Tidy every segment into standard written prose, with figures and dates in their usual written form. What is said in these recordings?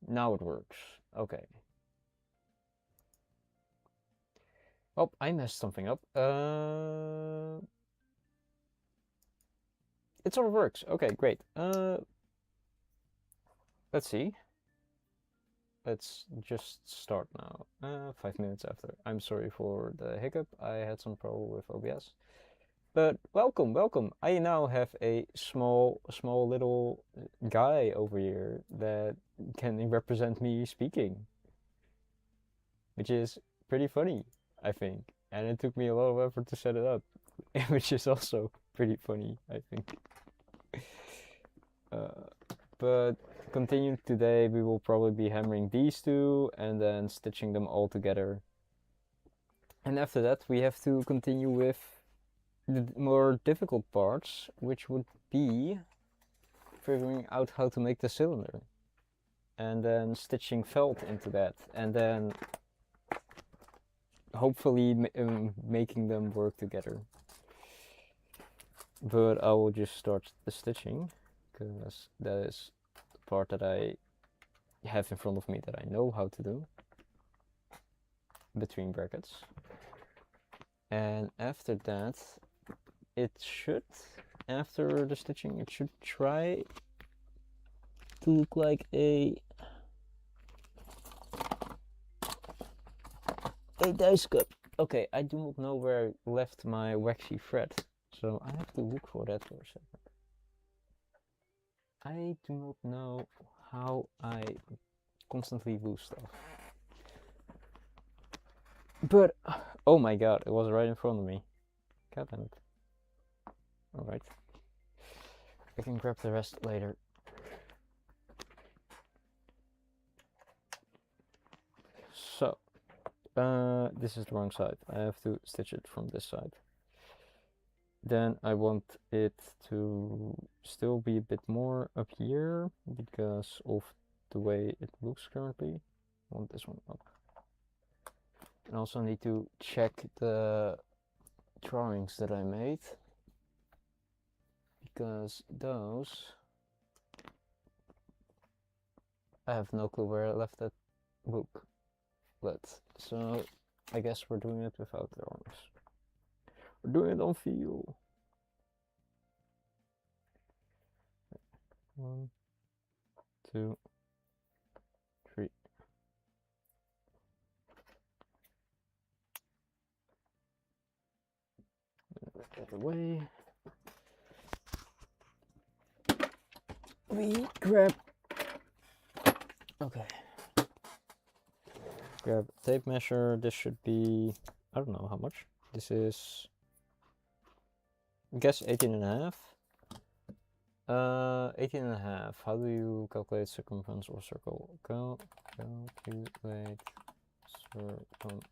Now it works. Okay. Oh, I messed something up. It sort of works. Okay, great. Let's see. Let's just start now. 5 minutes after. I'm sorry for the hiccup. I had some trouble with OBS. But welcome, welcome. I now have a small little guy over here that can represent me speaking, which is pretty funny, I think. And it took me a lot of effort to set it up, which is also pretty funny, I think. Uh, but continuing today, we will probably be hammering these two and then stitching them all together. And after that, we have to continue with the more difficult parts, which would be figuring out how to make the cylinder and then stitching felt into that, and then hopefully making them work together. But I will just start the stitching because that is the part that I have in front of me that I know how to do between brackets. And after that, it should, after the stitching, it should try to look like a dice cup. Okay, I do not know where I left my waxy thread, so I have to look for that for a second. I do not know how I constantly lose stuff. But, oh my god, it was right in front of me. God damn it. Alright. I can grab the rest later. So, this is the wrong side. I have to stitch it from this side. Then I want it to still be a bit more up here because of the way it looks currently. I want this one up. And also need to check the drawings that I made because those, I have no clue where I left that book. So I guess we're doing it without drawings. We're doing it on feel. 1, 2, 3. Get away. We grab. Okay. Grab a tape measure. This should be, I don't know how much. This is, I guess 18.5. 18.5. How do you calculate circumference of a circle? Calculate circumference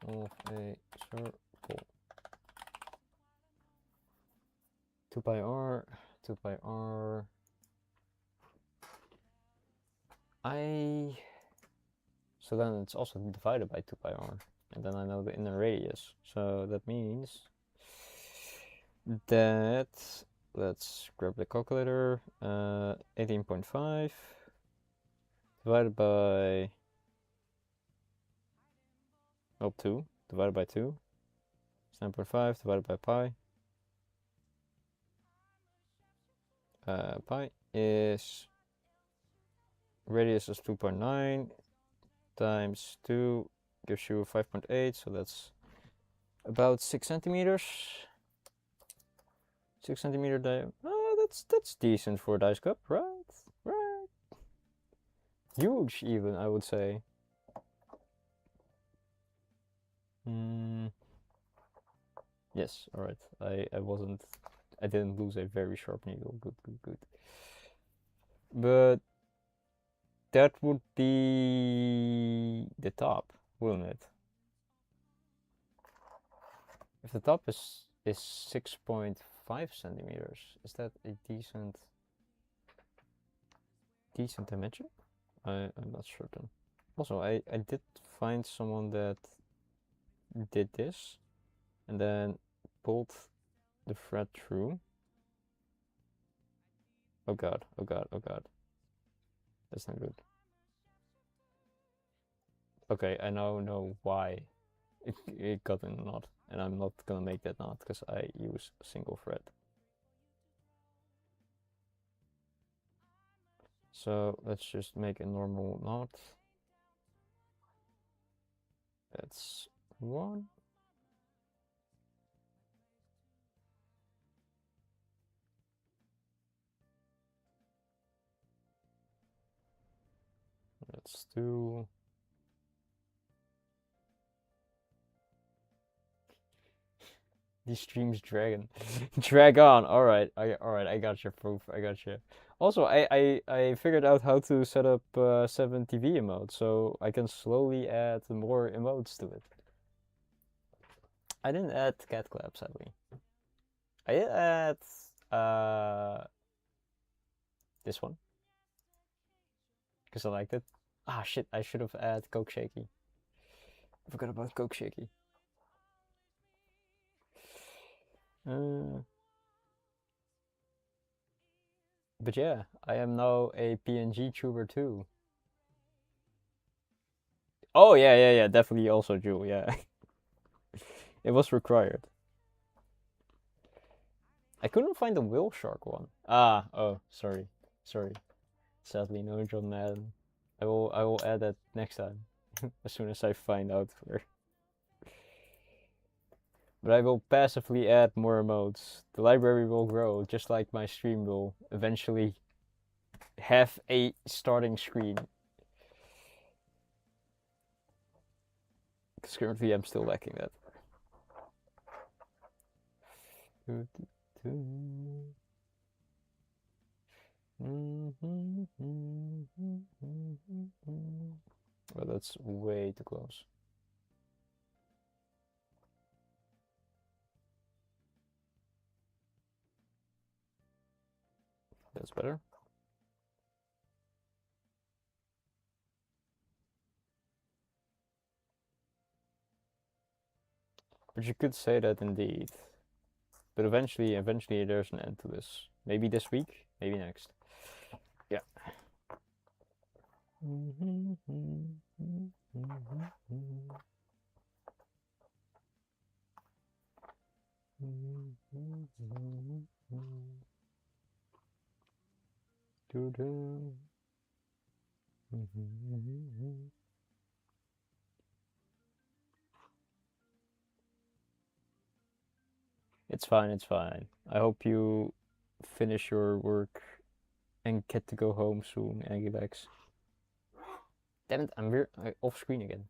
of a circle. 2 pi r, 2 pi r. So then it's also divided by 2 pi r. And then I know the inner radius. So that means that, let's grab the calculator, 18.5 divided by, 2, divided by 2, 9.5 divided by pi. Pi is, radius is 2.9 times 2 gives you 5.8, so that's about 6 centimeters. 6 centimeter diameter. Oh, that's decent for a dice cup, right? Right. Huge, even, I would say. Yes, alright. I didn't lose a very sharp needle. Good, good, good. But that would be the top, wouldn't it? If the top is 6.5 centimeters, is that a decent dimension? I'm not certain. Also, I did find someone that did this and then pulled the thread through Oh god, oh god, oh god. That's not good. Okay, I now know why it got in a knot. And I'm not gonna make that knot because I use a single thread. So let's just make a normal knot. That's one. That's two. These streams drag on. All right, I got your proof. I got you. Also, I figured out how to set up 7 TV emotes, so I can slowly add more emotes to it. I didn't add cat clap, sadly. I did add this one because I liked it. Ah shit! I should have added Coke Shaky. I forgot about Coke Shaky. But yeah, I am now a PNG tuber too. Oh yeah, definitely also Jewel, yeah. It was required. I couldn't find the whale shark one. Ah, oh, sorry. Sadly, no John Madden. I will add that next time. As soon as I find out where. But I will passively add more emotes. The library will grow, just like my stream will eventually have a starting screen. Because currently I'm still lacking that. Well, that's way too close. That's better. But you could say that indeed. But eventually there's an end to this. Maybe this week, maybe next. Yeah. It's fine, it's fine. I hope you finish your work and get to go home soon and relax. Damn it, I'm off screen again.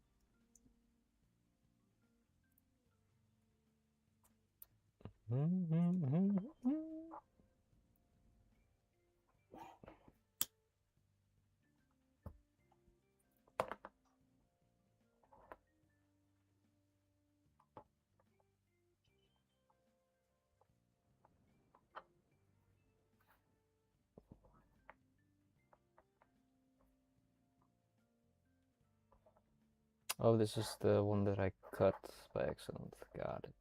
Oh, this is the one that I cut by accident. Got it.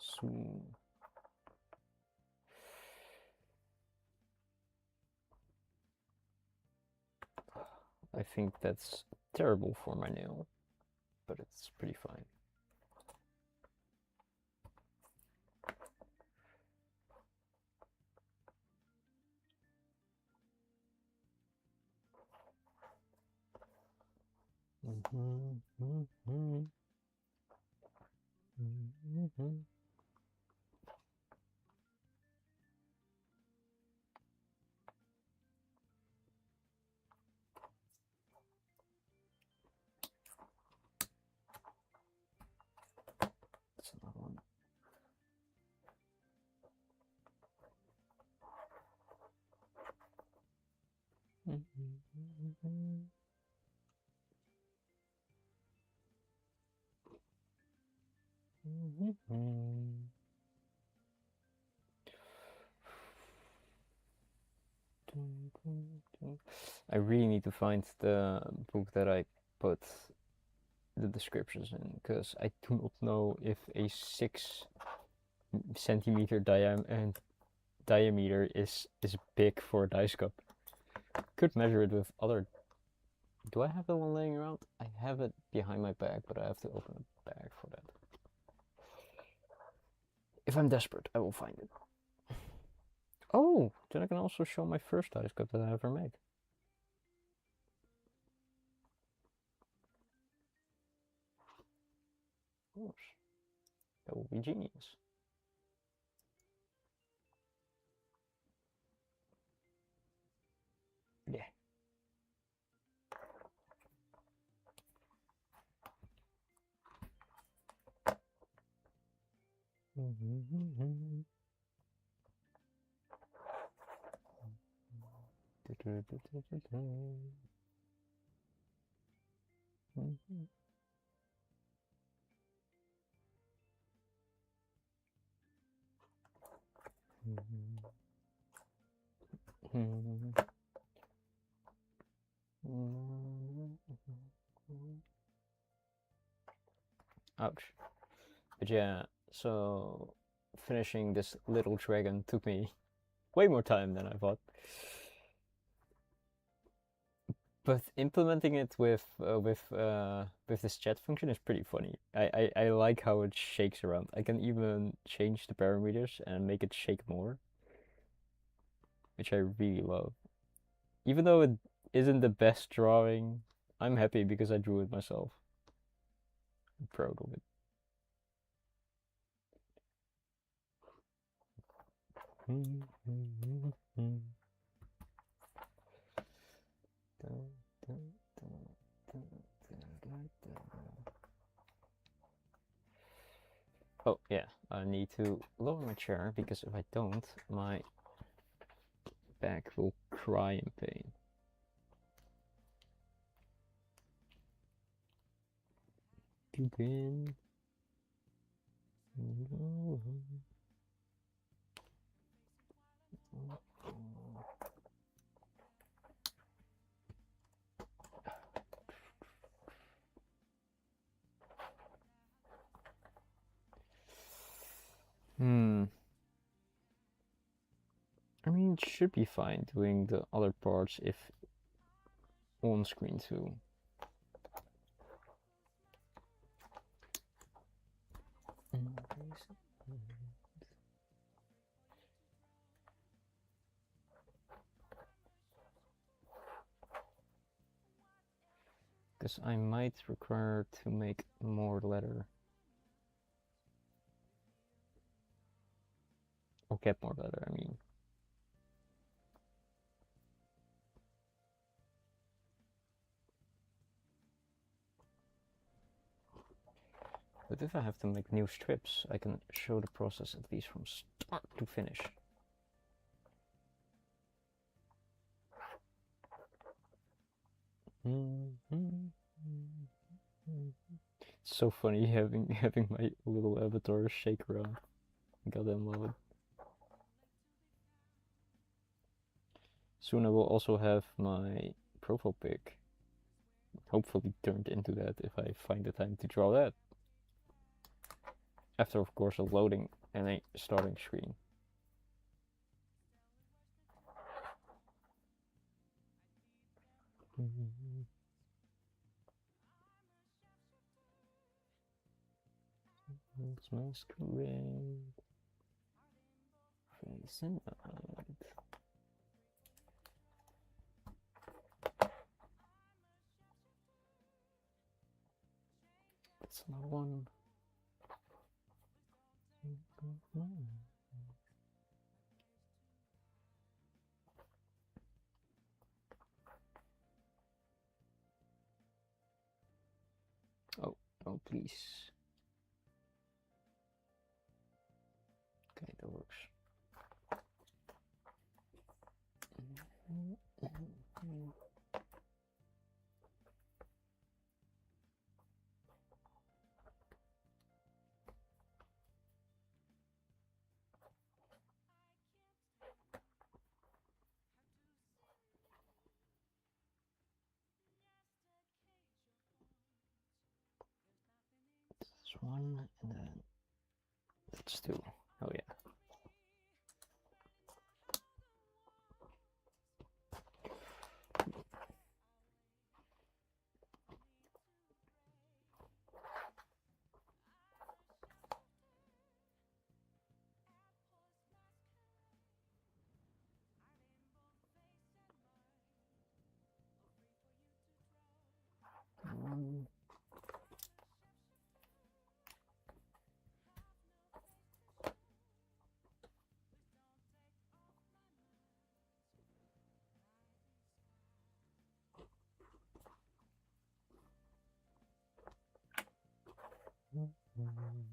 Soon. I think that's terrible for my nail, but it's pretty fine. That's another one. I really need to find the book that I put the descriptions in, because I do not know if a 6 centimeter diameter is big for a dice cup. Could measure it with other. Do I have the one laying around? I have it behind my bag, but I have to open a bag for that. If I'm desperate, I will find it. Oh, then I can also show my first dice cup that I ever made. Of course. That will be genius. Yeah. Ouch. But yeah, so finishing this little dragon took me way more time than I thought. But implementing it with this chat function is pretty funny. I like how it shakes around. I can even change the parameters and make it shake more, which I really love. Even though it isn't the best drawing, I'm happy because I drew it myself. I'm proud of it. Oh yeah, I need to lower my chair because if I don't, my back will cry in pain. Begin. I mean, it should be fine doing the other parts if on screen too. Because I might require to make more leather. Or get more leather, I mean. But if I have to make new strips, I can show the process at least from start to finish. It's so funny having my little avatar shake around. Goddamn love it. Soon I will also have my profile pic hopefully turned into that if I find the time to draw that. After, of course, a loading and a starting screen. It's masquerade. Facing out. That's not one. Oh, oh, please. Okay, that works. That's one, and then that's two. Oh yeah. One.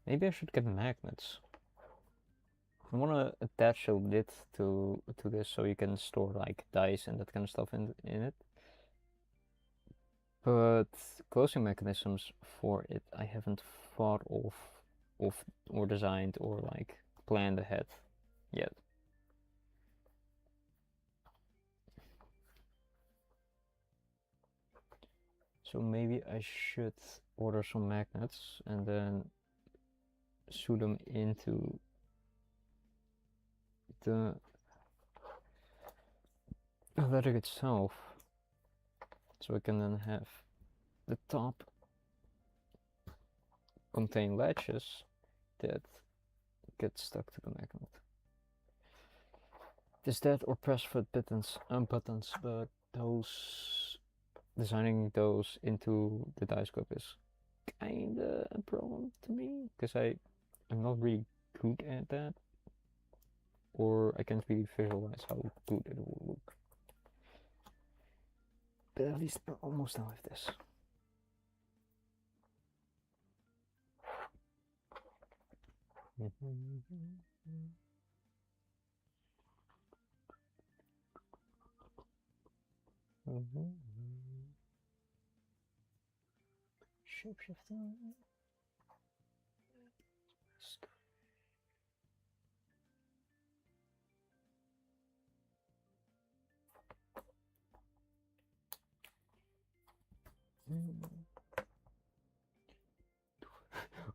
Maybe I should get magnets. I want to attach a lid to this so you can store like dice and that kind of stuff in it. But closing mechanisms for it I haven't thought of or designed or like planned ahead yet. So maybe I should order some magnets and then sew them into the leather itself, so I can then have the top contain latches that get stuck to the magnet. Is that or press foot buttons, but those designing those into the dice cup is kinda a problem to me because I'm not really good at that, or I can't really visualize how good it will look. But at least I'm almost done with this. Shapeshifter.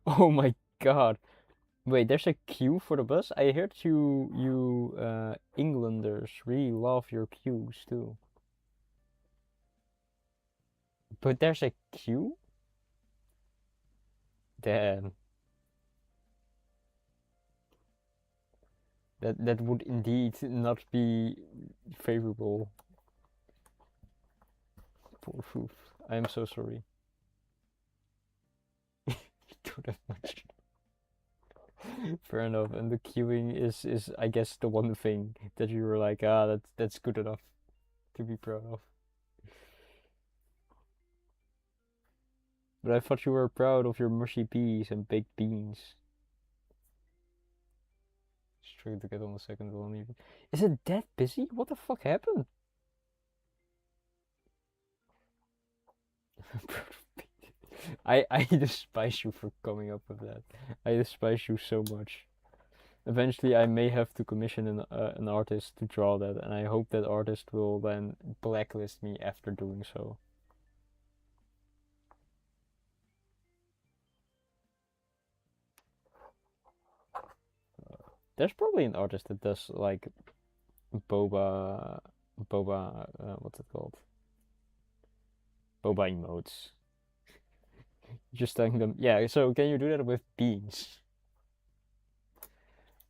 Oh my god. Wait, there's a queue for the bus? I heard you Englanders really love your queues too. But there's a queue? Damn. That would indeed not be favorable. Poor Foof. I am so sorry. You don't have much. Fair enough, and the queuing is I guess the one thing that you were like, that's good enough to be proud of. But I thought you were proud of your mushy peas and baked beans. Straight to get on the second one even. Is it that busy? What the fuck happened? I despise you for coming up with that. I despise you so much. Eventually, I may have to commission an artist to draw that, and I hope that artist will then blacklist me after doing so. There's probably an artist that does like boba, what's it called? Boba emotes. Just telling them, yeah. So can you do that with beans?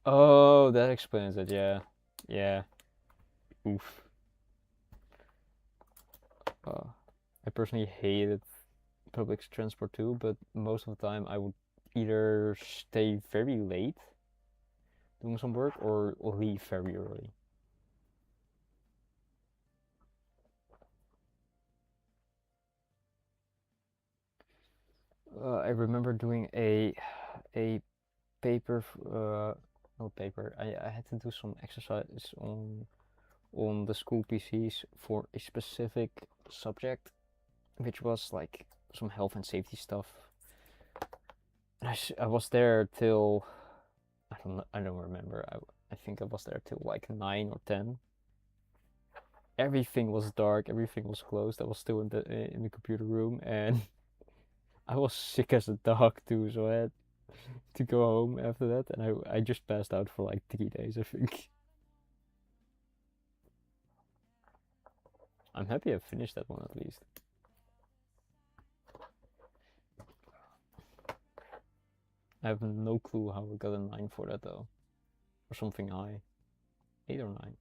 Oh, that explains it. Yeah, yeah. Oof. Uh, I personally hated public transport too, but most of the time I would either stay very late doing some work or leave very early. I remember doing a paper, not paper. I had to do some exercise on the school PCs for a specific subject, which was like some health and safety stuff. And I was there till I don't remember. I think I was there till like 9 or 10. Everything was dark. Everything was closed. I was still in the computer room, and I was sick as a dog too. So I had to go home after that, and I just passed out for like 3 days. I think. I'm happy I finished that one at least. I have no clue how I got a 9 for that though, or something high, 8 or 9.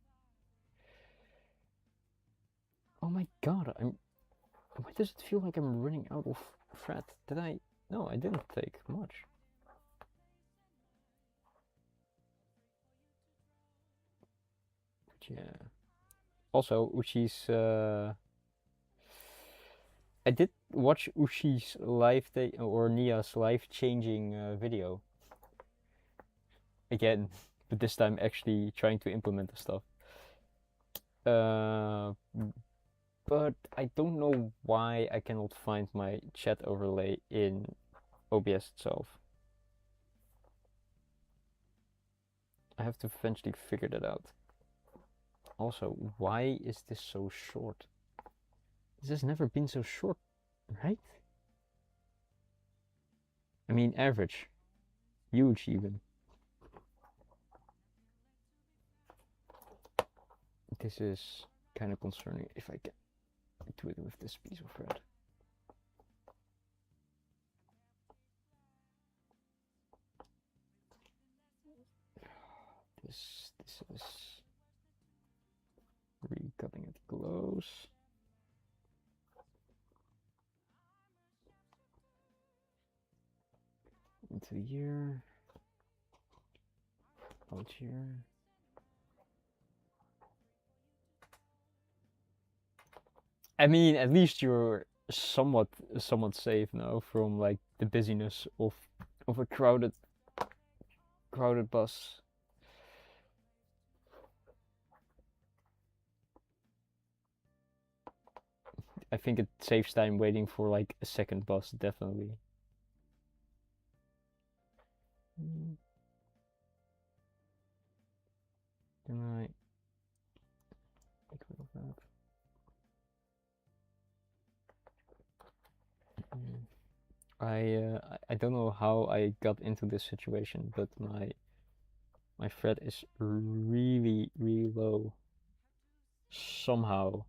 Oh my god! Why does it feel like I'm running out of thread? Did I? No, I didn't take much. But yeah. Also, Uchi's. I did watch Uchi's or Nia's life-changing video again, but this time actually trying to implement the stuff. Uh, but I don't know why I cannot find my chat overlay in OBS itself. I have to eventually figure that out. Also, why is this so short? This has never been so short, right? I mean, average. Huge, even. This is kind of concerning if I can do it with this piece of thread. This is recutting it close. Into here. Out here. I mean, at least you're somewhat safe now from like the busyness of a crowded bus. I think it saves time waiting for like a second bus, definitely. Can I get rid of that? I don't know how I got into this situation, but my thread is really low. Somehow.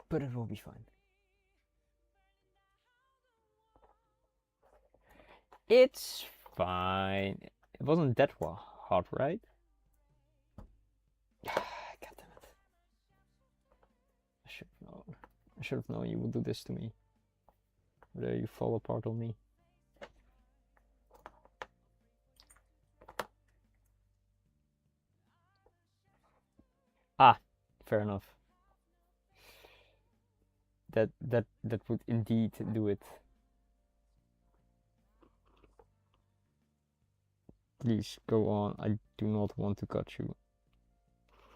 But it will be fine. It's fine. It wasn't that hard, right? God damn it. I should have known. I should have known you would do this to me. Whether you fall apart on me. Ah, fair enough. That would indeed do it. Please go on. I do not want to cut you.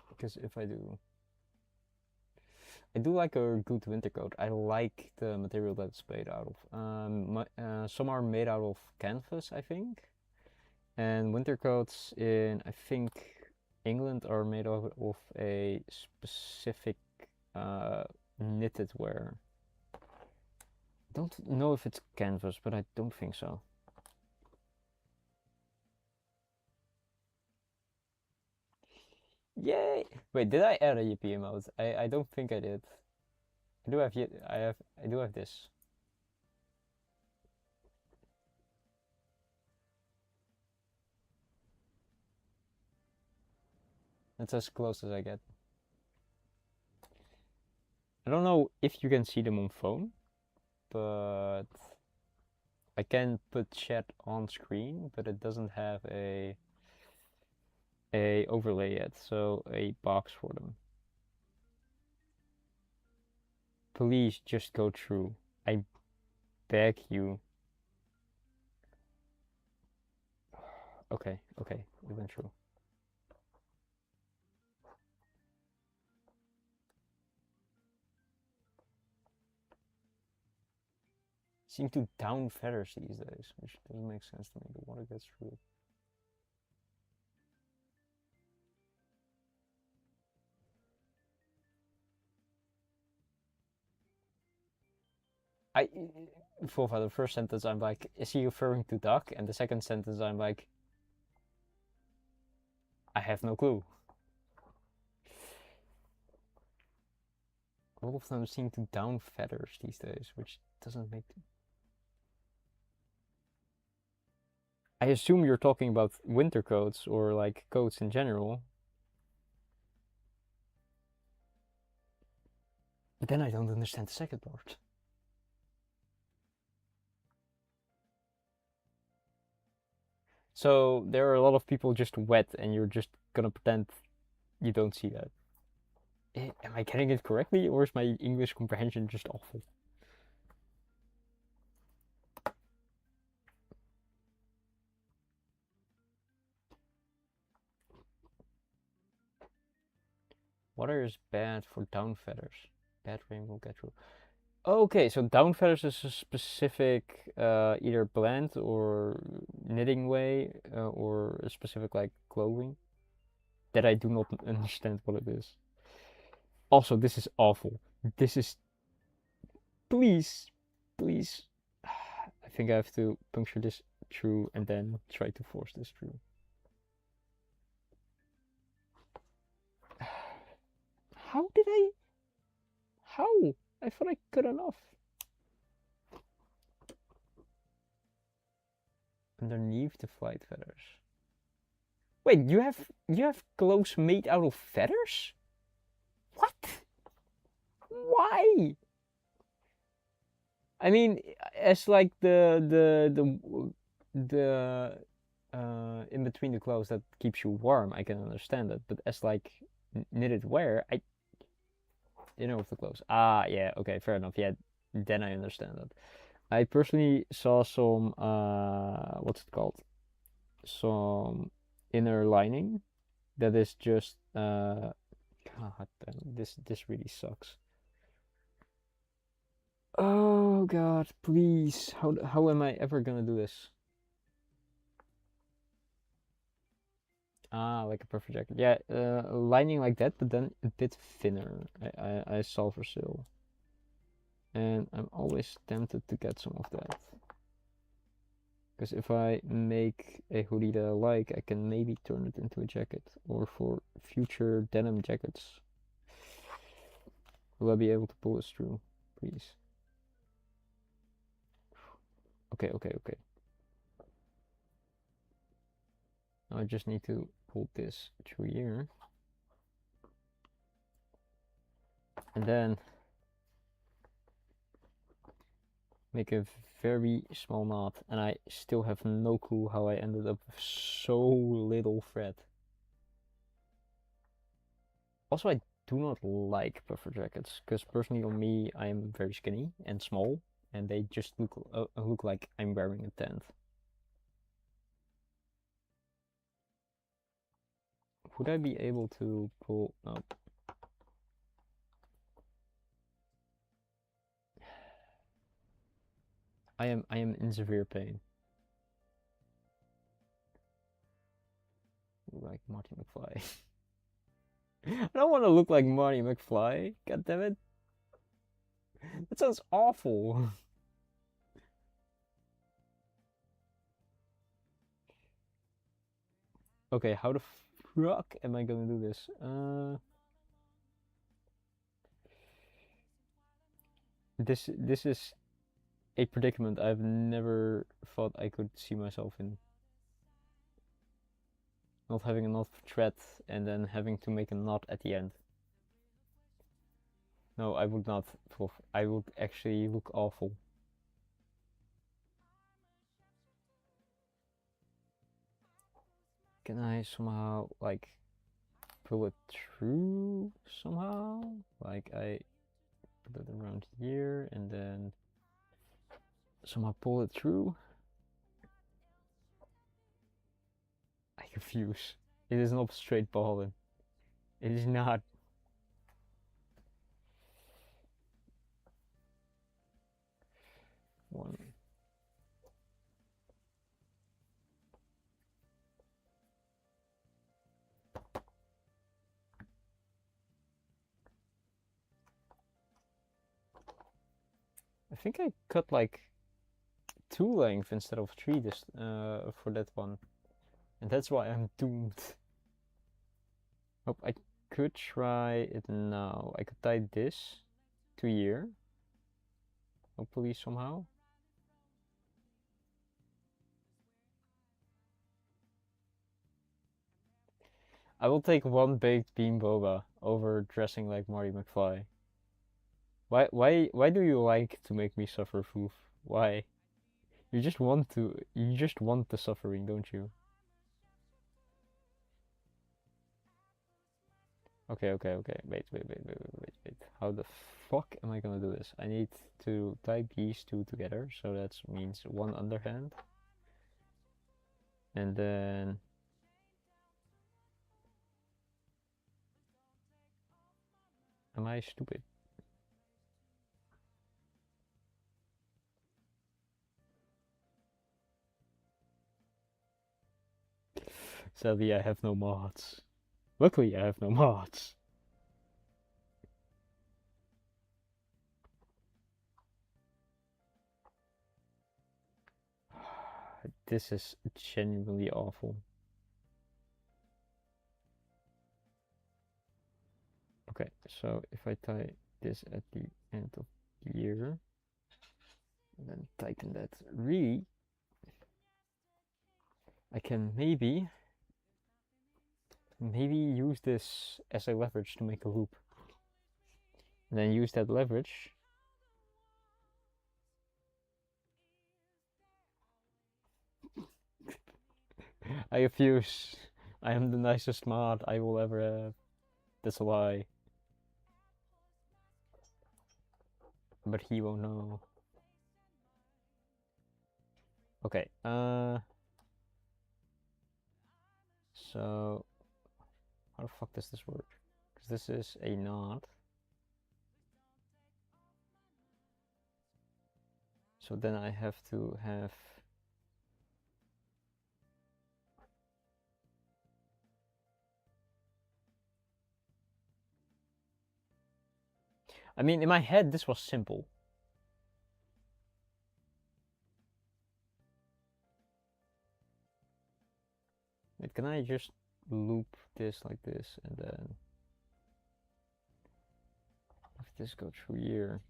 Because if I do, I do like a good winter coat. I like the material that it's made out of. Some are made out of canvas, I think, and winter coats in I think England are made of a specific knitted wear. Don't know if it's canvas, but I don't think so. Yay! Wait, did I add a yippee emote? I don't think I did. I do have I do have this. That's as close as I get. I don't know if you can see them on phone, but I can put chat on screen, but it doesn't have a overlay yet, so a box for them. Please just go through. I beg you. Okay, okay, it went through. Seem to down feathers these days, which doesn't make sense to me. The water gets through it. I for the first sentence I'm like, is he referring to duck? And the second sentence I'm like, I have no clue. All of them seem to down feathers these days, which doesn't make. I assume you're talking about winter coats or like coats in general. But then I don't understand the second part. So there are a lot of people just wet, and you're just gonna pretend you don't see that. Am I getting it correctly, or is my English comprehension just awful? Water is bad for down feathers. Bad rain will get through. Okay, so down feathers is a specific either blend or knitting way or a specific like clothing that I do not understand what it is. Also, this is awful. This is please, please. I think I have to puncture this through and then try to force this through. How did I? How? I thought I could enough. Underneath the flight feathers. Wait, you have clothes made out of feathers? What? Why? I mean, as like the in between the clothes that keeps you warm, I can understand that. But as like knitted wear, I know of the clothes. Ah, yeah, okay, fair enough. Yeah, then I understand that. I personally saw some what's it called? Some inner lining that is just God damn, this really sucks. Oh God, please. How am I ever gonna do this? Ah, like a perfect jacket. Yeah, lining like that, but then a bit thinner. I saw for sale, and I'm always tempted to get some of that. Because if I make a hoodie that I like, I can maybe turn it into a jacket, or for future denim jackets. Will I be able to pull this through, please? Okay, okay, okay. Now I just need to pull this through here. And then make a very small knot, and I still have no clue how I ended up with so little thread. Also, I do not like puffer jackets, because personally on me, I'm very skinny and small, and they just look like I'm wearing a tent. Would I be able to pull? No. I am in severe pain. Like Marty McFly. I don't want to look like Marty McFly. God damn it. That sounds awful. Okay, how the fuck am I gonna do this? This is a predicament I've never thought I could see myself in. Not having enough thread and then having to make a knot at the end. No, I would not. I would actually look awful. Can I somehow, like, pull it through somehow? Like, I put it around here and then somehow pull it through? I confuse. It is not straight balling. It is not. One. I think I cut like 2 length instead of 3 this for that one. And that's why I'm doomed. Hope I could try it now. I could tie this to here. Hopefully somehow. I will take one baked bean boba over dressing like Marty McFly. Why do you like to make me suffer, Foof? Why? You just want the suffering, don't you? Okay. Wait. How the fuck am I gonna do this? I need to type these two together, so that means one underhand. And then am I stupid? Sadly, I have no mods. Luckily, I have no mods. This is genuinely awful. Okay, so if I tie this at the end of here, and then tighten that really, I can maybe use this as a leverage to make a loop. And then use that leverage I refuse. I am the nicest mod I will ever have. That's a lie. But he won't know. Okay, so how the fuck does this work? Because this is a knot. So then I have to have... I mean, in my head, this was simple. Wait, can I just loop this like this and then... If this goes through here...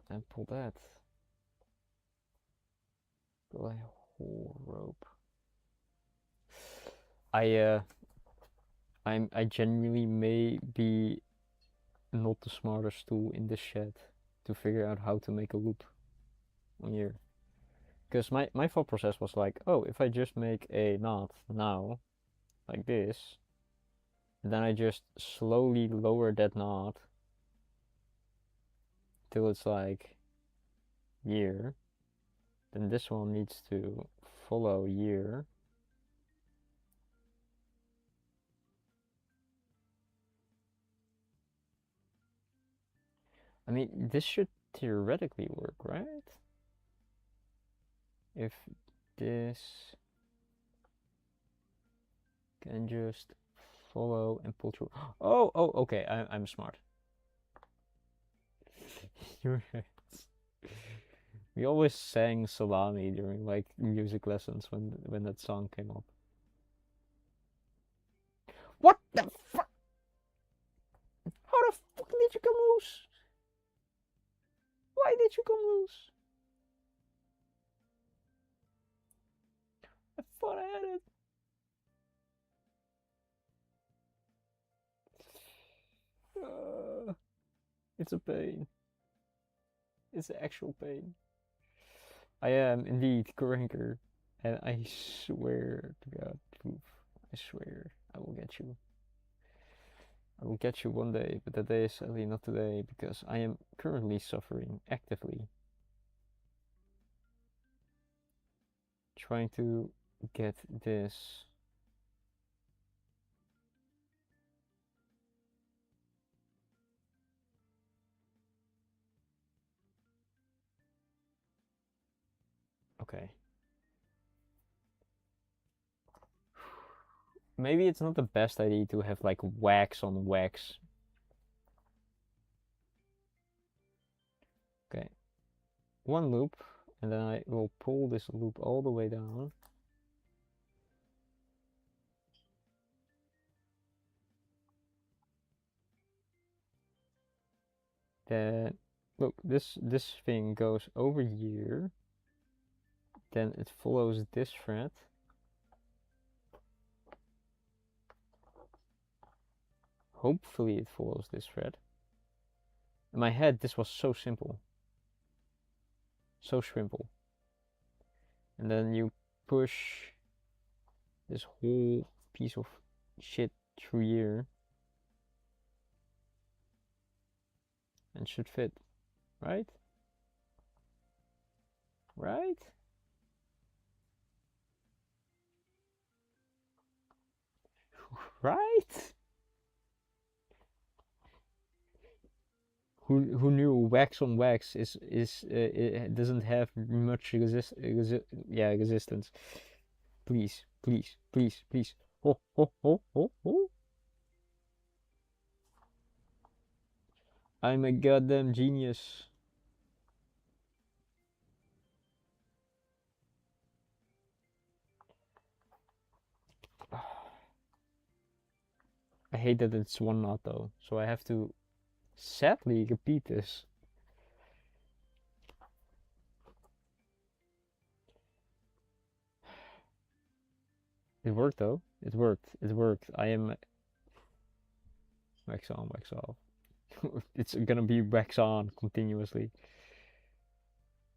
And pull that. Go a whole rope. I genuinely may be not the smartest tool in this shed to figure out how to make a loop on here. Because my thought process was like, oh, if I just make a knot now, like this, then I just slowly lower that knot till it's like here. Then this one needs to follow here. I mean, this should theoretically work, right? If this can just follow and pull through. Oh, okay, I'm smart. We always sang Salami during like music lessons when that song came up. What the fuck? How the fuck did you come loose? Why did you come loose? I thought I had it. It's a pain. It's actual pain. I am indeed Grinker, and I swear to God, I swear I will get you. I will get you one day, but that day is sadly not today because I am currently suffering actively. Trying to get this. Okay. Maybe it's not the best idea to have like wax on wax. Okay. One loop, and then I will pull this loop all the way down. Then look, this thing goes over here. Then it follows this thread. Hopefully it follows this thread. In my head, this was so simple. So simple. And then you push this whole piece of shit through here. And should fit. Right? Right? Right? Who knew wax on wax is it doesn't have much existence. Please, please, please, please. Oh, oh, oh, oh, oh. I'm a goddamn genius. I hate that it's one knot though, so I have to sadly repeat this. It worked though. It worked. It worked. I am wax on, wax off. It's gonna be wax on continuously.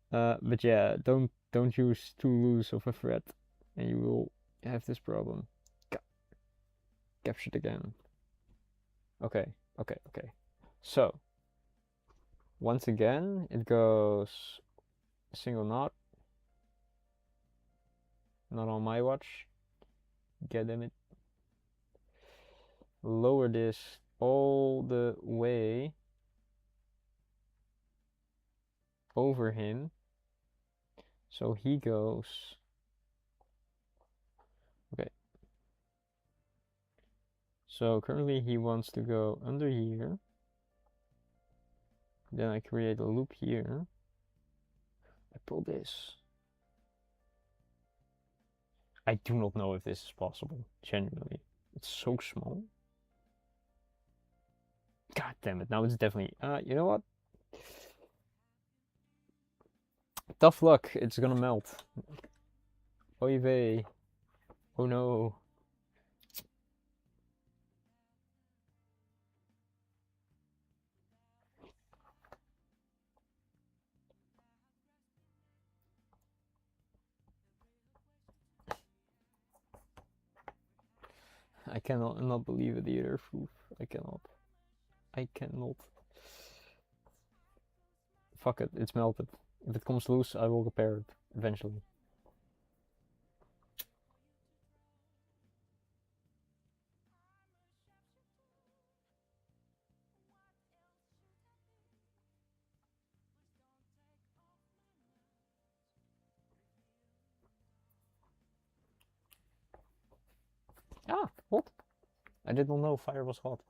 But yeah, don't use too loose of a thread, and you will have this problem. Captured again. Okay, okay, okay. So once again, it goes single knot. Not on my watch. God damn it. Lower this all the way over him. So he goes. Okay. So currently he wants to go under here. Then I create a loop here. I pull this. I do not know if this is possible, genuinely. It's so small. God damn it, now it's definitely, you know what? Tough luck, it's gonna melt. Oy vey. Oh no. I cannot not believe it either, Foof. I cannot. I cannot. Fuck it, it's melted. If it comes loose, I will repair it eventually. Ah, hot. I did not know fire was hot.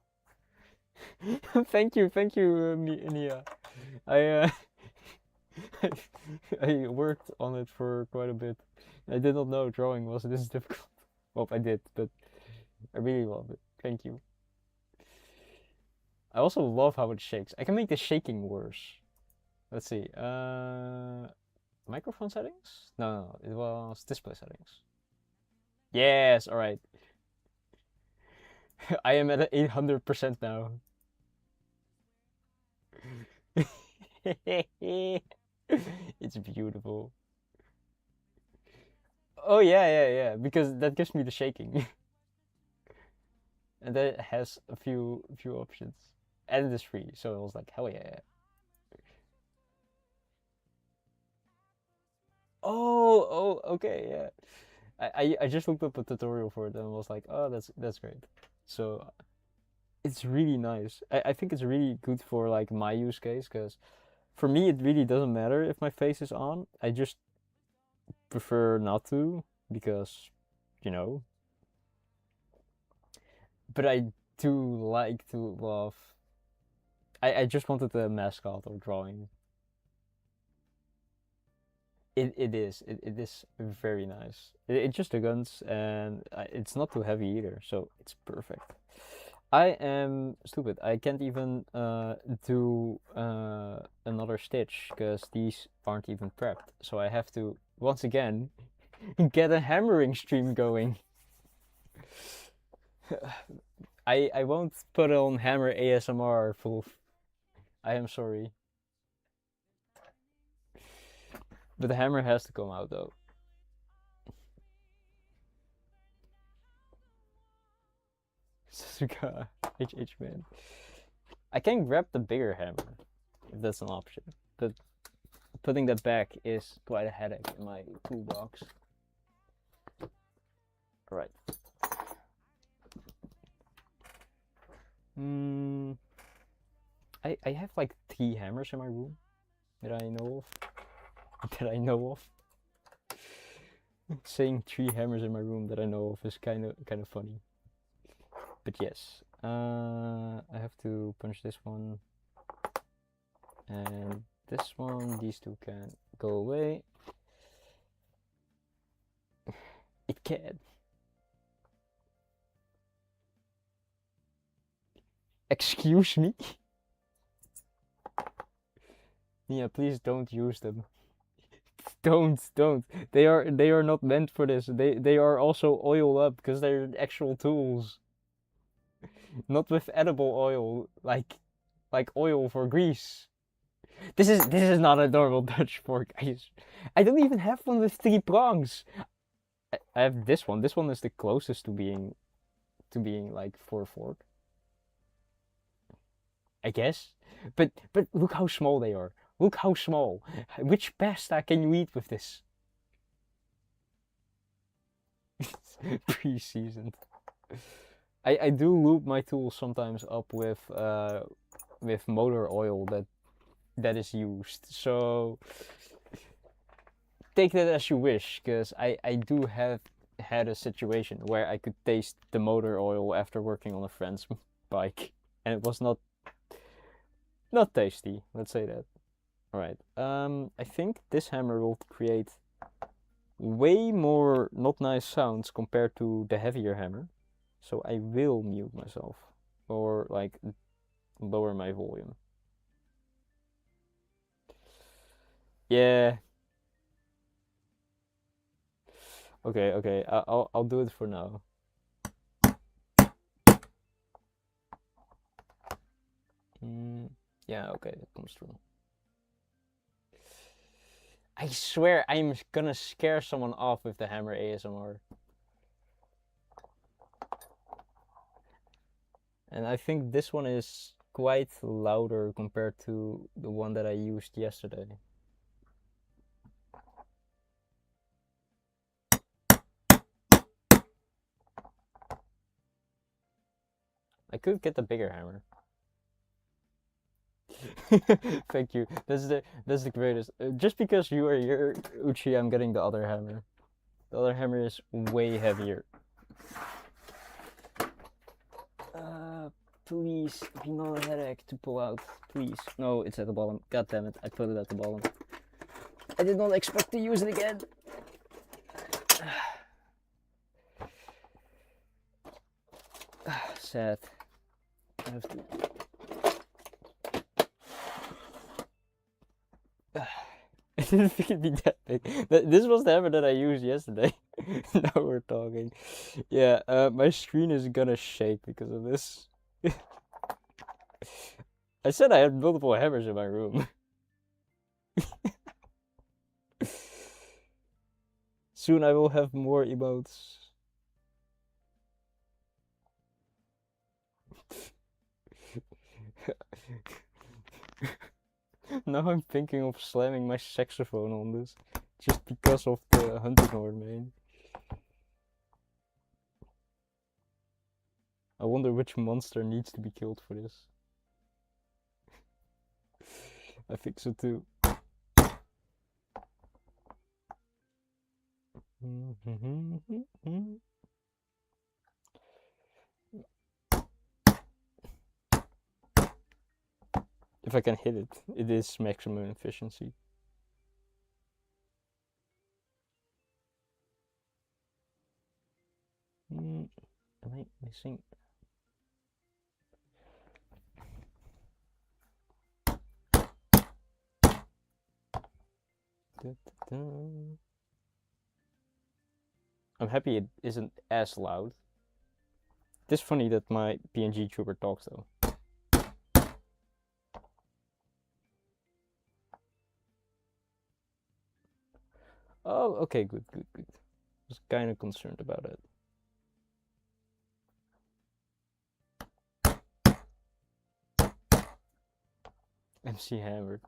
Thank you, Nia. I I worked on it for quite a bit. I did not know drawing was this difficult. Well, I did, but I really love it. Thank you. I also love how it shakes. I can make the shaking worse. Let's see. Microphone settings? No, it was display settings. Yes, all right. I am at 800% now. It's beautiful. Oh yeah, because that gives me the shaking. And that has a few options. And it is free, so I was like, hell yeah. Okay, yeah. I just looked up a tutorial for it and was like, oh, that's great. So it's really nice. I think it's really good for like my use case because for me it really doesn't matter if my face is on. I just prefer not to because you know. But I do like to love. I just wanted the mascot or drawing. It is very nice. It's just the guns and it's not too heavy either, so it's perfect. I am stupid. I can't even do another stitch because these aren't even prepped. So I have to once again get a hammering stream going. I won't put on hammer ASMR full. I am sorry, but the hammer has to come out though. Suzuka HH man. I can grab the bigger hammer if that's an option, but putting that back is quite a headache in my toolbox. Alright. I have like 3 hammers in my room that I know of. That I know of. Saying 3 hammers in my room that I know of is kind of funny. But yes, I have to punch this one and this one. These two can go away. It can. Excuse me? Yeah, please don't use them. Don't. They are not meant for this. They are also oiled up because they're actual tools. Not with edible oil, like oil for grease. This is not a normal Dutch fork. I don't even have one with 3 prongs. I have this one. This one is the closest to being like for a fork. I guess. But look how small they are. Look how small. Which pasta can you eat with this? Pre-seasoned. I do lube my tools sometimes up with motor oil that is used. So take that as you wish, because I do have had a situation where I could taste the motor oil after working on a friend's bike, and it was not tasty. Let's say that. All right. I think this hammer will create way more not nice sounds compared to the heavier hammer. So I will mute myself or like lower my volume. Yeah. Okay. I'll do it for now. Yeah, okay, that comes through. I swear I'm gonna scare someone off with the hammer ASMR. And I think this one is quite louder compared to the one that I used yesterday. I could get the bigger hammer. Thank you. That's the greatest. Just because you are here, Uchi, I'm getting the other hammer. The other hammer is way heavier. Please, be not a headache to pull out. Please. No, it's at the bottom. God damn it, I put it at the bottom. I did not expect to use it again. Sad. I have to. I didn't think it'd be that big. This was the hammer that I used yesterday. Now we're talking. Yeah, my screen is gonna shake because of this. I said I had multiple hammers in my room. Soon I will have more emotes. Now I'm thinking of slamming my saxophone on this, just because of the hunting horn, man. I wonder which monster needs to be killed for this. I think so too. If I can hit it, it is maximum efficiency. Am I missing? I'm happy it isn't as loud. It is funny that my PNG trooper talks though. Oh, okay, good. I was kind of concerned about it. MC Hammer.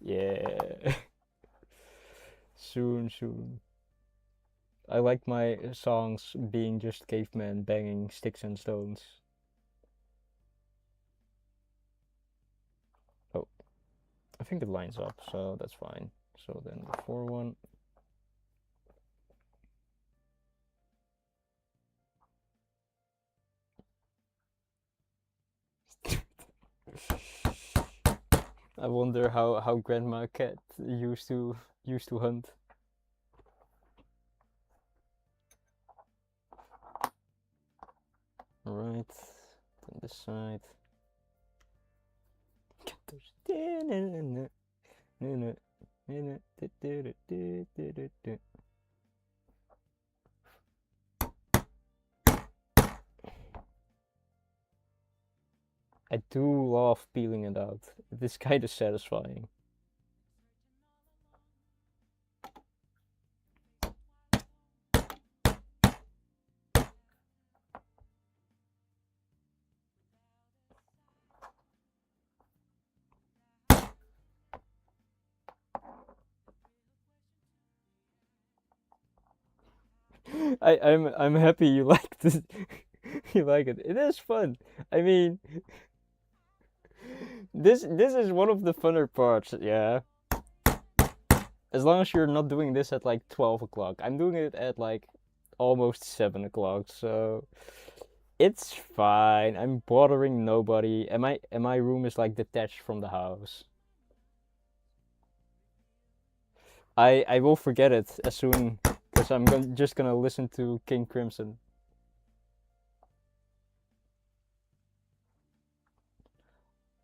Yeah. Soon. I like my songs being just cavemen banging sticks and stones. Oh, I think it lines up, so that's fine. So then the 4-1. I wonder how Grandma Cat used to hunt. Right, then this side. I do love peeling it out. It is kind of satisfying. I'm happy you like this. You like it. It is fun. I mean, this is one of the funner parts. Yeah. As long as you're not doing this at like 12 o'clock. I'm doing it at like almost 7 o'clock, so it's fine. I'm bothering nobody, and my room is like detached from the house. I will forget it as soon, because I'm just gonna listen to King Crimson.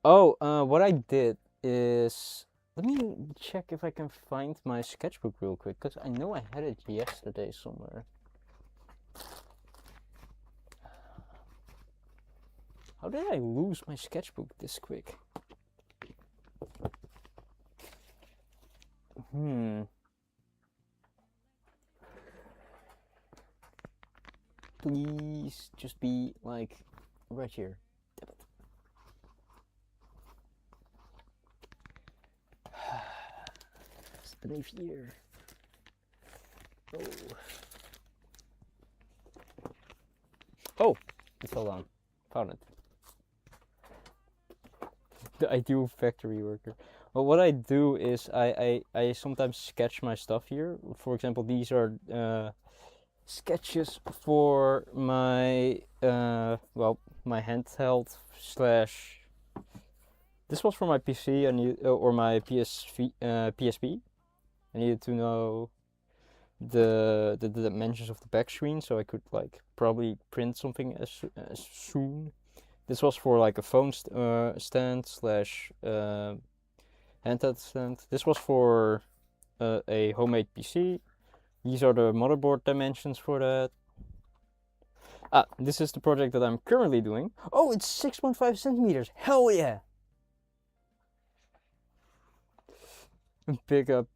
Oh, what I did is, let me check if I can find my sketchbook real quick, because I know I had it yesterday somewhere. How did I lose my sketchbook this quick? Please just be like right here. It's the new year. Oh, it fell down. Found it. The ideal factory worker. Well, what I do is I sometimes sketch my stuff here. For example, these are sketches for my my handheld slash. This was for my PC and or my PSP. I needed to know the dimensions of the back screen so I could like probably print something as soon. This was for like a phone stand slash handheld stand. This was for a homemade PC. These are the motherboard dimensions for that. This is the project that I'm currently doing. Oh, it's 6.5 centimeters. Hell yeah! Big up,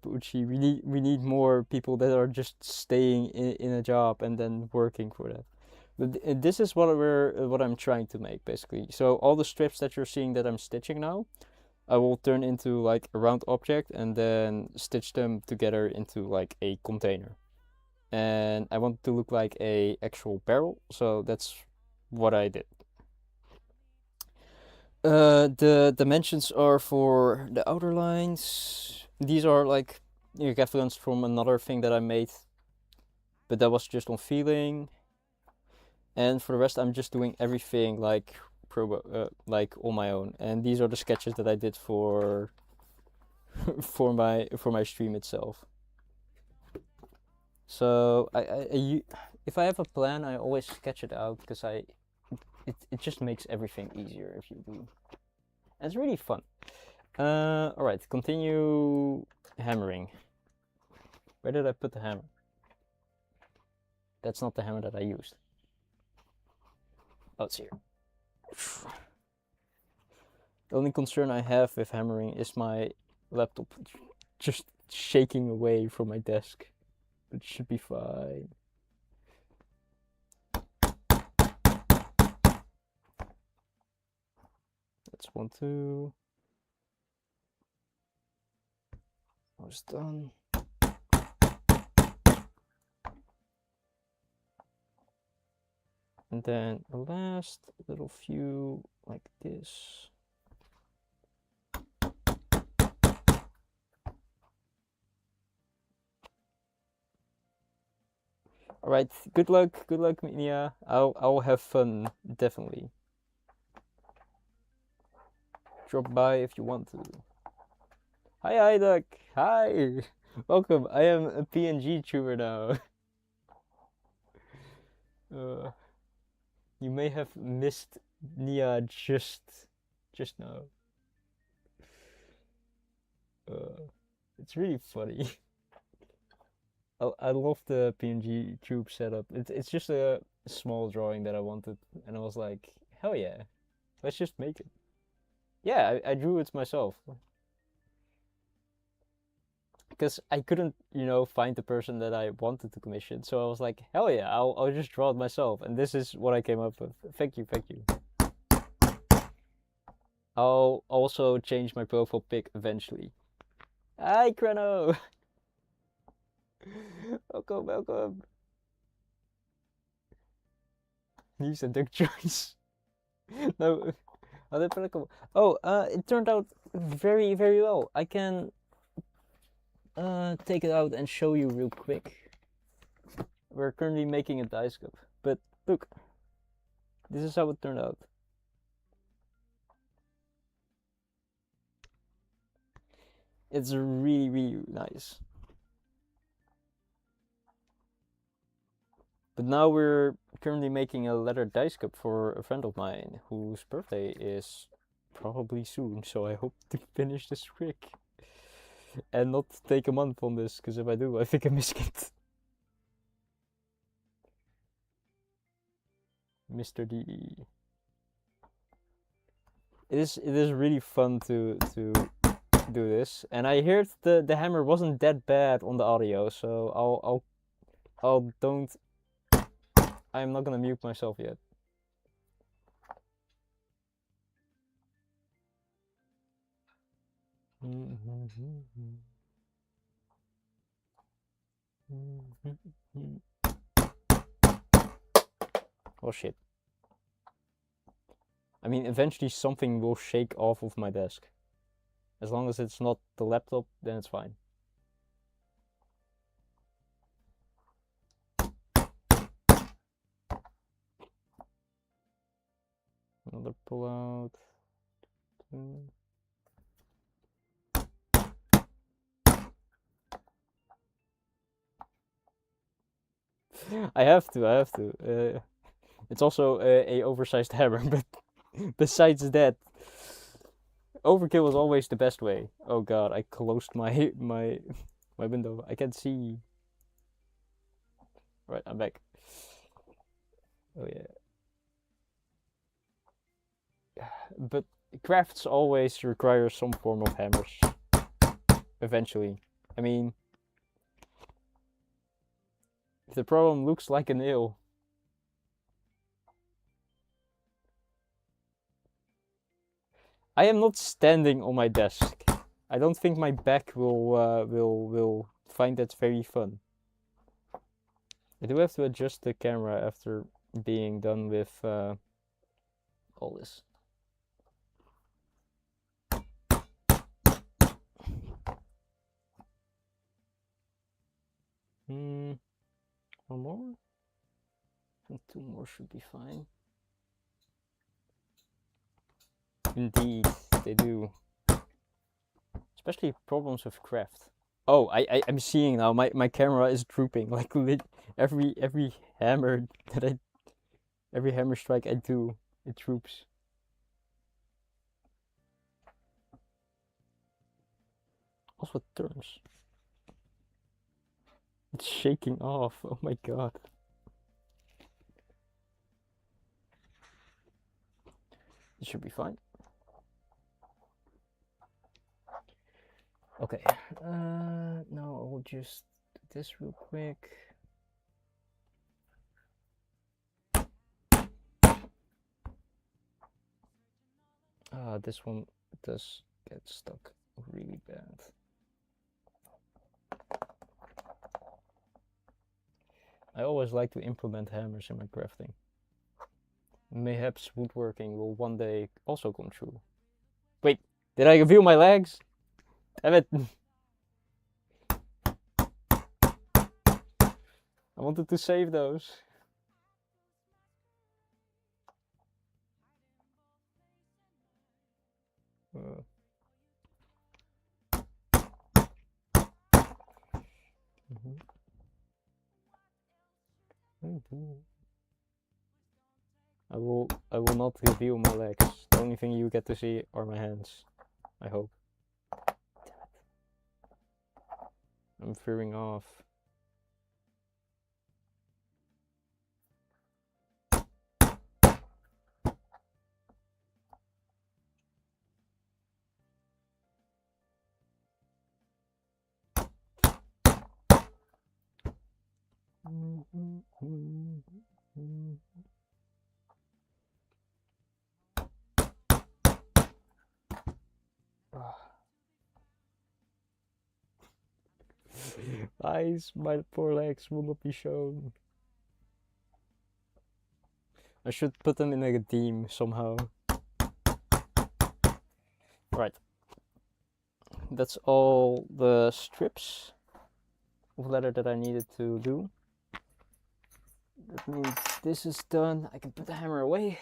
Uchi. We need more people that are just staying in a job and then working for that. But this is what I'm trying to make basically. So all the strips that you're seeing that I'm stitching now, I will turn into like a round object and then stitch them together into like a container. And I want it to look like a actual barrel, so that's what I did. The dimensions are for the outer lines. These are like reference from another thing that I made, but that was just on feeling. And for the rest, I'm just doing everything like like on my own. And these are the sketches that I did for for my stream itself. So if I have a plan, I always sketch it out because it just makes everything easier if you do. And it's really fun. All right, continue hammering. Where did I put the hammer? That's not the hammer that I used. Oh, it's here. The only concern I have with hammering is my laptop just shaking away from my desk. It should be fine. That's 1, 2. Almost done. And then the last little few like this. All right, good luck, Mia. I'll have fun, definitely. Drop by if you want to. Hi, Duck. Hi. Welcome. I am a PNG tuber now. You may have missed Nia just now. It's really funny. I love the PNG tube setup. It's just a small drawing that I wanted, and I was like, hell yeah, let's just make it. Yeah, I drew it myself. Because I couldn't, find the person that I wanted to commission, so I was like, hell yeah, I'll just draw it myself, and this is what I came up with. Thank you. I'll also change my profile pic eventually. Hi, Krano! welcome. He's a duck choice. No, it turned out very, very well. I can take it out and show you real quick. We're currently making a dice cup, but look, this is how it turned out. It's really, really nice. But now we're currently making a leather dice cup for a friend of mine whose birthday is probably soon, so I hope to finish this quick and not take a month on this, because if I do, I think I miss it. Mr. D. It is really fun to do this, and I heard the hammer wasn't that bad on the audio, so I'm not gonna mute myself yet. Oh shit. I mean, eventually something will shake off of my desk. As long as it's not the laptop, then it's fine. Another pull out. I have to. It's also a oversized hammer, but besides that, overkill is always the best way. Oh god, I closed my window. I can't see. Right, I'm back. Oh yeah. But crafts always require some form of hammers. Eventually. I mean, if the problem looks like a nail. I am not standing on my desk. I don't think my back will find that very fun. I do have to adjust the camera after being done with all this. One more? I think 2 more should be fine. Indeed, they do. Especially problems with craft. Oh, I'm seeing now. My camera is drooping. Like every hammer every hammer strike I do, it droops. Also, it turns. It's shaking off. Oh my god. It should be fine. Okay. Now I'll just do this real quick. This one does get stuck really bad. I always like to implement hammers in my crafting. Mayhaps woodworking will one day also come true. Wait, did I reveal my legs? Damn it. I wanted to save those. I will not reveal my legs. The only thing you get to see are my hands. I hope. Damn it. I'm veering off. Eyes, my poor legs will not be shown. I should put them in a theme somehow. Right. That's all the strips of leather that I needed to do. That means this is done. I can put the hammer away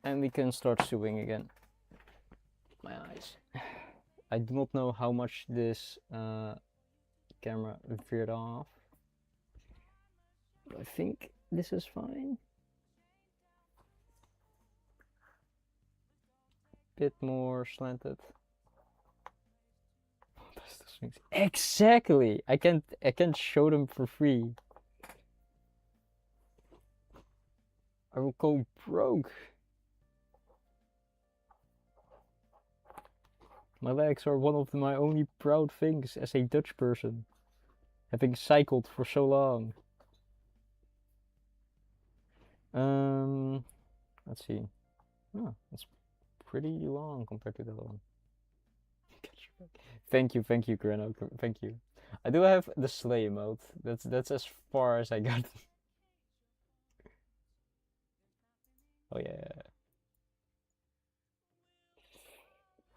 and we can start sewing again. My eyes. I do not know how much this camera veered off. I think this is fine. Bit more slanted. Exactly. I can't show them for free. I will go broke. My legs are one of my only proud things as a Dutch person, having cycled for so long. Let's see. Oh, that's pretty long compared to the other one. Thank you, Greno. Thank you. I do have the sleigh mode. That's as far as I got. Oh yeah.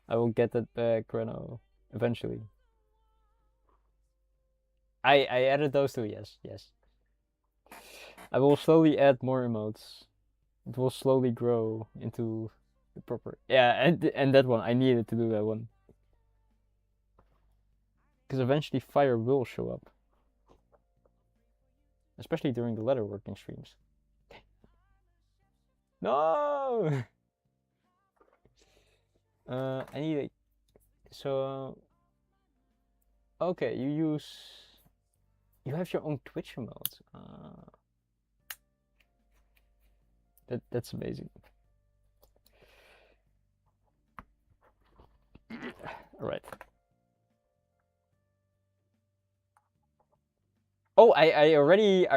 I will get that back, Greno, eventually. I added those two. Yes. I will slowly add more emotes. It will slowly grow into the proper. Yeah, and that one I needed to do that one. Because eventually fire will show up. especially during the leatherworking streams. No! Anyway, so okay, you have your own Twitch emote. That's amazing. All right. Oh, I already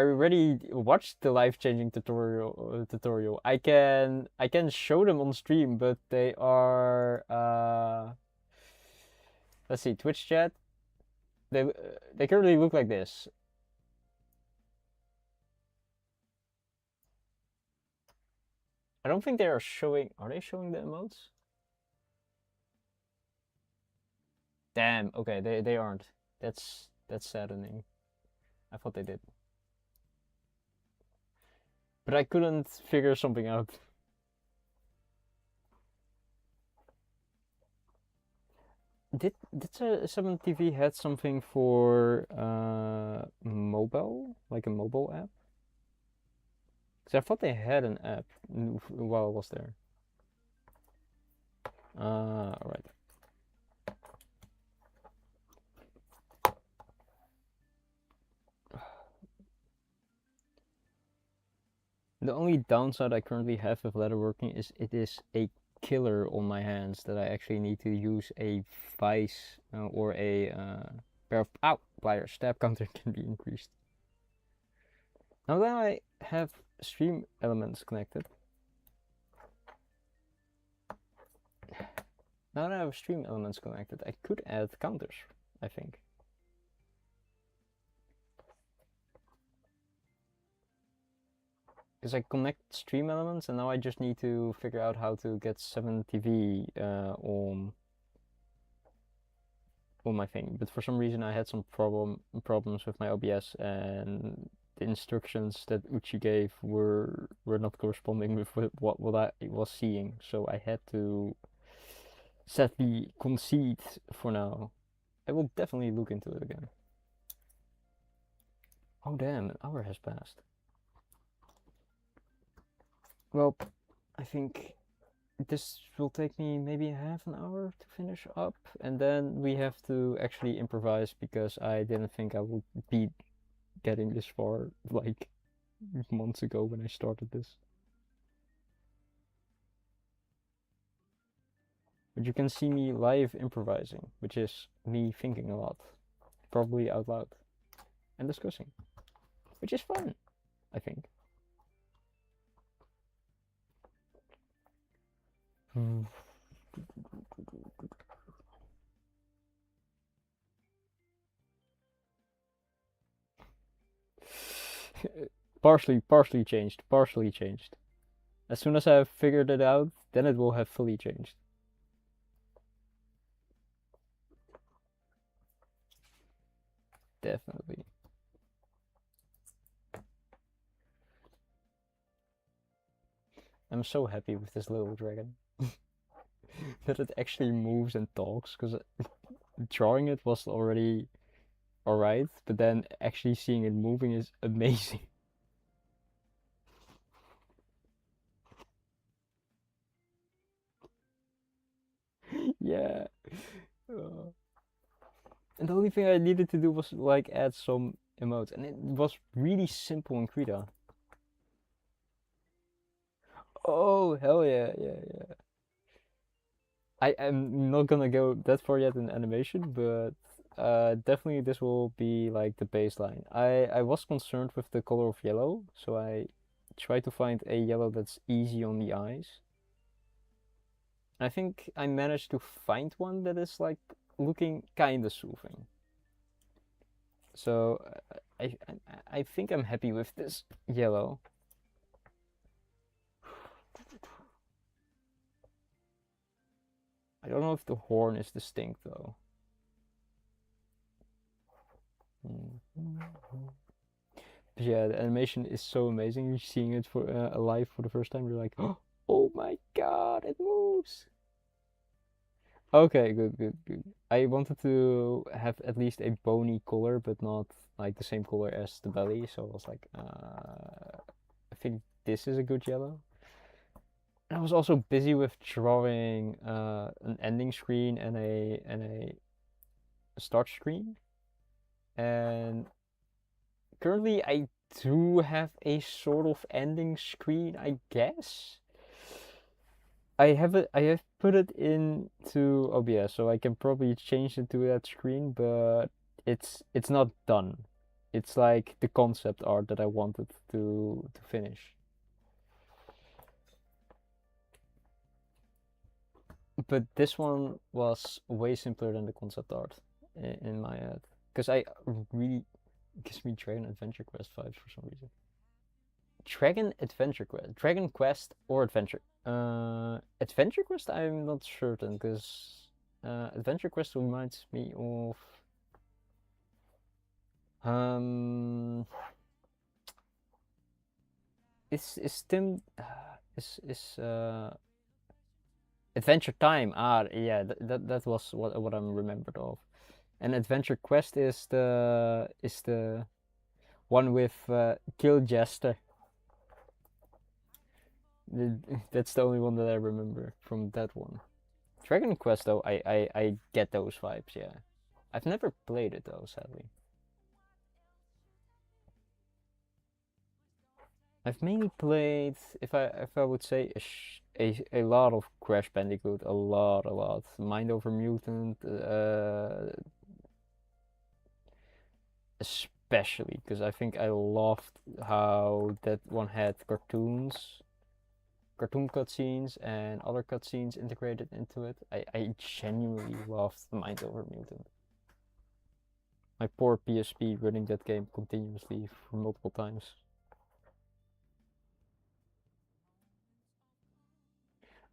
watched the life-changing tutorial. I can show them on stream, but they are let's see, Twitch chat. They currently look like this. I don't think they are showing. Are they showing the emotes? Damn. Okay, they aren't. That's saddening. I thought they did, but I couldn't figure something out. Did 7TV had something for mobile, like a mobile app? Because I thought they had an app while I was there. Alright. The only downside I currently have with leatherworking is it is a killer on my hands that I actually need to use a vice or a pair of pliers. Stab counter can be increased. Now that I have stream elements connected, I could add counters, I think. Because I connect stream elements and now I just need to figure out how to get 7TV on my thing. But for some reason I had some problems with my OBS, and the instructions that Uchi gave were not corresponding with what I was seeing. So I had to sadly concede for now. I will definitely look into it again. Oh damn, an hour has passed. Well, I think this will take me maybe half an hour to finish up, and then we have to actually improvise because I didn't think I would be getting this far like months ago when I started this. But you can see me live improvising, which is me thinking a lot, probably out loud, and discussing, which is fun, I think. partially changed. As soon as I have figured it out, then it will have fully changed. Definitely. I'm so happy with this little dragon. That it actually moves and talks, because drawing it was already alright, but then actually seeing it moving is amazing. Yeah. And the only thing I needed to do was like add some emotes, and it was really simple in Krita. Oh hell yeah, yeah. I am not gonna go that far yet in animation, but definitely this will be like the baseline. I was concerned with the color of yellow, so I tried to find a yellow that's easy on the eyes. I think I managed to find one that is like looking kinda soothing. So I think I'm happy with this yellow. I don't know if the horn is distinct though. But yeah, the animation is so amazing. You're seeing it for alive for the first time. You're like, oh my god, it moves! Okay, good, good, good. I wanted to have at least a bony color, but not like the same color as the belly. So I was like, I think this is a good yellow. And I was also busy with drawing an ending screen and a start screen. And currently, I do have a sort of ending screen, I guess. I have put it into OBS, so I can probably change it to that screen, but it's not done. It's like the concept art that I wanted to finish. But this one was way simpler than the concept art in my head, because I really gives me Dragon Adventure Quest vibes for some reason. Dragon Adventure Quest, Dragon Quest or Adventure. Adventure Quest, I'm not certain because Adventure Quest reminds me of um. Is Tim is Adventure Time? Ah, yeah, that was what I'm remembered of. And Adventure Quest is the one with Kill Jester. That's the only one that I remember from that one. Dragon Quest though, I get those vibes, yeah. I've never played it though, sadly. I've mainly played, if I would say, a lot of Crash Bandicoot, a lot. Mind Over Mutant, especially because I think I loved how that one had cartoon cutscenes and other cutscenes integrated into it. I genuinely loved Mind Over Mutant. My poor PSP running that game continuously for multiple times.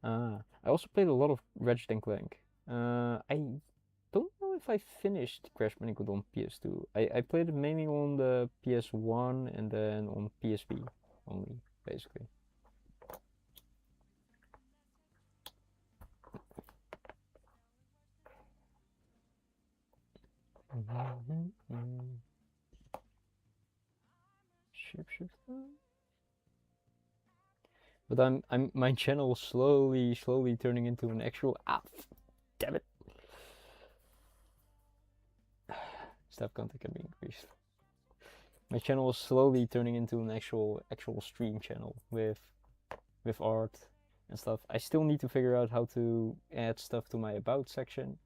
I also played a lot of Ratchet and Clank. I don't know if I finished Crash Bandicoot on PS2. I played it mainly on the PS1 and then on PSP only, basically. Shapeshifter. But I'm my channel slowly turning into an actual damn it. Staff content can be increased. My channel is slowly turning into an actual stream channel with art and stuff. I still need to figure out how to add stuff to my about section,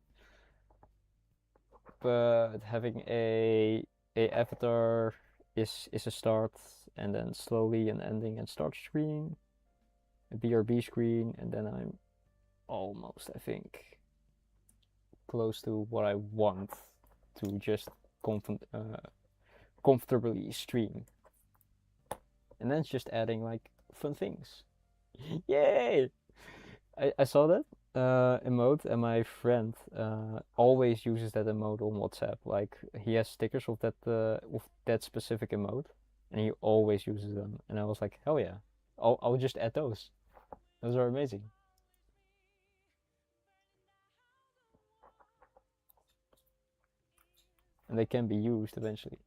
but having a avatar is a start, and then slowly an ending and start screen, a BRB screen, and then I'm almost, I think, close to what I want to just comfortably stream. And then it's just adding like fun things. Yay! I saw that emote, and my friend always uses that emote on WhatsApp. Like he has stickers of that specific emote, and he always uses them. And I was like, hell yeah, I'll just add those. Those are amazing, and they can be used eventually.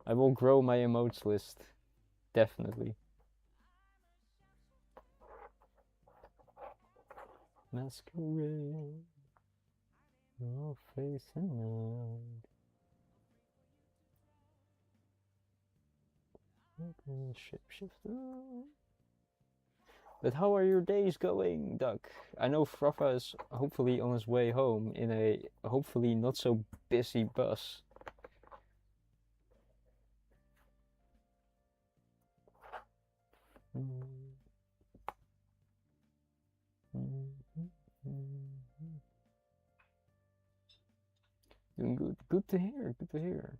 I will grow my emotes list definitely. Masquerade, your face and mind. Shapeshifter. But how are your days going, Duck? I know Froffa is hopefully on his way home in a hopefully not so busy bus. Doing good. Good to hear. Good to hear.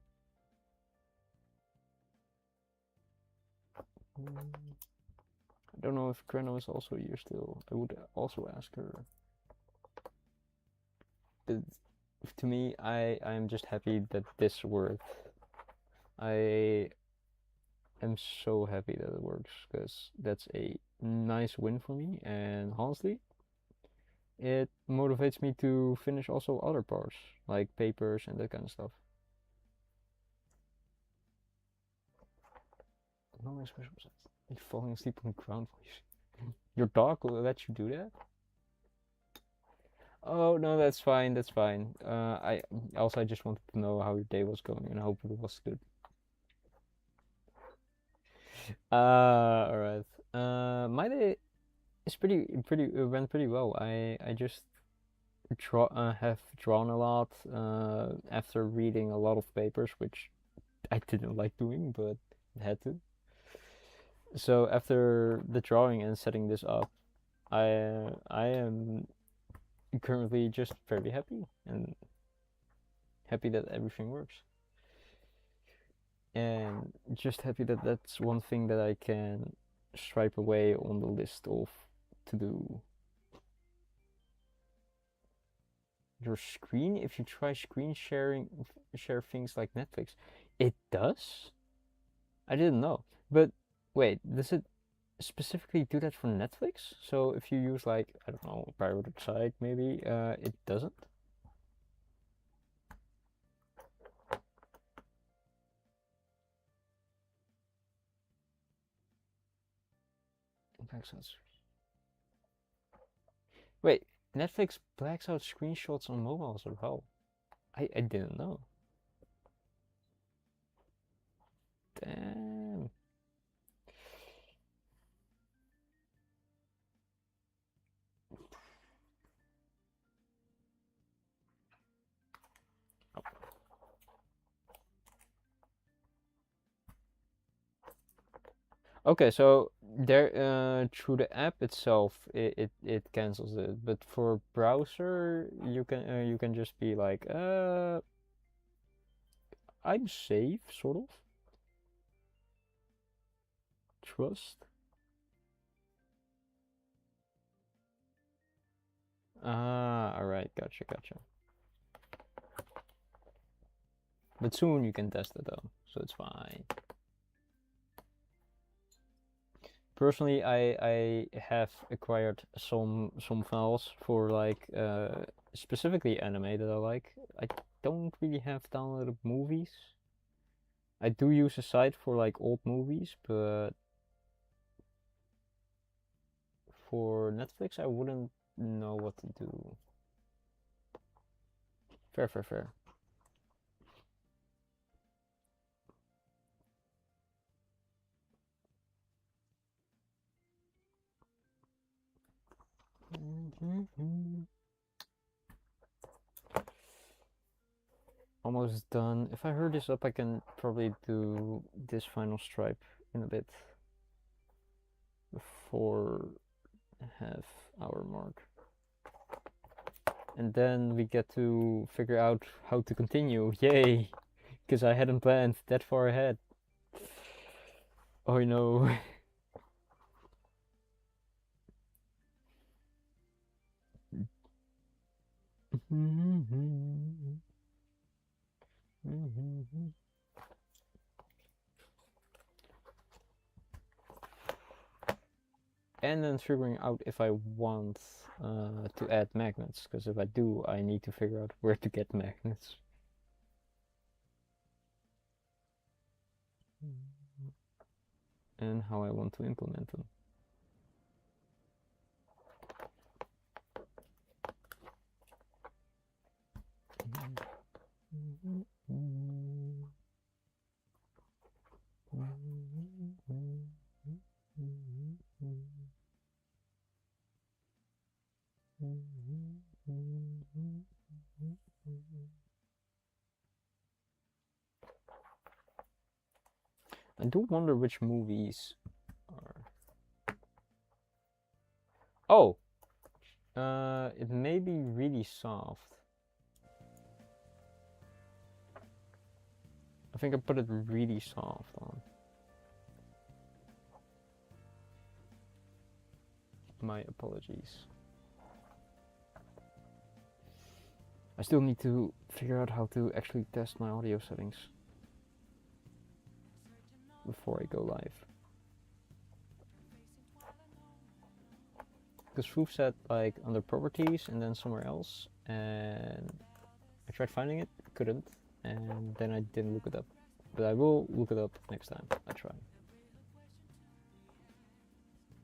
I don't know if Kreno is also here still. I would also ask her. But to me, I'm just happy that this worked. I am so happy that it works because that's a nice win for me. And honestly, it motivates me to finish also other parts, like papers and that kind of stuff. No expression. You're falling asleep on the ground. Your dog will let you do that? Oh no, that's fine. That's fine. I just wanted to know how your day was going, and I hope it was good. All right. My day is pretty went pretty well. I just have drawn a lot after reading a lot of papers, which I didn't like doing, but had to. So after the drawing and setting this up, I am currently just very happy and happy that everything works, and just happy that that's one thing that I can stripe away on the list of to do. Your screen, if you try screen share things like Netflix, it does. I didn't know, but wait, does it specifically do that for Netflix? So if you use like, I don't know, a private site maybe, it doesn't. Wait, Netflix blacks out screenshots on mobiles as well. I didn't know. Damn. Okay, so there through the app itself, it cancels it, but for browser, you can just be like, I'm safe, sort of. Trust. Ah, all right, gotcha, gotcha. But soon you can test it though, so it's fine. Personally, I have acquired some files for like specifically anime that I like. I don't really have downloaded movies. I do use a site for like old movies, but for Netflix I wouldn't know what to do. Fair, fair, fair. Almost done. If I hurry this up, I can probably do this final stripe in a bit before half hour mark. And then we get to figure out how to continue. Yay! Because I hadn't planned that far ahead. Oh no. And then figuring out if I want to add magnets, because if I do, I need to figure out where to get magnets. And how I want to implement them. I do wonder which movies are. Oh, it may be really soft. I think I put it really soft on. My apologies. I still need to figure out how to actually test my audio settings before I go live. because Foof said like under properties and then somewhere else, and I tried finding it, couldn't, and then I didn't look it up. But I will look it up next time I try.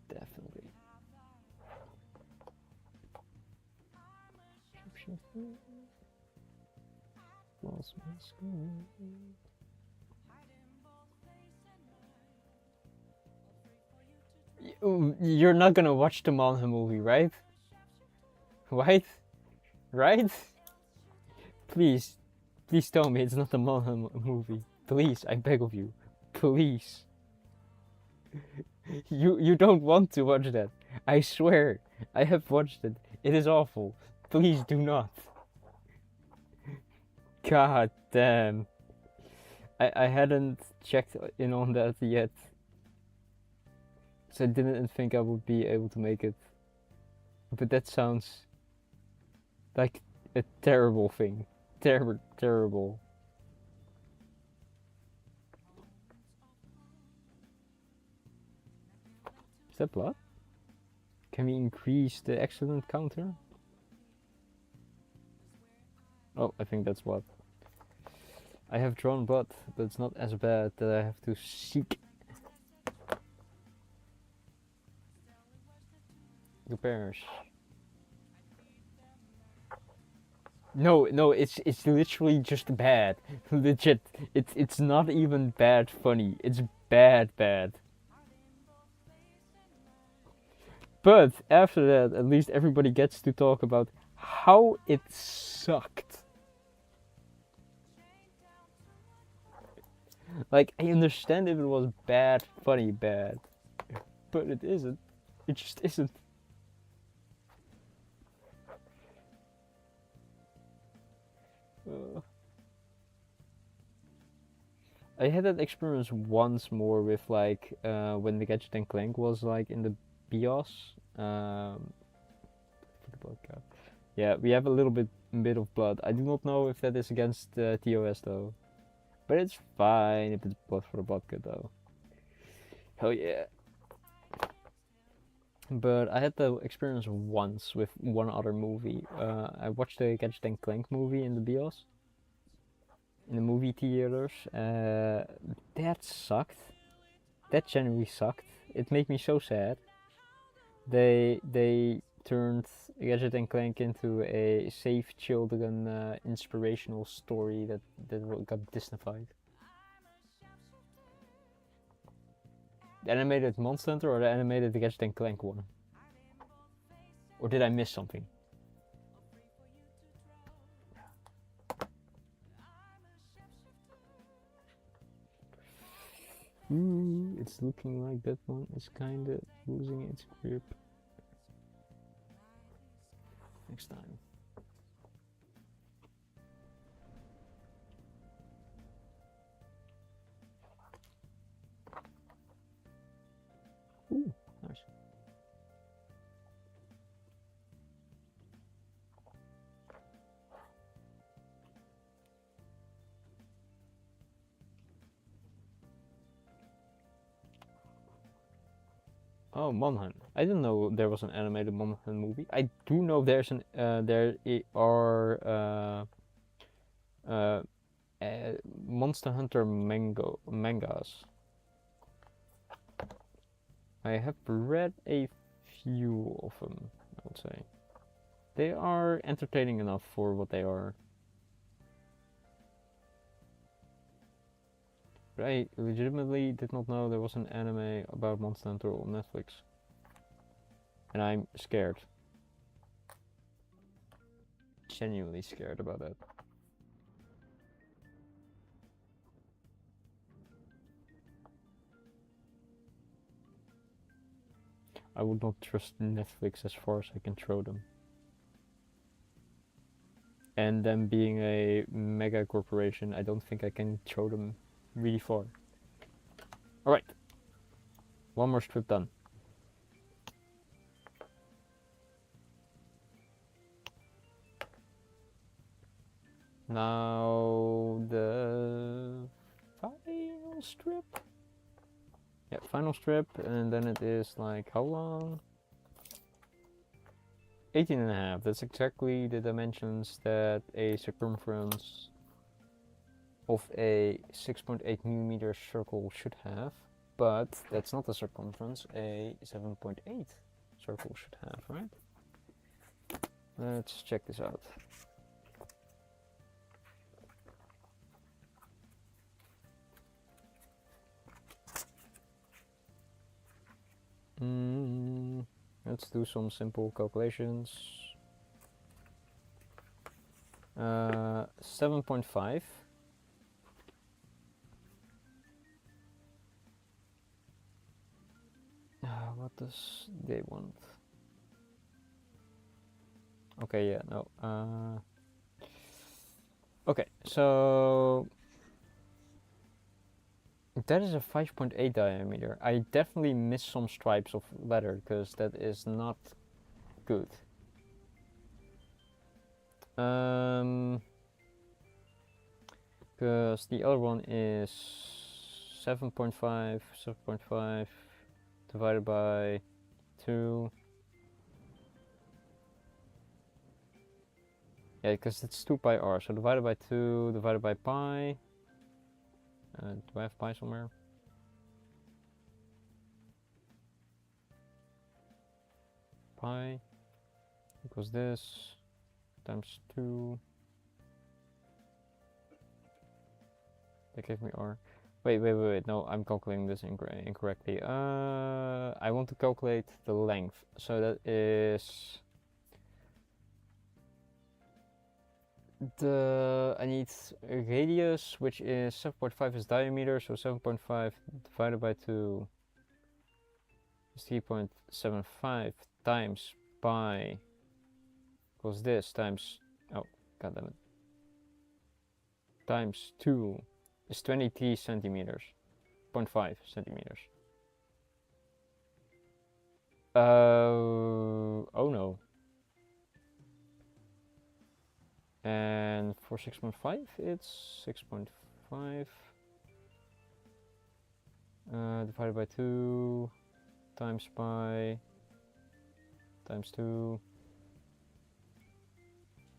Definitely. You're not gonna watch the Manha movie, right? Right? Right? Please, please tell me it's not the Manha movie. Please, I beg of you. Please. You don't want to watch that. I swear. I have watched it. It is awful. Please do not. God damn. I hadn't checked in on that yet. So I didn't think I would be able to make it. But that sounds like a terrible thing. Terrible. Is that blood? Can we increase the excellent counter? Oh, I think that's blood. I have drawn blood, but it's not as bad that I have to seek repairs. No, it's literally just bad. Legit. It's not even bad funny. It's bad. But after that, at least everybody gets to talk about how it sucked. Like, I understand if it was bad, funny, bad. But it isn't. It just isn't. I had that experience once more with like when the Gadget and Clank was like in the BIOS. Yeah, we have a little bit of blood. I do not know if that is against TOS though, but it's fine if it's blood for the vodka though. Hell yeah. But I had the experience once with one other movie. I watched the Gadget and Clank movie in the BIOS, in the movie theaters. That sucked. That genuinely sucked. It made me so sad. They turned Gadget and Clank into a safe children inspirational story that got Disneyfied. The animated Monster Hunter or the animated Gadget and Clank one? Or did I miss something? Ooh, it's looking like that one is kinda losing its grip. Next time. Ooh, nice. Oh, Monhan. I didn't know there was an animated Monhan movie. I do know there's an there are Monster Hunter mangas. I have read a few of them, I would say. They are entertaining enough for what they are. But I legitimately did not know there was an anime about Monster Hunter on Netflix. And I'm scared. Genuinely scared about that. I would not trust Netflix as far as I can throw them. And them being a mega corporation, I don't think I can throw them really far. Alright. One more strip done. Now the final strip. Yeah, final strip, and then it is like how long? 18.5. That's exactly the dimensions that a circumference of a 6.8 millimeter circle should have, but that's not the circumference a 7.8 circle should have, right? Let's check this out. Let's do some simple calculations. 7.5. What does they want? Okay, yeah, no. Okay, so that is a 5.8 diameter. I definitely missed some stripes of leather because that is not good. Because the other one is 7.5 divided by 2. Yeah, because it's 2 pi r, so divided by 2 divided by pi. Do I have pi somewhere? Pi equals this times 2. That gave me r. Wait, no, I'm calculating this incorrectly. I want to calculate the length, so that is I need a radius, which is 7.5 is diameter, so 7.5 divided by 2 is 3.75 times pi equals this times, oh, goddammit, times 2 is 23 centimeters, 0.5 centimeters. Oh no. And for 6.5, it's 6.5 divided by 2 times pi times 2.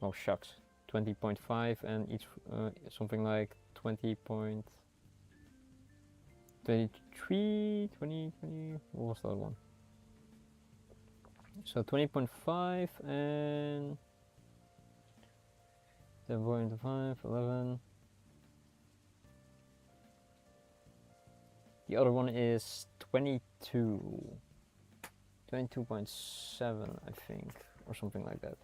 Oh shucks, 20.5 and each something like 20.23, 20, what was the other one? So 20.5 and 7.5, 11. The other one is 22.7, I think, or something like that.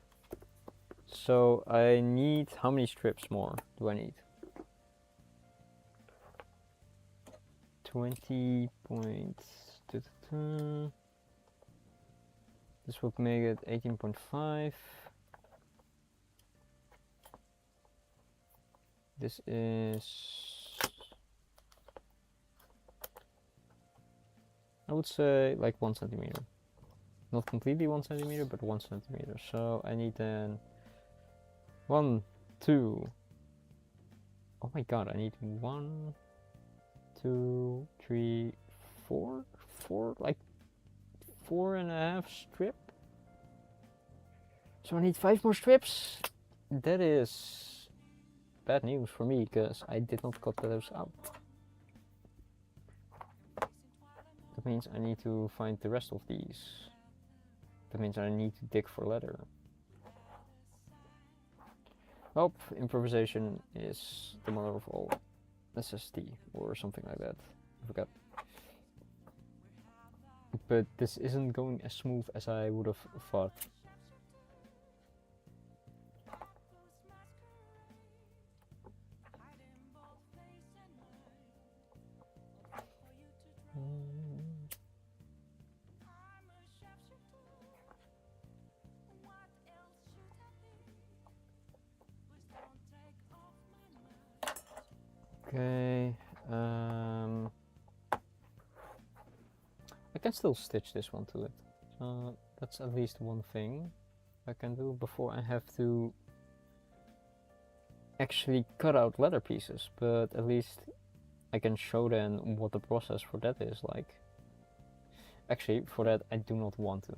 So I need, how many strips more do I need? 20 points. This would make it 18.5. This is, I would say like 1 centimeter. Not completely 1 centimeter, but 1 centimeter. So I need then 1, 2. Oh my god, I need 1, 2, 3, 4, like 4.5 strip. So I need 5 more strips. That is bad news for me because I did not cut those out. That means I need to find the rest of these. That means I need to dig for leather. Well, improvisation is the mother of all necessity, or something like that. I forgot. But this isn't going as smooth as I would have thought. Okay, I can still stitch this one to it. So that's at least one thing I can do before I have to actually cut out leather pieces, but at least I can show them what the process for that is like. Actually, for that I do not want to.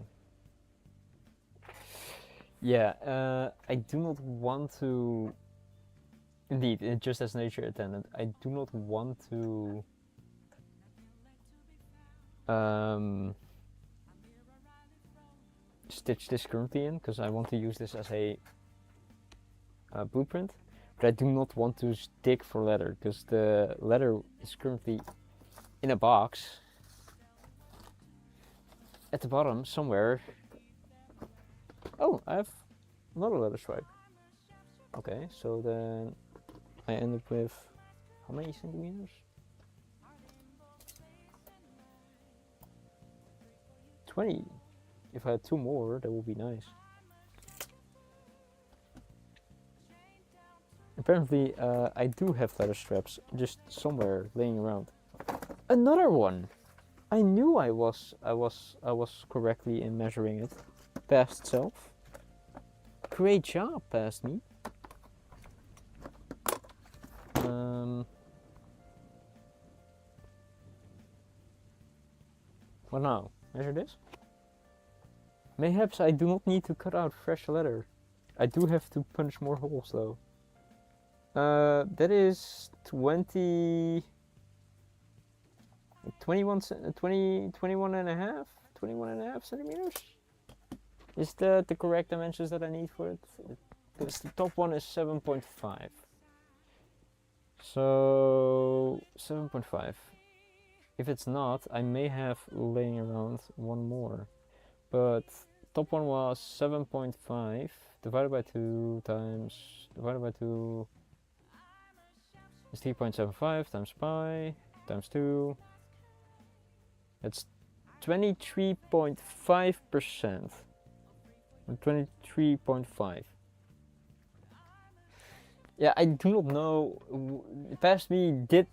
Yeah, I do not want to. Indeed, it just as nature attendant, I do not want to stitch this currently in, because I want to use this as a blueprint, but I do not want to dig for leather, because the leather is currently in a box at the bottom somewhere. Oh, I have another leather stripe. Okay, so then I end up with how many centimeters? 20. If I had 2 more, that would be nice. Apparently, I do have leather straps just somewhere laying around. Another one. I knew I was correctly in measuring it. Past self. Great job, past me. What now? Measure this? Mayhaps I do not need to cut out fresh leather. I do have to punch more holes though. That is 21 and a half? 21 and a half centimeters? Is that the correct dimensions that I need for it? Because the top one is 7.5. So 7.5. If it's not, I may have laying around one more. But top one was 7.5 divided by 2 times divided by 2 is 3.75 times pi times 2. That's 23.5%. 23.5. Yeah, I do not know. Past me did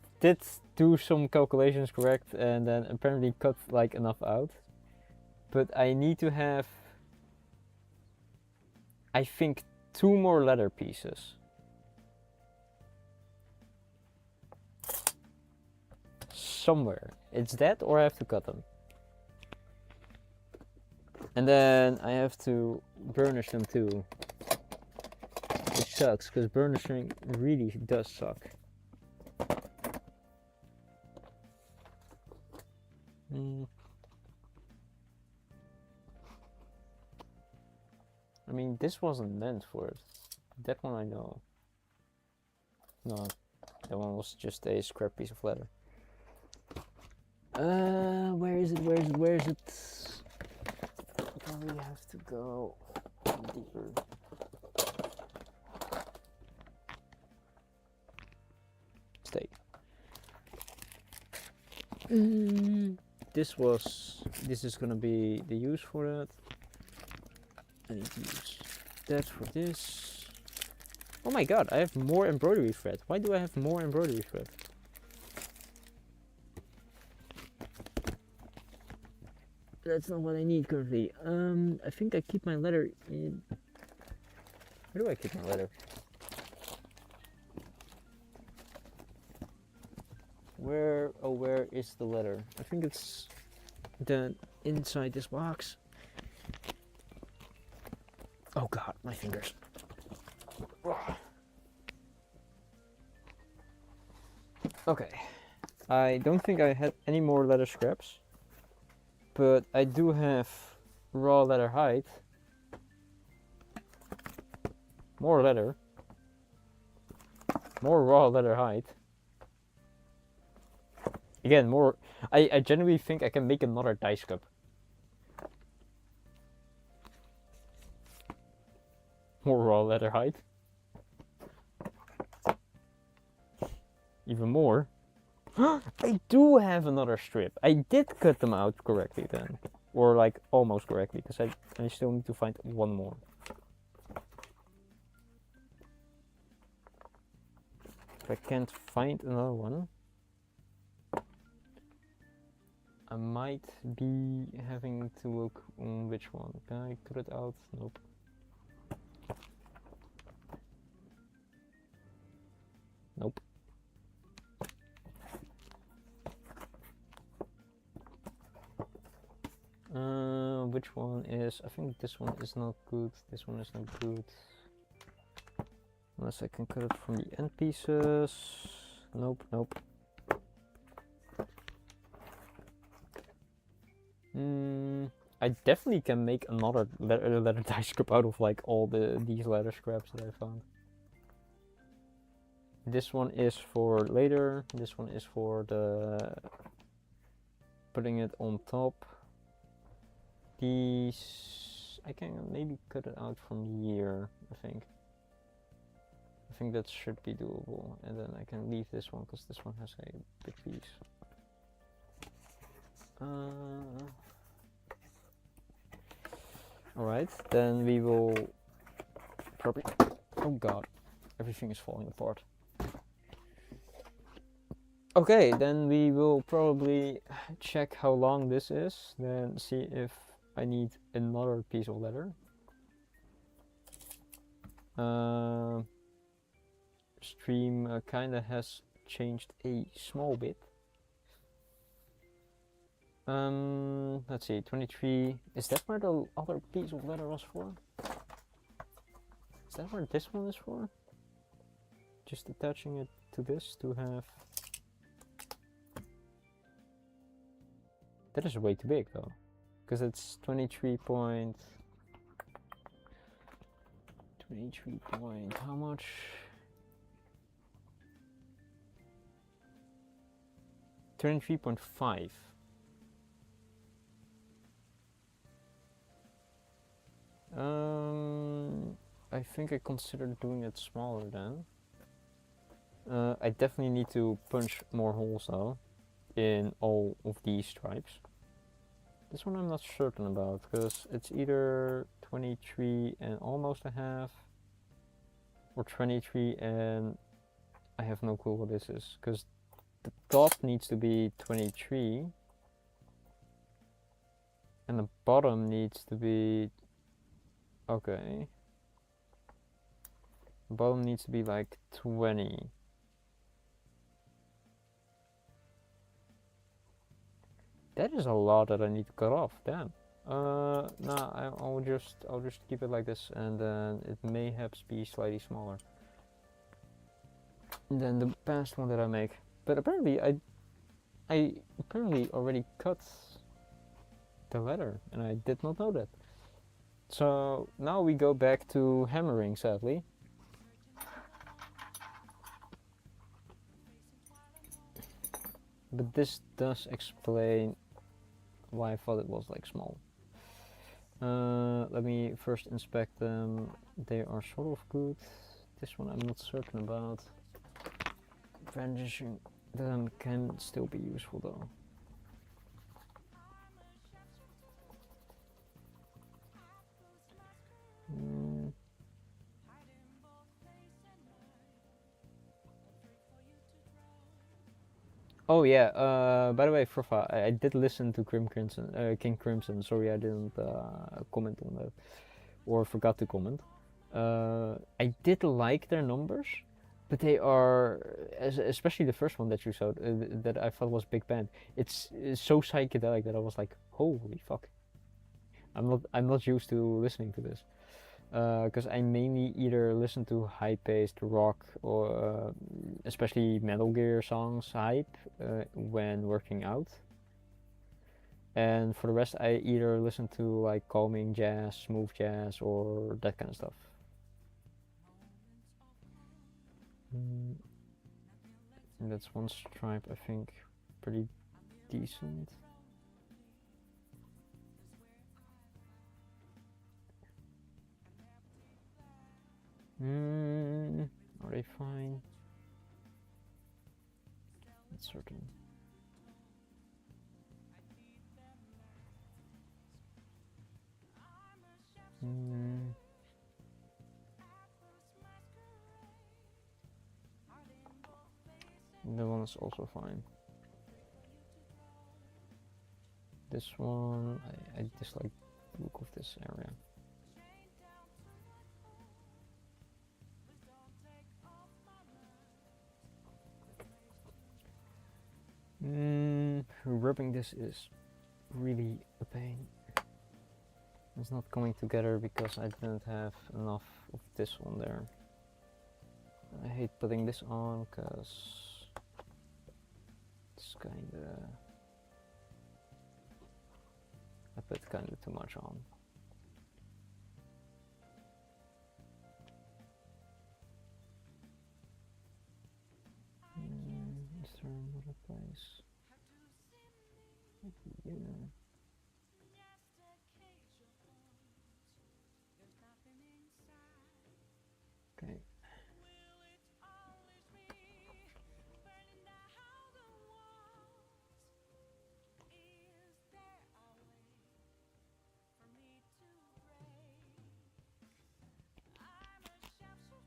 do some calculations correct and then apparently cut like enough out. But I need to have, I think, 2 more leather pieces. Somewhere. It's that or I have to cut them. And then I have to burnish them too. Which sucks, because burnishing really does suck. I mean, this wasn't meant for it. That one I know. No, that one was just a scrap piece of leather. Where is it? Where is it? Where is it? Probably have to go deeper. Stay. This is gonna be the use for that. I need to use that for this. Oh my god, I have more embroidery thread. Why do I have more embroidery thread? That's not what I need currently. I think I keep my leather in... Where do I keep my leather? Where is the leather? I think it's inside this box. Oh god, my fingers. Okay. I don't think I had any more leather scraps. But I do have raw leather hide. More leather. More raw leather hide. Again, more... I genuinely think I can make another dice cup. More raw leather hide. Even more. I do have another strip. I did cut them out correctly then. Or like almost correctly, because I still need to find one more. If I can't find another one, I might be having to look on which one. Can I cut it out? Nope. Nope. which one is. I think this one is not good. This one is not good. Unless I can cut it from the end pieces. Nope, nope. I definitely can make another leather die scrap out of like all these leather scraps that I found. This one is for later. This one is for the putting it on top. These I can maybe cut it out from here. I think that should be doable, and then I can leave this one because this one has a big piece. Alright, then we will probably. Oh god, everything is falling apart. Okay, then we will probably check how long this is, then see if I need another piece of leather. Stream kinda has changed a small bit. Let's see, 23. Is that where the other piece of leather was for? Is that where this one is for? Just attaching it to this to have. That is way too big though, because it's 23 point. 23 point. How much? 23.5. I think I considered doing it smaller then. I definitely need to punch more holes though in all of these stripes. This one I'm not certain about because it's either 23 and almost a half or 23 and I have no clue what this is because the top needs to be 23 and the bottom needs to be okay. The bottom needs to be like 20. That is a lot that I need to cut off. Damn. Nah, I'll just keep it like this, and then it may have to be slightly smaller than the past one that I make. But apparently, I apparently already cut the leather, and I did not know that. So now we go back to hammering, sadly. But this does explain why I thought it was like small. Let me first inspect them. They are sort of good. This one I'm not certain about. Brandishing them can still be useful though. Oh yeah, by the way, Froffa, I did listen to King Crimson. Sorry I didn't comment on that, or forgot to comment. I did like their numbers, but they are, especially the first one that you showed, that I thought was Big Band. It's so psychedelic that I was like, holy fuck. I'm not used to listening to this. Because I mainly either listen to high-paced rock or especially Metal Gear songs hype when working out. And for the rest, I either listen to like calming jazz, smooth jazz, or that kind of stuff. And that's one stripe, I think, pretty decent. Are they fine? Not certain. That one is also fine. This one, I dislike the look of this area. Rubbing this is really a pain. It's not coming together because I didn't have enough of this on there. I hate putting this on because it's kinda... I put kinda too much on. Is there another place? Yeah. Okay.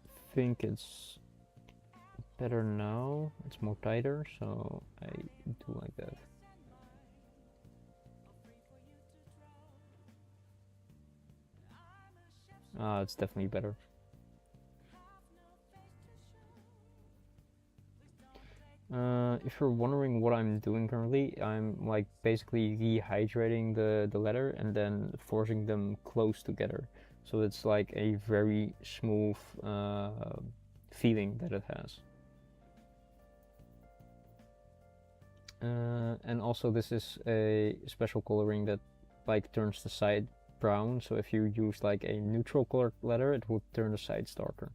I think it's better now. It's more tighter, so I do like that. Ah, it's definitely better. If you're wondering what I'm doing currently, I'm like basically rehydrating the leather and then forcing them close together. So it's like a very smooth feeling that it has. And also this is a special coloring that like turns the side brown, so if you use like a neutral colored leather it would turn the sides darker.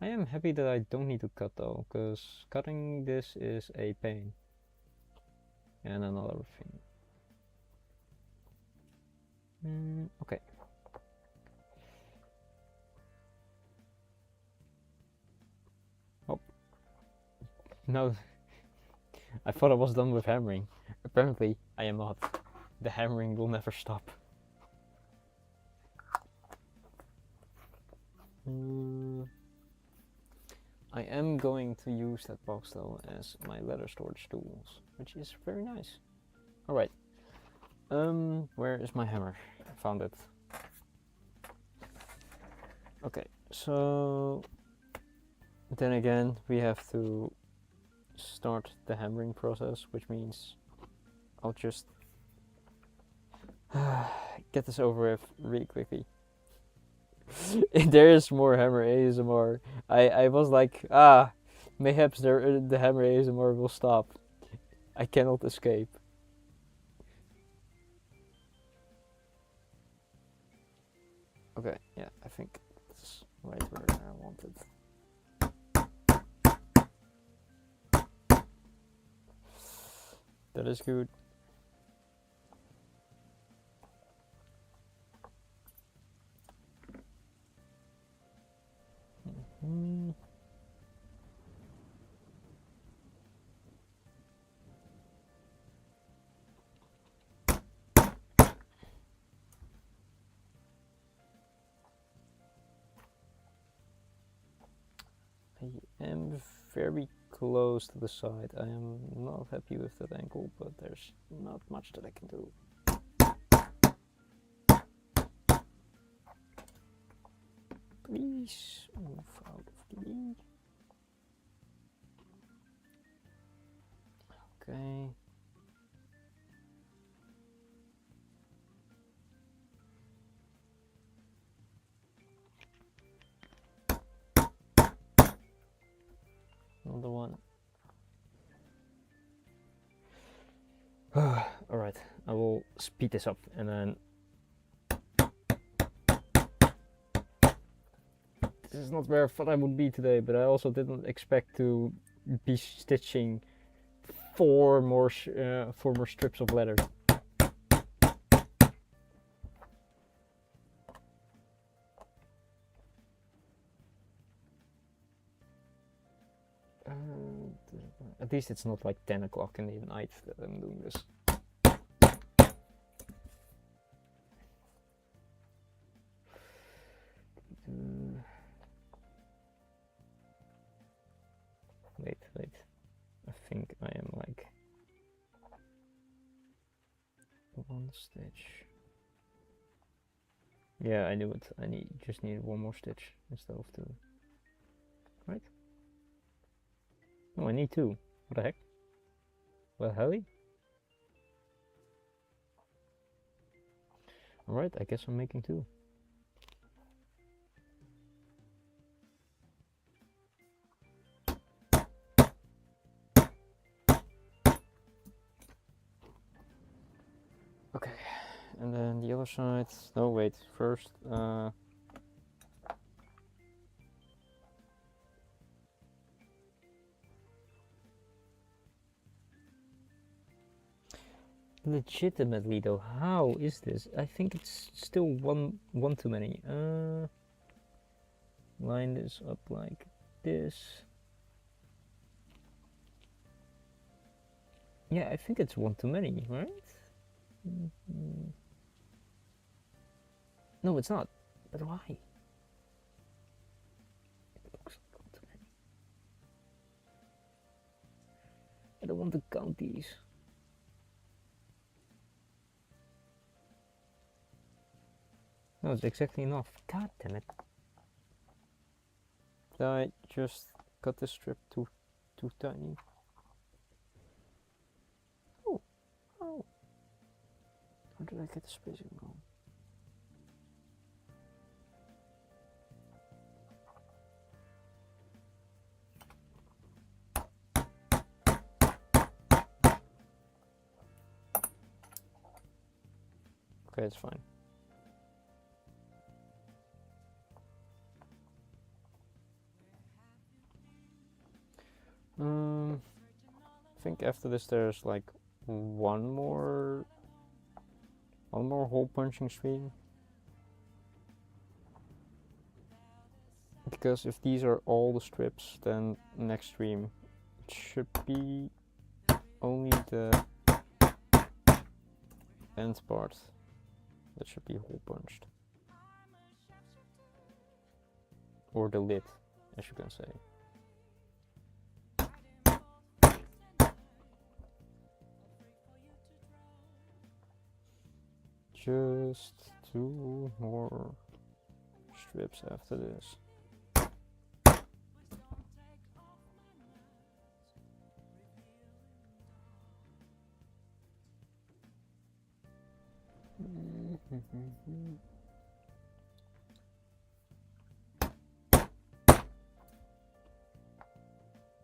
I am happy that I don't need to cut though, because cutting this is a pain. And another thing. Okay. Oh. No. I thought I was done with hammering. Apparently, I am not. The hammering will never stop. I am going to use that box though as my leather storage tools, which is very nice. Alright. Where is my hammer? I found it. Okay, so then again we have to start the hammering process, which means I'll just get this over with really quickly. There is more hammer ASMR. I was like, mayhaps the hammer ASMR will stop. I cannot escape. Okay, yeah, I think it's right where I want it. That is good. I am very close to the side. I am not happy with that angle, but there's not much that I can do. Please move out of the way. Okay. Another one. Alright, I will speed this up and then... This is not where I thought I would be today, but I also didn't expect to be stitching four more strips of leather. At least it's not like 10 o'clock in the night that I'm doing this. Wait. I think I am like one stitch. Yeah, I knew it. I just needed one more stitch instead of two. Right? Oh, I need two. What the heck? Well, heli? Alright, I guess I'm making two. Okay, and then the other side. No, wait. First, legitimately though, how is this? I think it's still one too many. Line this up like this. Yeah, I think it's one too many, right? No, it's not. But why? It looks like one too many. I don't want to count these. No, it's exactly enough. God damn it. Did I just cut the strip too tiny? Oh, oh. How did I get the spacing wrong? Okay, it's fine. I think after this there's like one more hole punching stream. Because if these are all the strips, then next stream it should be only the end part that should be hole punched. Or the lid, as you can say. Just two more strips after this.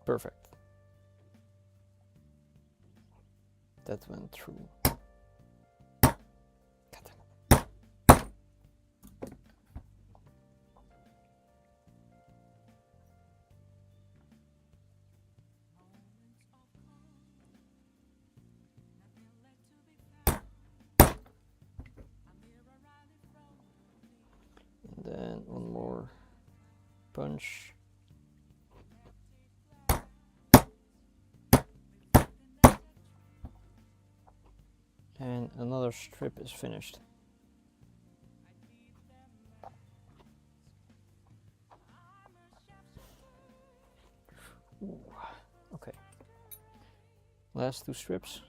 Perfect. That went through. And then one more punch. And another strip is finished. Ooh, okay. Last two strips.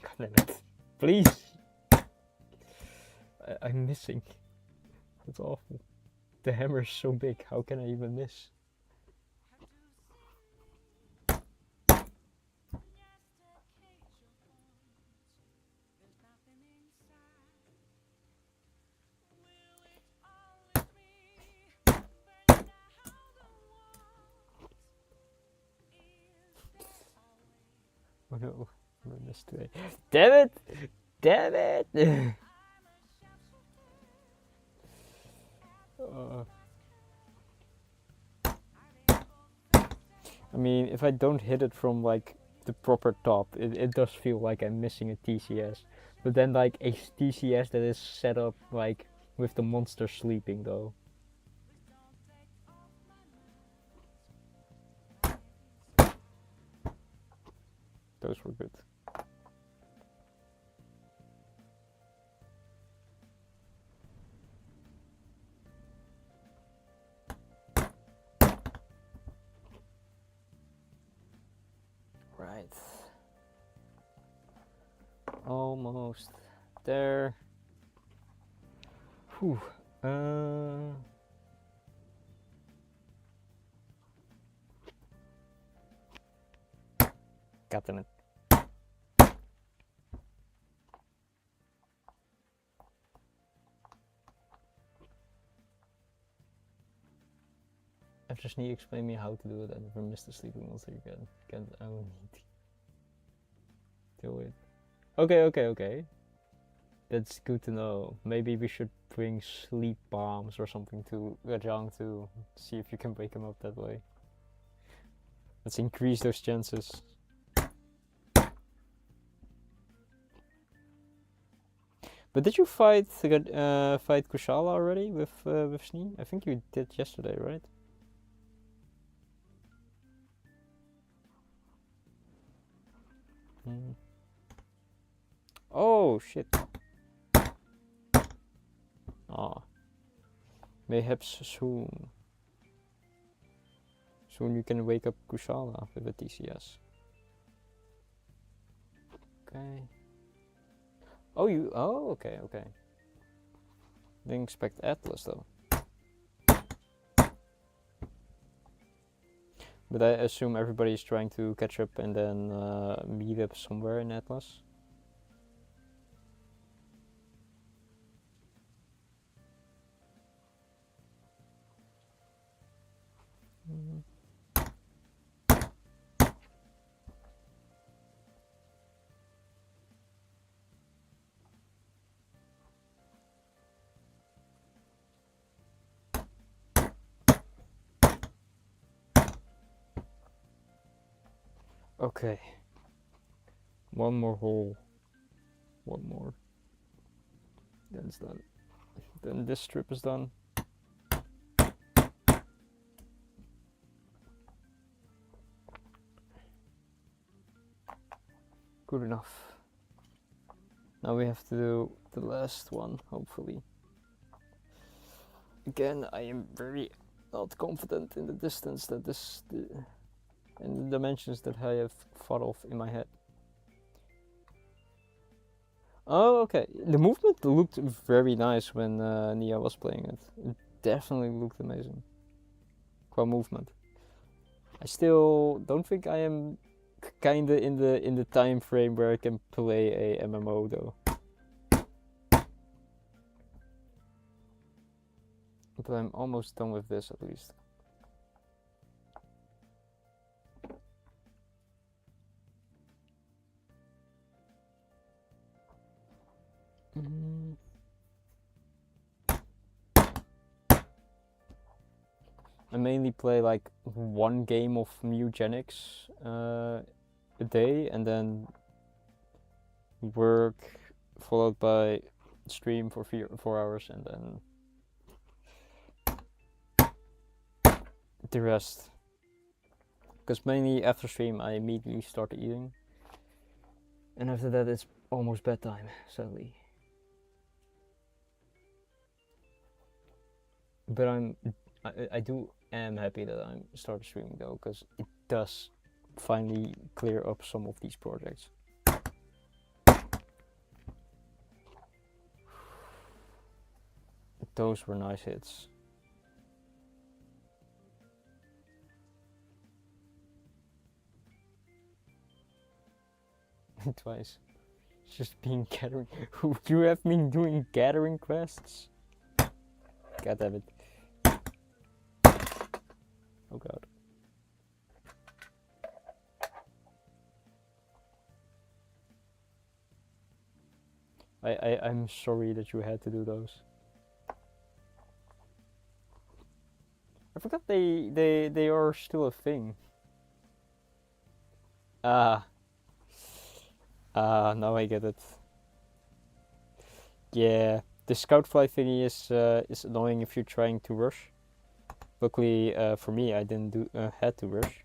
God damn it. Please! I'm missing. That's awful. The hammer is so big, how can I even miss? Oh no, I missed today. Damn it! Damn it! I mean, if I don't hit it from like the proper top, it does feel like I'm missing a TCS. But then like a TCS that is set up like with the monster sleeping though. Those were good. Right. Almost there. Whew. Gotten it. After Snee explain me how to do it, I never missed a sleeping monster again. I will need to do it. Okay. That's good to know. Maybe we should bring sleep bombs or something to Rajang to see if you can wake him up that way. Let's increase those chances. But did you fight Kushala already with Snee? I think you did yesterday, right? Oh shit. Ah. Mayhaps soon. Soon you can wake up Kushala with a TCS. Okay. Oh, okay. Didn't expect Atlas though. But I assume everybody's trying to catch up and then meet up somewhere in Atlas. Okay. One more hole. One more. Then it's done. Then this strip is done. Good enough. Now we have to do the last one, hopefully. Again, I am very not confident in the distance that and the dimensions that I have thought of in my head. Oh, okay. The movement looked very nice when Nia was playing it. It definitely looked amazing. Qua movement. I still don't think I am kinda in the time frame where I can play a MMO though. But I'm almost done with this at least. I mainly play like one game of Mugenics a day and then work followed by stream for 4 hours and then the rest. Because mainly after stream I immediately start eating. And after that it's almost bedtime, sadly. But I am happy that I'm started streaming though, because it does finally clear up some of these projects. Those were nice hits. Twice. Just being gathering. You have been doing gathering quests? God damn it. Oh god. I'm sorry that you had to do those. I forgot they are still a thing. Now I get it. Yeah, the scout fly thingy is annoying if you're trying to rush. Luckily for me, I didn't had to rush.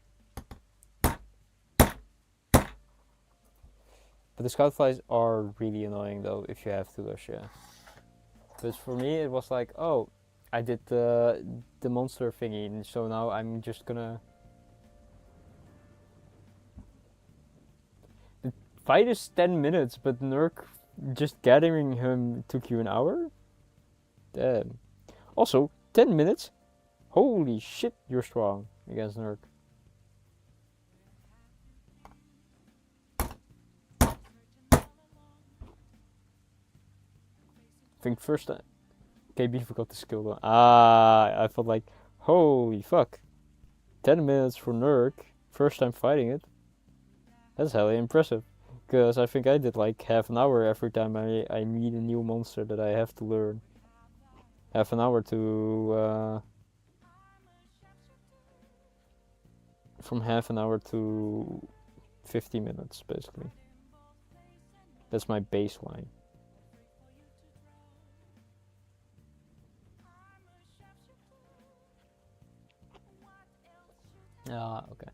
But the scout flies are really annoying though if you have to rush, yeah. But for me, it was like, oh, I did the monster thingy, and so now I'm just gonna. The fight is 10 minutes, but Nurk just gathering him took you an hour? Damn. Also, 10 minutes? Holy shit, you're strong against Nurk. I think first time. KB forgot the skill though. I felt like, holy fuck. 10 minutes for Nurk, first time fighting it. That's hella impressive. Because I think I did like half an hour every time I meet a new monster that I have to learn. Half an hour to. From half an hour to 50 minutes, basically. That's my baseline. Ah, okay.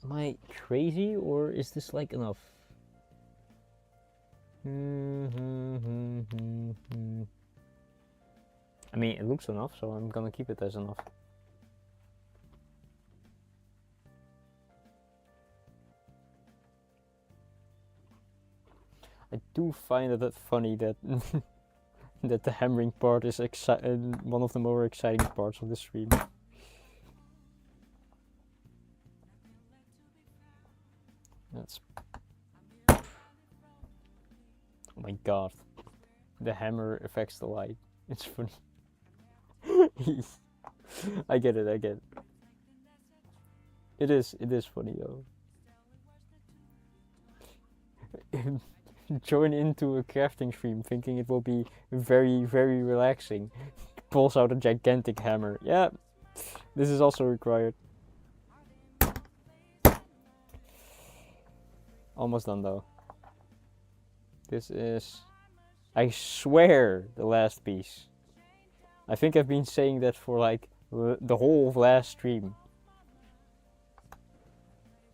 Am I crazy or is this like enough? I mean, it looks enough, so I'm gonna keep it as enough. I do find it funny that that the hammering part is one of the more exciting parts of the stream. That's. Oh my god. The hammer affects the light. It's funny. I get it, I get it. It is funny though. Join into a crafting stream thinking it will be very, very relaxing. Pulls out a gigantic hammer. Yeah, this is also required. Almost done though. This is, I swear, the last piece. I think I've been saying that for like the whole of last stream.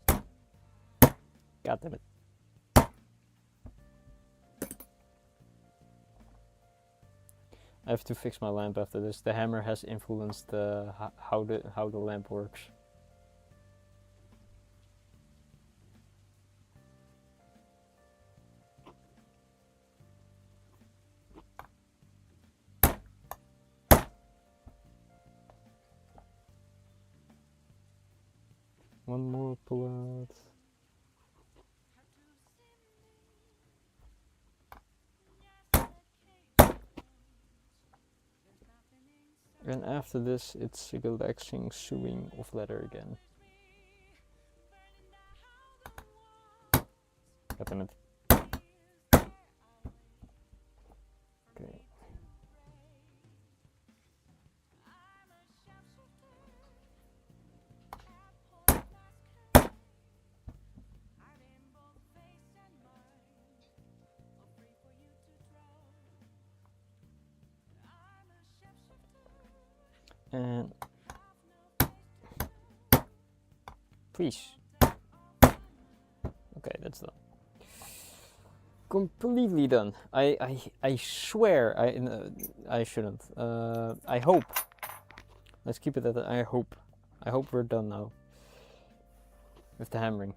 God damn it. I have to fix my lamp after this. The hammer has influenced how the lamp works. One more pull out. And after this, it's a relaxing sewing of leather again. God damn it. Okay. And please. Okay, that's done. Completely done. I swear I shouldn't. I hope. Let's keep it at that. I hope. I hope we're done now with the hammering.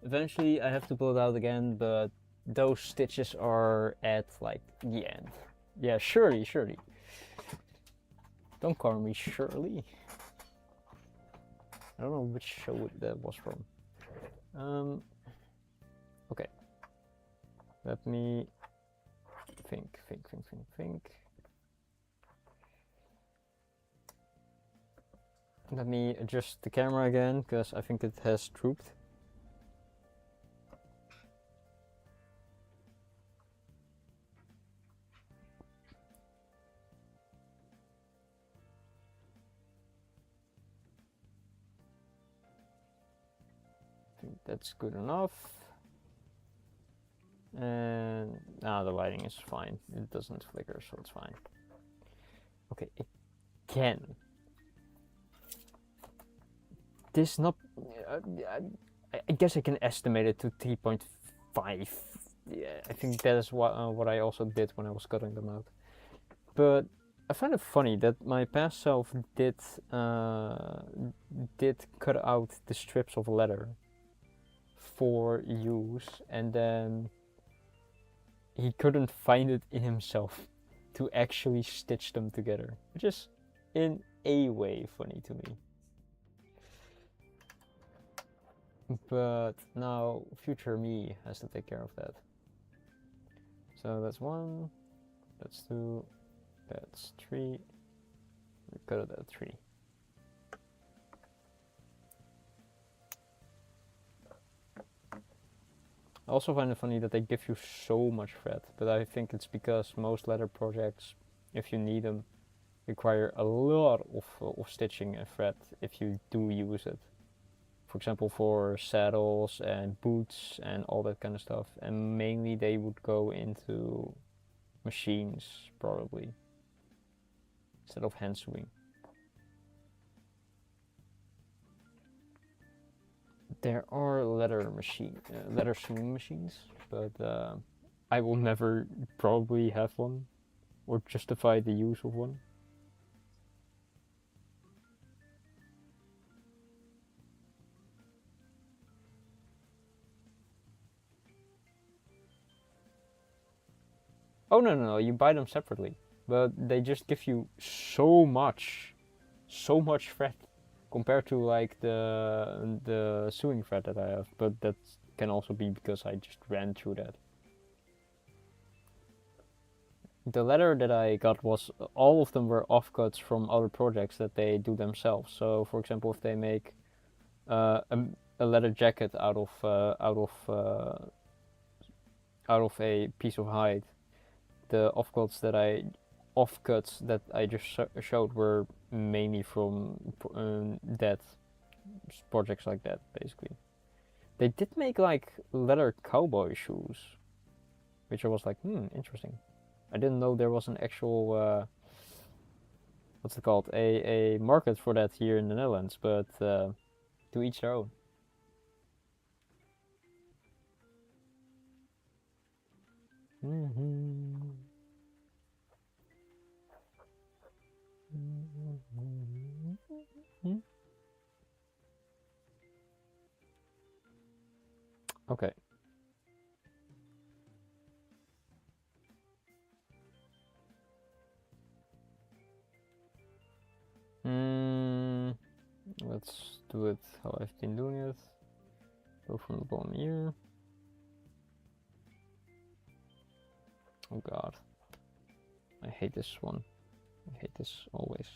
Eventually I have to pull it out again, but those stitches are at like the end. Yeah, surely. Don't call me Shirley. I don't know which show that was from. Okay. Let me think. Let me adjust the camera again, because I think it has drooped. that's good enough. And now the lighting is fine. It doesn't flicker, so it's fine. Okay, again. This not. I guess I can estimate it to 3.5. Yeah, I think that is what I also did when I was cutting them out. But I find it funny that my past self did cut out the strips of leather for use, and then he couldn't find it in himself to actually stitch them together, which is in a way funny to me. But now future me has to take care of that. So that's 1, that's 2, that's 3. We cut it at 3. I also find it funny that they give you so much thread, but I think it's because most leather projects, if you need them, require a lot of stitching and thread if you do use it. For example, for saddles and boots and all that kind of stuff. And mainly they would go into machines, probably, instead of hand sewing. There are leather sewing machines, but I will never probably have one or justify the use of one. Oh no, you buy them separately, but they just give you so much thread compared to like the sewing thread that I have, but that can also be because I just ran through that. The leather that I got was all of them were offcuts from other projects that they do themselves. So, for example, if they make a leather jacket out of a piece of hide, the offcuts that I just showed were mainly from that projects like that, basically. They did make like leather cowboy shoes, which I was like, interesting. I didn't know there was an actual what's it called, a market for that here in the Netherlands, but to each their own. Okay. Let's do it how I've been doing it. Go from the bottom here. Oh god. I hate this one. I hate this always.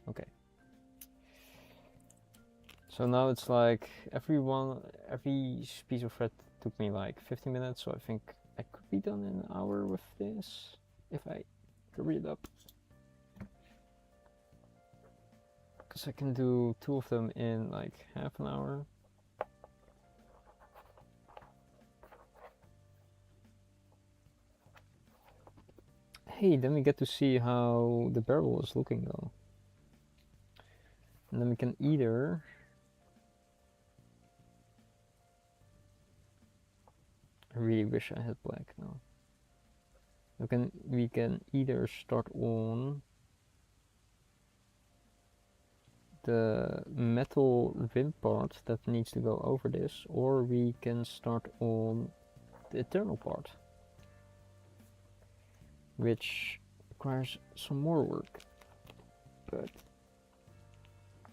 Okay. So now it's like every piece of thread took me like 15 minutes, so I think I could be done in an hour with this if I hurry it up. Because I can do 2 of them in like half an hour. Hey, then we get to see how the barrel is looking though. And then we can either I really wish I had black now. We can either start on the metal rim part that needs to go over this, or we can start on the internal part, which requires some more work, but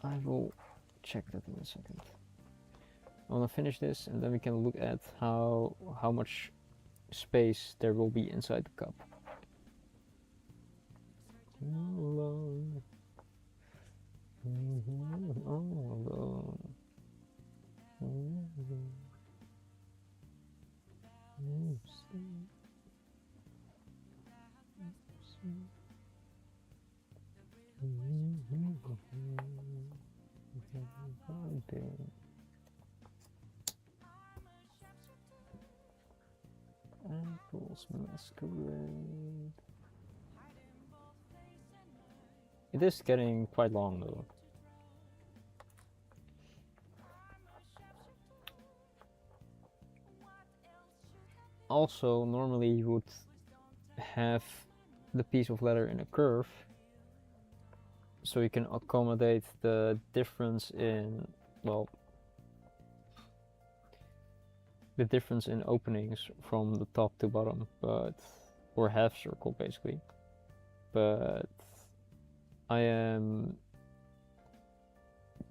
I will check that in a second. I want to finish this and then we can look at how much space there will be inside the cup. All alone. All alone. Fool's Masquerade. It is getting quite long though. Also, normally you would have the piece of leather in a curve, so you can accommodate the difference in, well, the difference in openings from the top to bottom, but, or half circle basically. But I am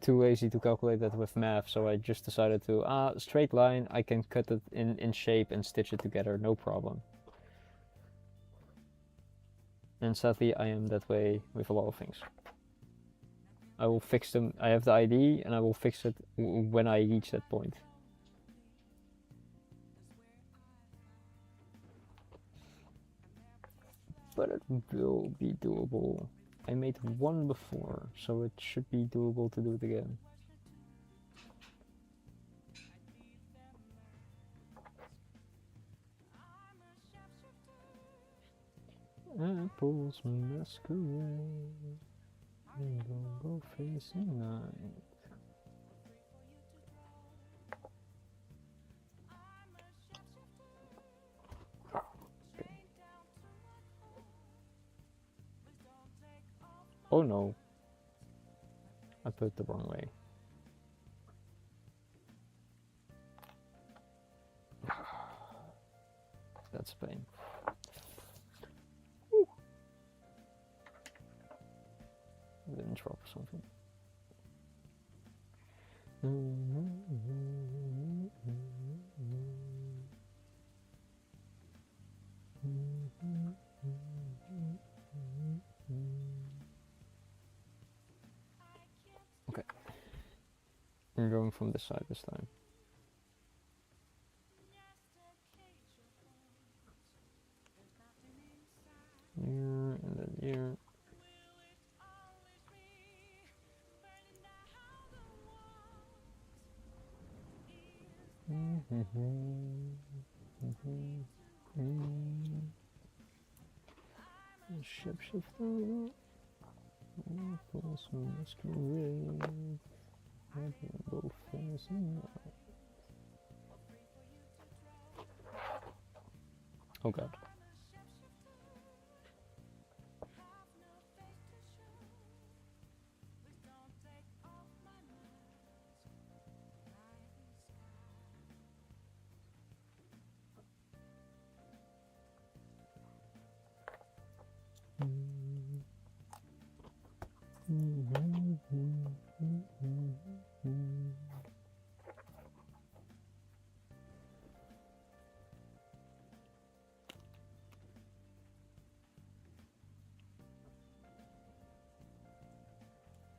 too lazy to calculate that with math, so I just decided to, straight line, I can cut it in shape and stitch it together, no problem. And sadly, I am that way with a lot of things. I will fix them, I have the ID, and I will fix it when I reach that point. But it will be doable. I made one before, so it should be doable to do it again. Apples masquerade, and don't go facing night. Okay. Oh no, I put it the wrong way. That's a pain. Didn't drop something. Okay. I'm going from this side this time. Here and then here. Shapeshifter. Apples masquerade. Rainbow facing night. Oh god.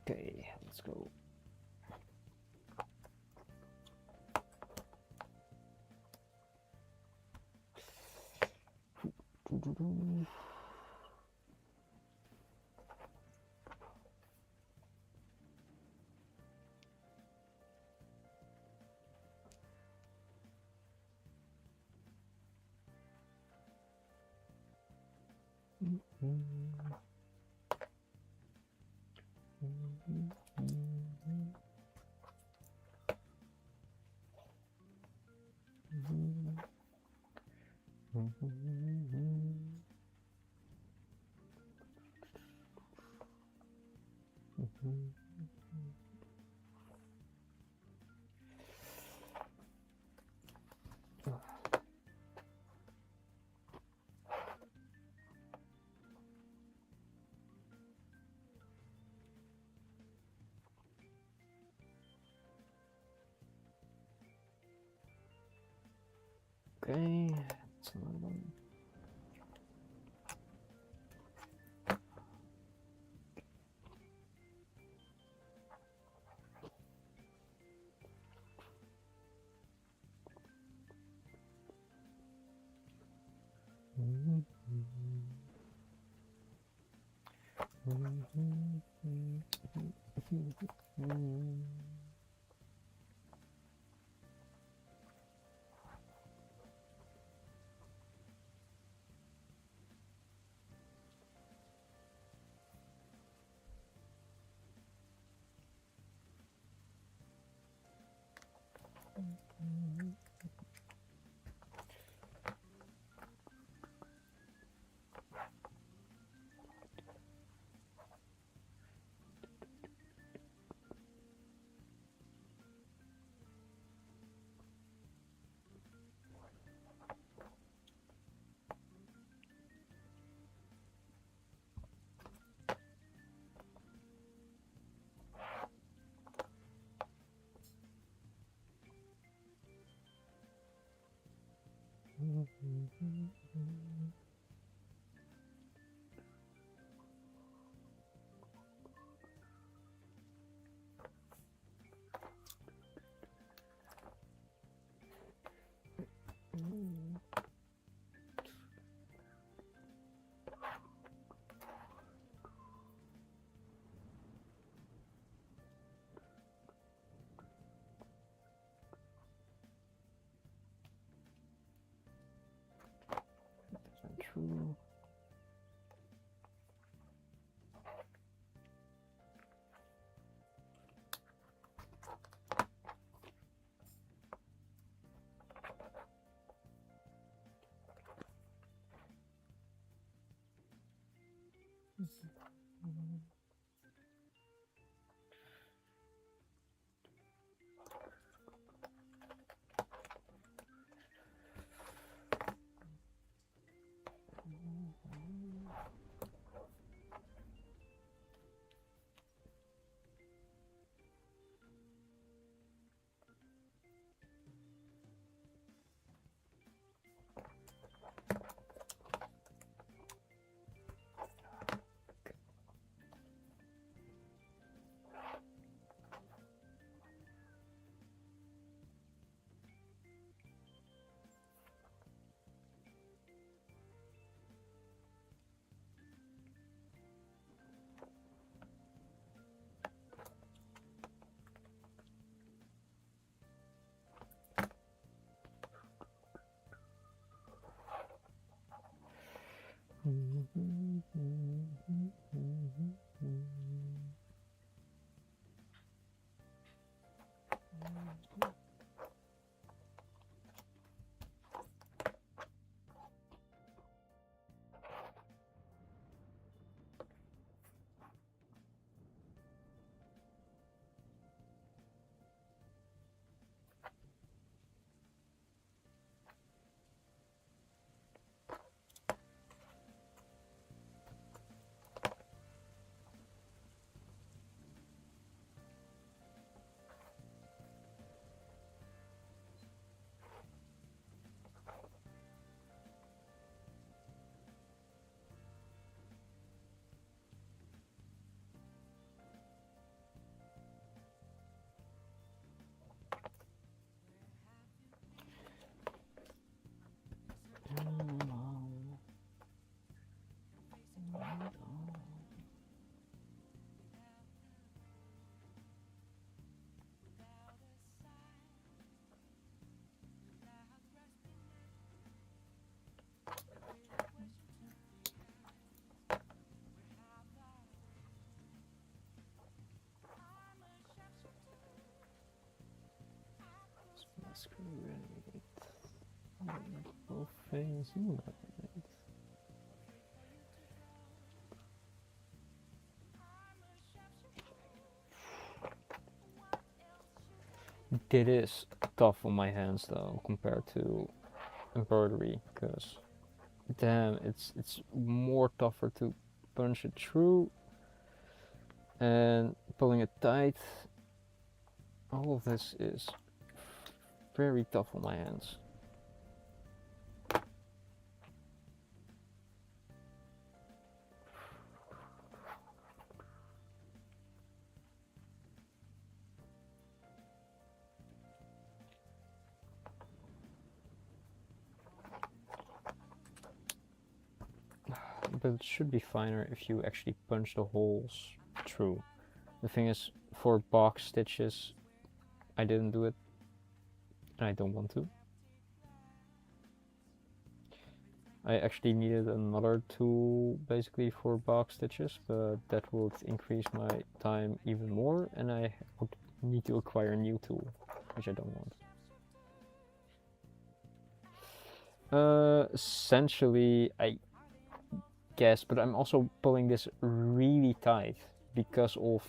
Okay, let's go. Okay, that's another one. Both things. It is tough on my hands though compared to embroidery, because damn, it's more tougher to punch it through and pulling it tight. All of this is very tough on my hands. But it should be finer if you actually punch the holes through. The thing is, for box stitches, I didn't do it, and I don't want to. I actually needed another tool basically for box stitches, but that would increase my time even more, and I would need to acquire a new tool, which I don't want. Essentially, I guess, but I'm also pulling this really tight because of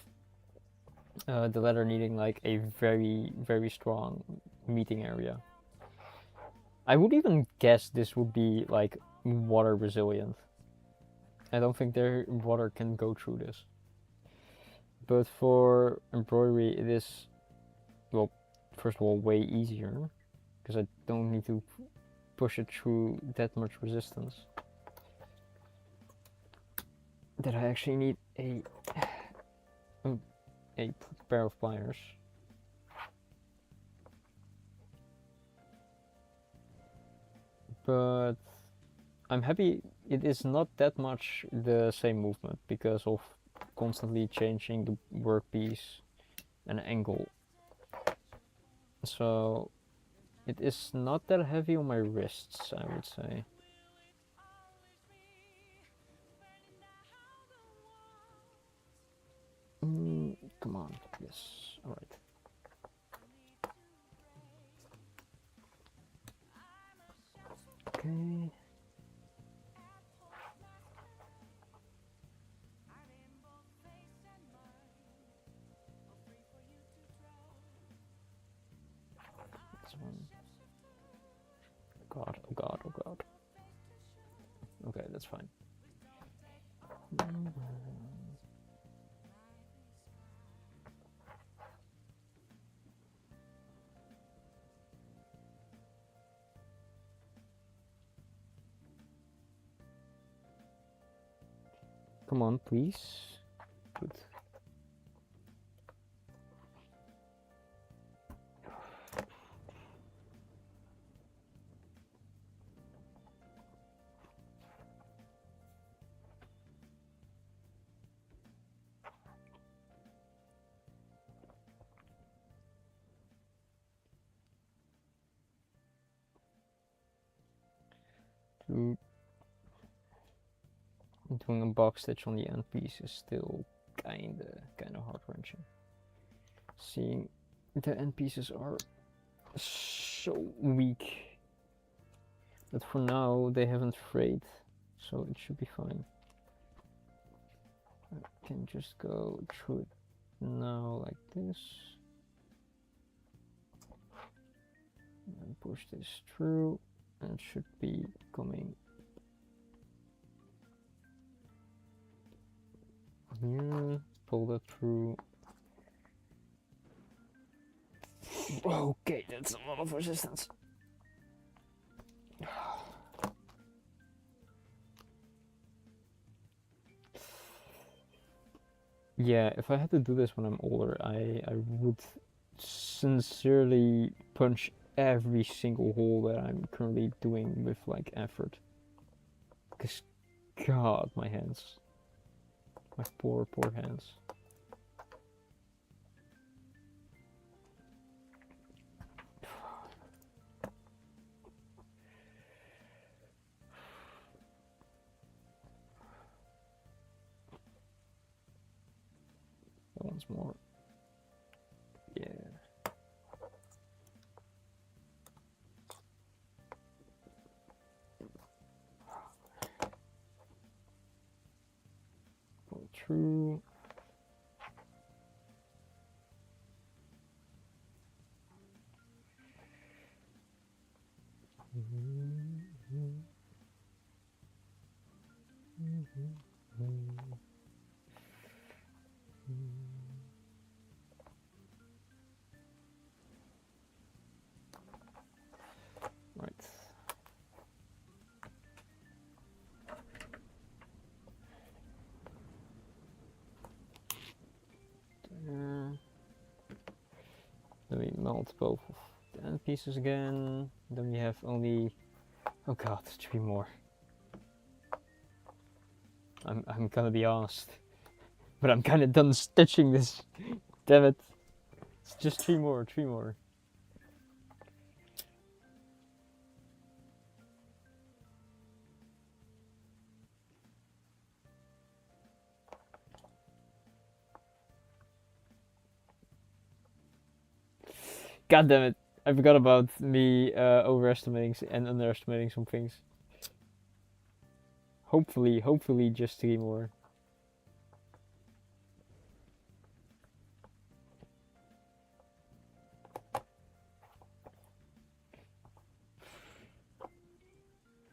the leather needing like a very strong meeting area. I would even guess this would be like water resilient. I don't think their water can go through this. But for embroidery it is, well, first of all, way easier because I don't need to push it through that much resistance. That I actually need a pair of pliers. But I'm happy it is not that much the same movement because of constantly changing the workpiece and angle. So it is not that heavy on my wrists, I would say. Come on, yes, alright. Okay. one. God, oh god, oh god. Okay, that's fine. Come on, please. Good. Doing a box stitch on the end piece is still kinda heart wrenching. Seeing the end pieces are so weak that for now they haven't frayed, so it should be fine. I can just go through it now like this and push this through, and it should be coming here, pull that through. Okay, that's a lot of resistance. Yeah, if I had to do this when I'm older, I would sincerely punch every single hole that I'm currently doing with like effort. Because god, my hands. My poor hands. Once more. Yeah. Go through. Right. There. Then we melt both of the end pieces again. Then we have only, oh god, 3 more. I'm gonna be honest, but I'm kind of done stitching this. Damn it! It's just 3 more, 3 more. God damn it! I forgot about me overestimating and underestimating some things. Hopefully just 3 more.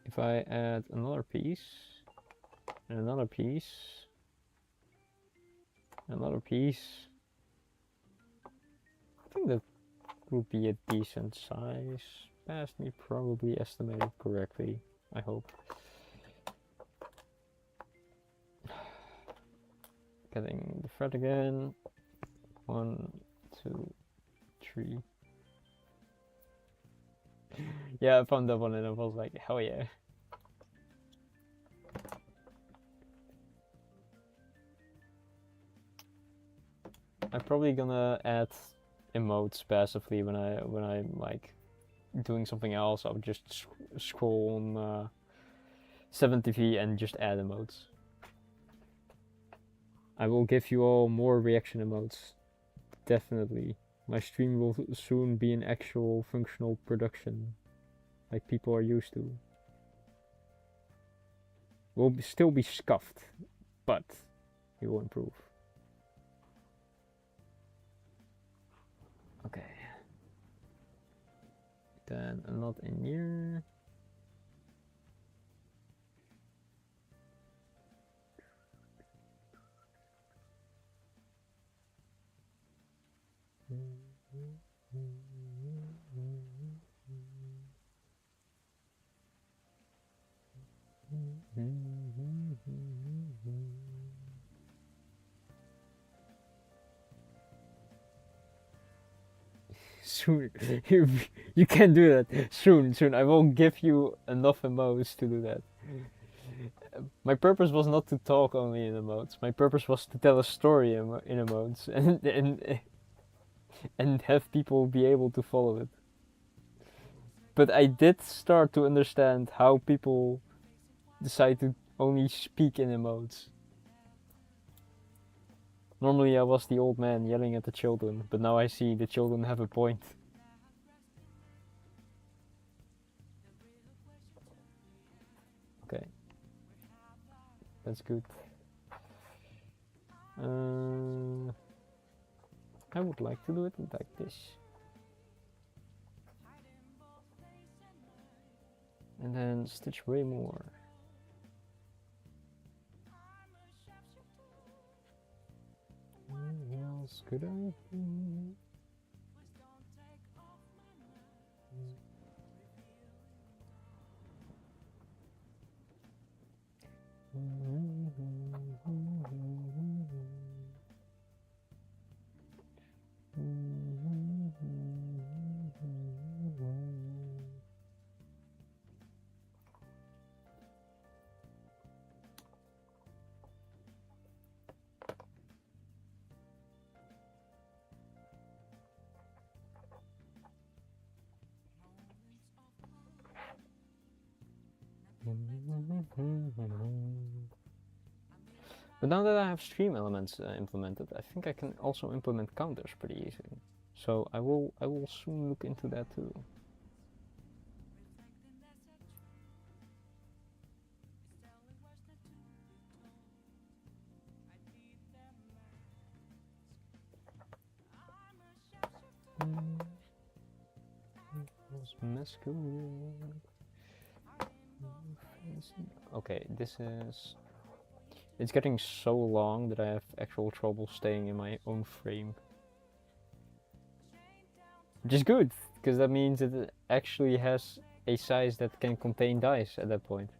If I add another piece, and another piece, another piece, I think that would be a decent size. Past me probably estimated correctly, I hope. Getting the thread again. 1, 2, 3. Yeah, I found that one and I was like, hell yeah. I'm probably gonna add emotes passively when I'm like doing something else. I'll just scroll on 7TV and just add emotes. I will give you all more reaction emotes. Definitely. My stream will soon be an actual functional production, like people are used to. Will still be scuffed, but it will improve. Okay. then not in here. Soon, you can do that. Soon. I will give you enough emotes to do that. My purpose was not to talk only in emotes. My purpose was to tell a story in emotes and have people be able to follow it. But I did start to understand how people decide to only speak in emotes. Normally I was the old man yelling at the children, but now I see the children have a point. Okay. That's good. I would like to do it like this. And then stitch way more. What else could I do? But now that I have stream elements implemented, I think I can also implement counters pretty easily. So I will soon look into that too. Okay, this is... It's getting so long that I have actual trouble staying in my own frame. Which is good, because that means it actually has a size that can contain dice at that point.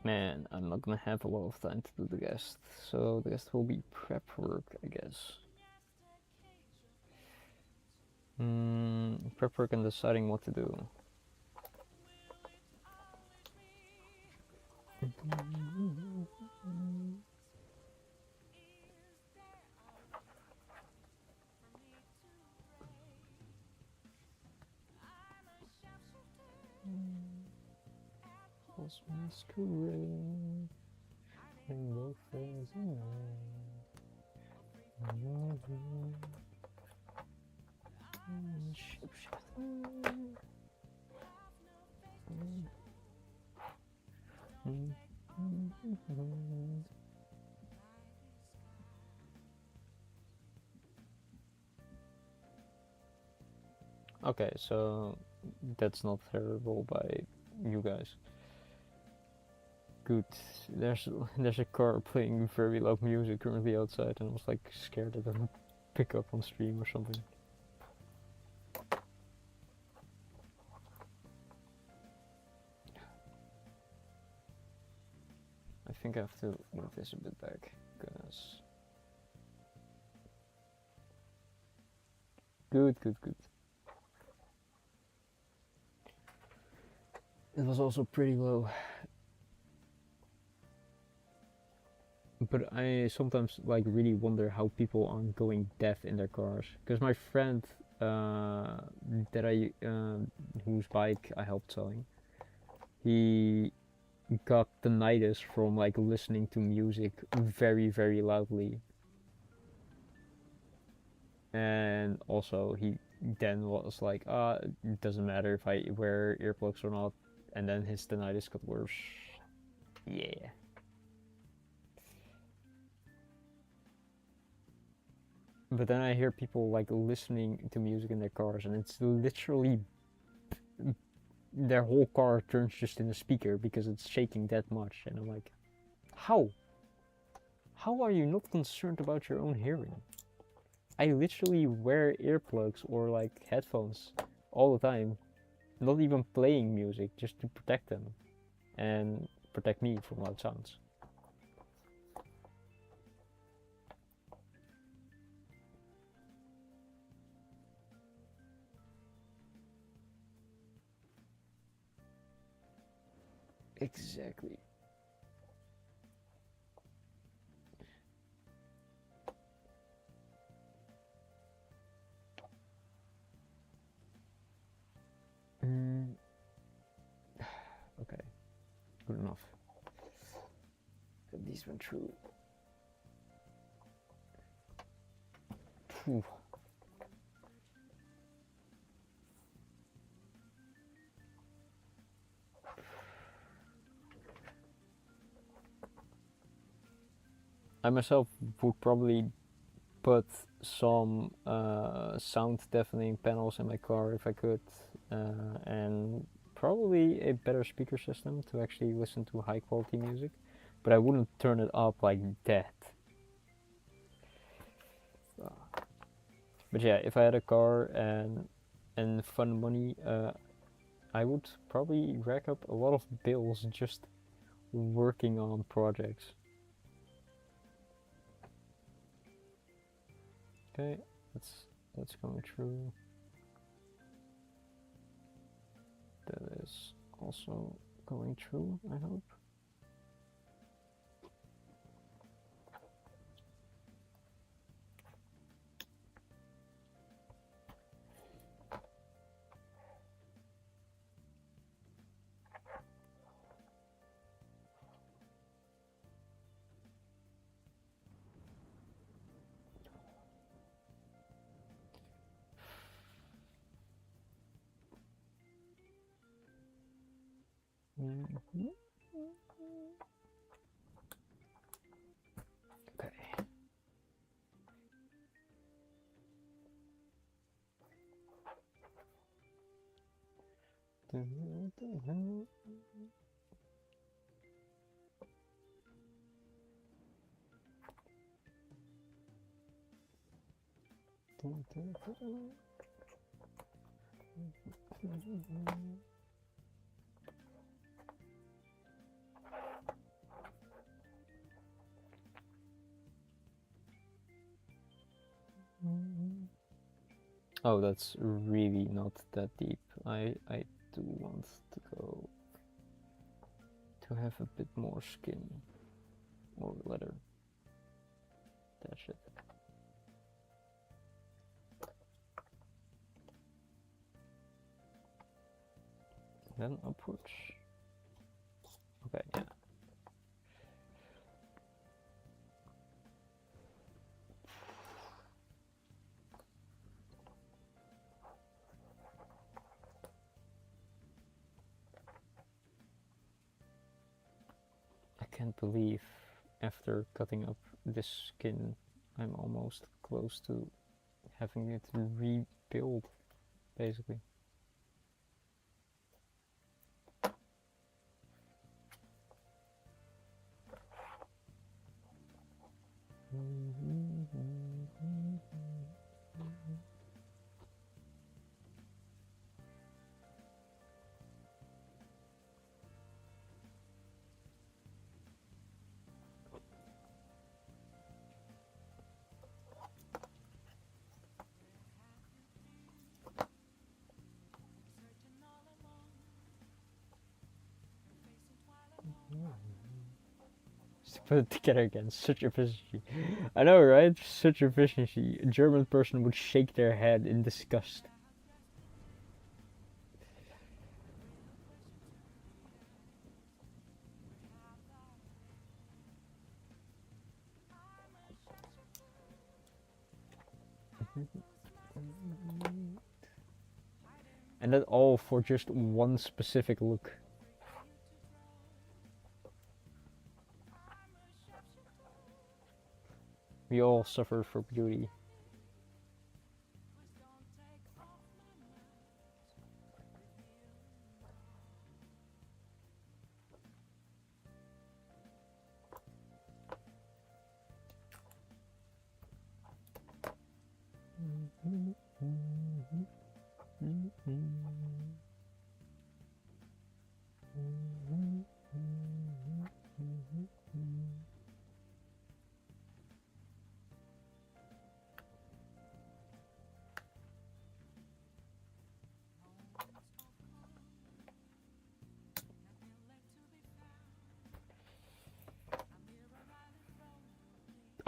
Man, I'm not gonna have a lot of time to do the guest, so the guest will be prep work, I guess. Prep work and deciding what to do. Masquerade, rainbow face and Okay, so that's not terrible by you guys. Good. There's a car playing very loud music currently outside, and I was like scared that it would pick up on stream or something. I think I have to move this a bit back, because... Good. It was also pretty low. But I sometimes like really wonder how people aren't going deaf in their cars. Because my friend uh, that I whose bike I helped selling, he got tinnitus from like listening to music very very loudly, and also he then was like, it doesn't matter if I wear earplugs or not, and then his tinnitus got worse. Yeah. But then I hear people like listening to music in their cars, and it's literally their whole car turns just in a speaker because it's shaking that much. And I'm like, how? How are you not concerned about your own hearing? I literally wear earplugs or like headphones all the time, not even playing music, just to protect them and protect me from loud sounds. Exactly. Mm, okay, good enough. These went through. Whew. I myself would probably put some sound deafening panels in my car if I could, and probably a better speaker system to actually listen to high quality music, but I wouldn't turn it up like that. But yeah, if I had a car and fun money, I would probably rack up a lot of bills just working on projects. Okay, that's going through. That is also going through, I hope. Mm-hmm. Okay. Oh, that's really not that deep. I do want to go to have a bit more skin or leather. That's it. Then upwards. Okay, yeah. I can't believe after cutting up this skin, I'm almost close to having it rebuild, basically. to put it together again. Such efficiency. I know, right? Such efficiency. A German person would shake their head in disgust. And that all for just one specific look. We all suffer for beauty.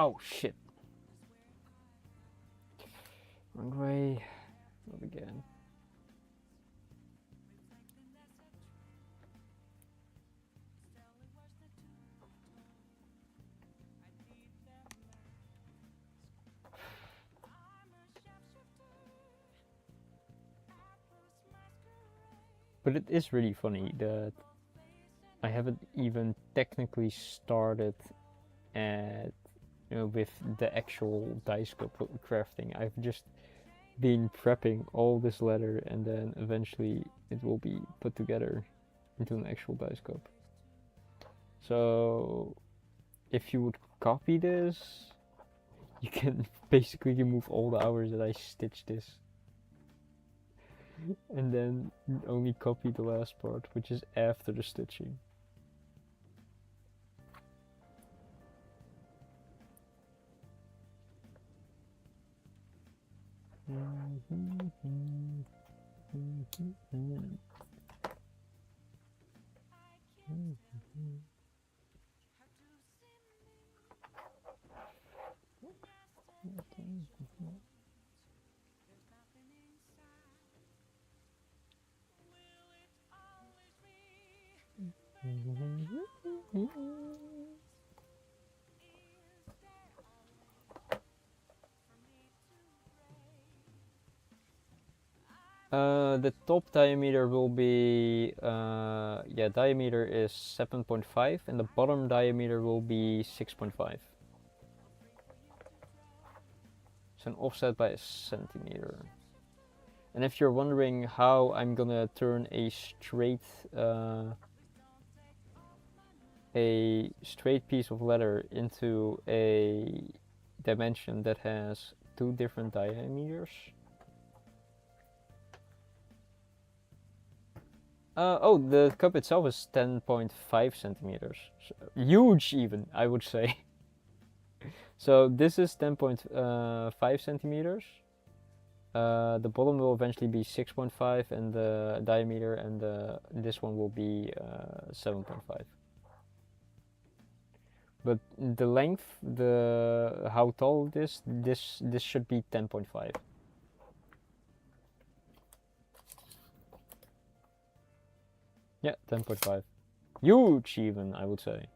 Oh shit. Wrong way. Not again. But it is really funny that I haven't even technically started at, with the actual dice crafting. I've just been prepping all this leather, and then eventually it will be put together into an actual dice cup. So if you would copy this, you can basically remove all the hours that I stitched this. And then only copy the last part, which is after the stitching. The top diameter will be, diameter is 7.5 and the bottom diameter will be 6.5. It's an offset by a centimeter. And if you're wondering how I'm gonna turn a straight piece of leather into a dimension that has two different diameters. The cup itself is 10.5 centimeters. So huge even, I would say. So this is 10.5 centimeters. The bottom will eventually be 6.5 and the diameter, and this one will be 7.5. But the length, how tall it is, this should be 10.5. Yeah, 10.5. Huge even, I would say.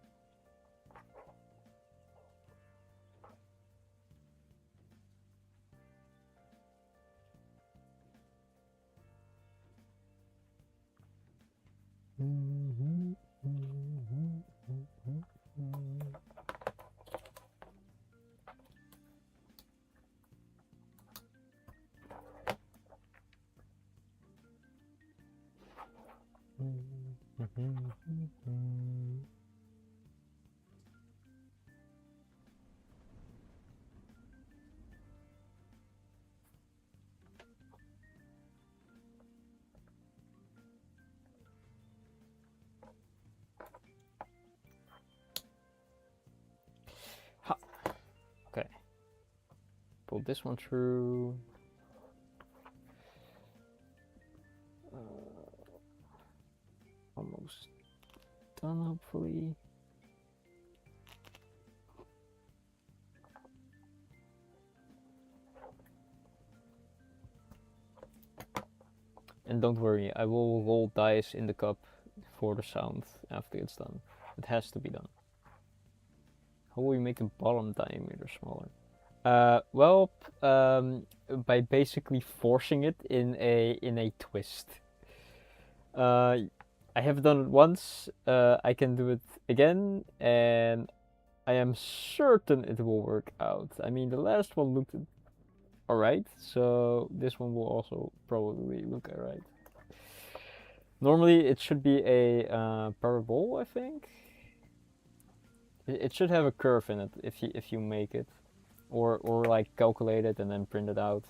Okay. Pull this one through. Almost done, hopefully. And don't worry, I will roll dice in the cup for the sound after it's done. It has to be done. How will we make the bottom diameter smaller? Well, by basically forcing it in a twist. I have done it once. I can do it again, and I am certain it will work out. I mean, the last one looked alright, so this one will also probably look alright. Normally, it should be a parabole, I think. It should have a curve in it if you make it, or like calculate it and then print it out.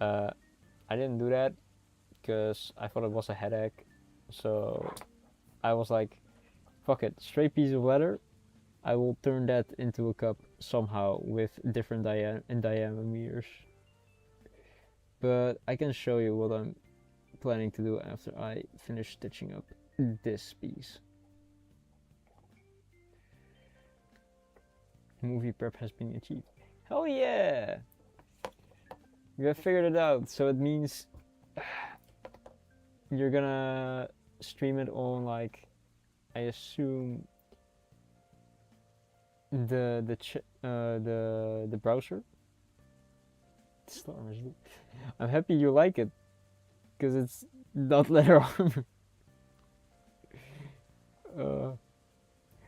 I didn't do that because I thought it was a headache, so I was like, fuck it, straight piece of leather. I will turn that into a cup somehow with different diameters. But I can show you what I'm planning to do after I finish stitching up this piece. Movie prep has been achieved. Hell yeah! You have figured it out, so it means you're gonna stream it on, like, I assume the browser. I'm happy you like it, because it's not leather armor. It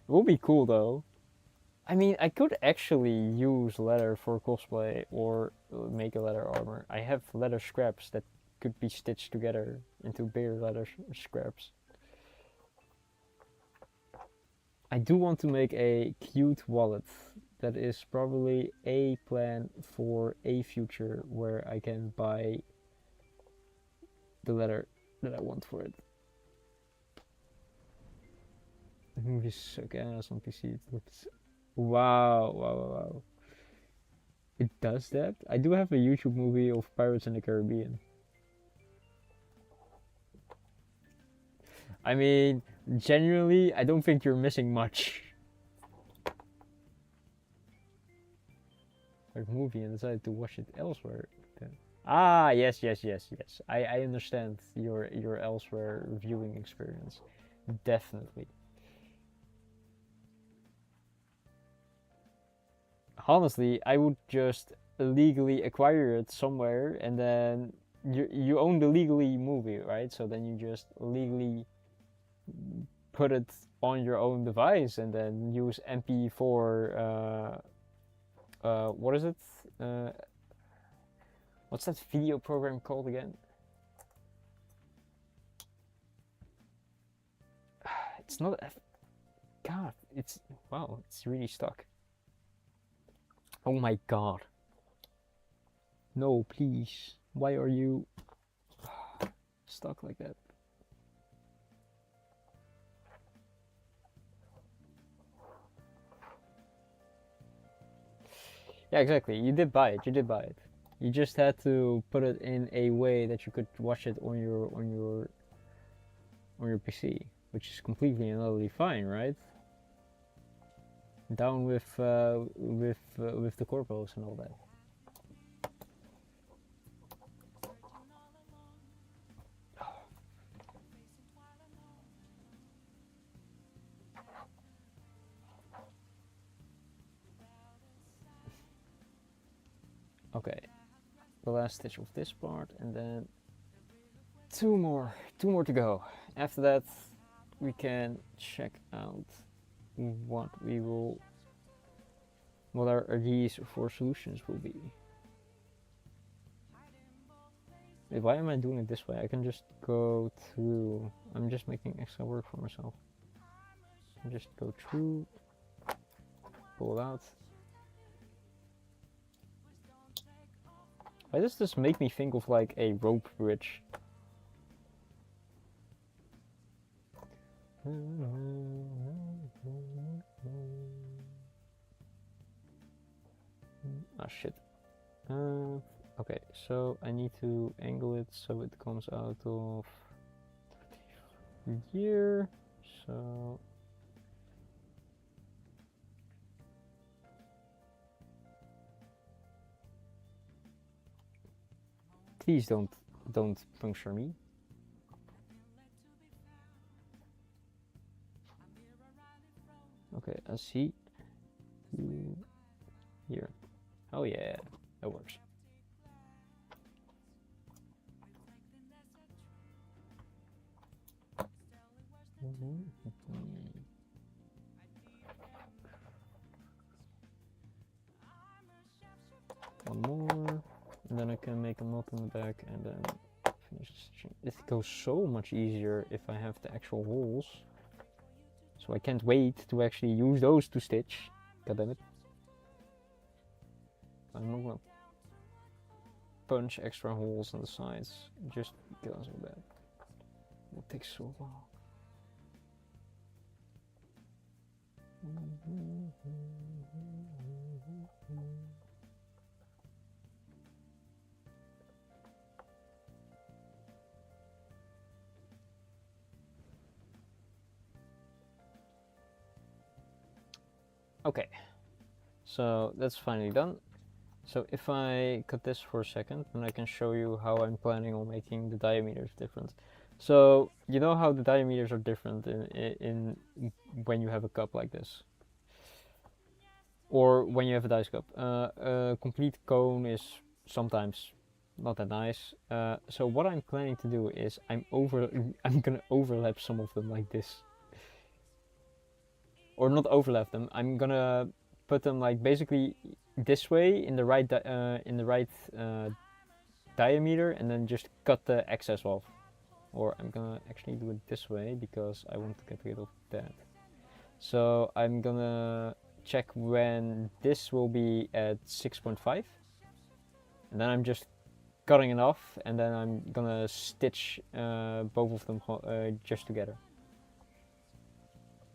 will be cool though. I mean, I could actually use leather for cosplay or make a leather armor. I have leather scraps that could be stitched together into bigger leather scraps. I do want to make a cute wallet. That is probably a plan for a future where I can buy the leather that I want for it. The movie's suck ass on PC. It looks... Wow. It does that? I do have a YouTube movie of Pirates in the Caribbean. I mean, genuinely, I don't think you're missing much. Like movie and decided to watch it elsewhere. Ah, yes. I understand your elsewhere viewing experience. Definitely. Honestly, I would just illegally acquire it somewhere, and then you own the legally movie, right? So then you just legally put it on your own device, and then use MP4. What is it? What's that video program called again? It's not. God, it's wow. It's really stuck. Oh my god. No, please. Why are you stuck like that? Yeah, exactly. You did buy it. You just had to put it in a way that you could watch it on your PC, which is completely and utterly fine, right? Down with the corpos and all that. Okay, the last stitch of this part, and then two more to go. After that, we can check out what our ideas for solutions will be. Wait, why am I doing it this way? I can just go through. I'm just making extra work for myself. Just go through, pull it out. Why does this make me think of like a rope bridge? Ah, shit. Okay, so I need to angle it so it comes out of here. So please don't puncture me. see here. Oh yeah, that works. One more, and then I can make a knot in the back and then finish the stitching. It goes so much easier if I have the actual holes. So I can't wait to actually use those to stitch. God damn it. I'm not gonna punch extra holes on the sides just because of that. It will take so long. Okay, so that's finally done. So if I cut this for a second, then I can show you how I'm planning on making the diameters different. So you know how the diameters are different in when you have a cup like this, or when you have a dice cup. A complete cone is sometimes not that nice. So what I'm planning to do is I'm gonna overlap some of them like this, or not overlap them. I'm gonna put them like basically this way in the right diameter, and then just cut the excess off. Or I'm gonna actually do it this way because I want to get rid of that. So I'm gonna check when this will be at 6.5, and then I'm just cutting it off, and then I'm gonna stitch both of them just together.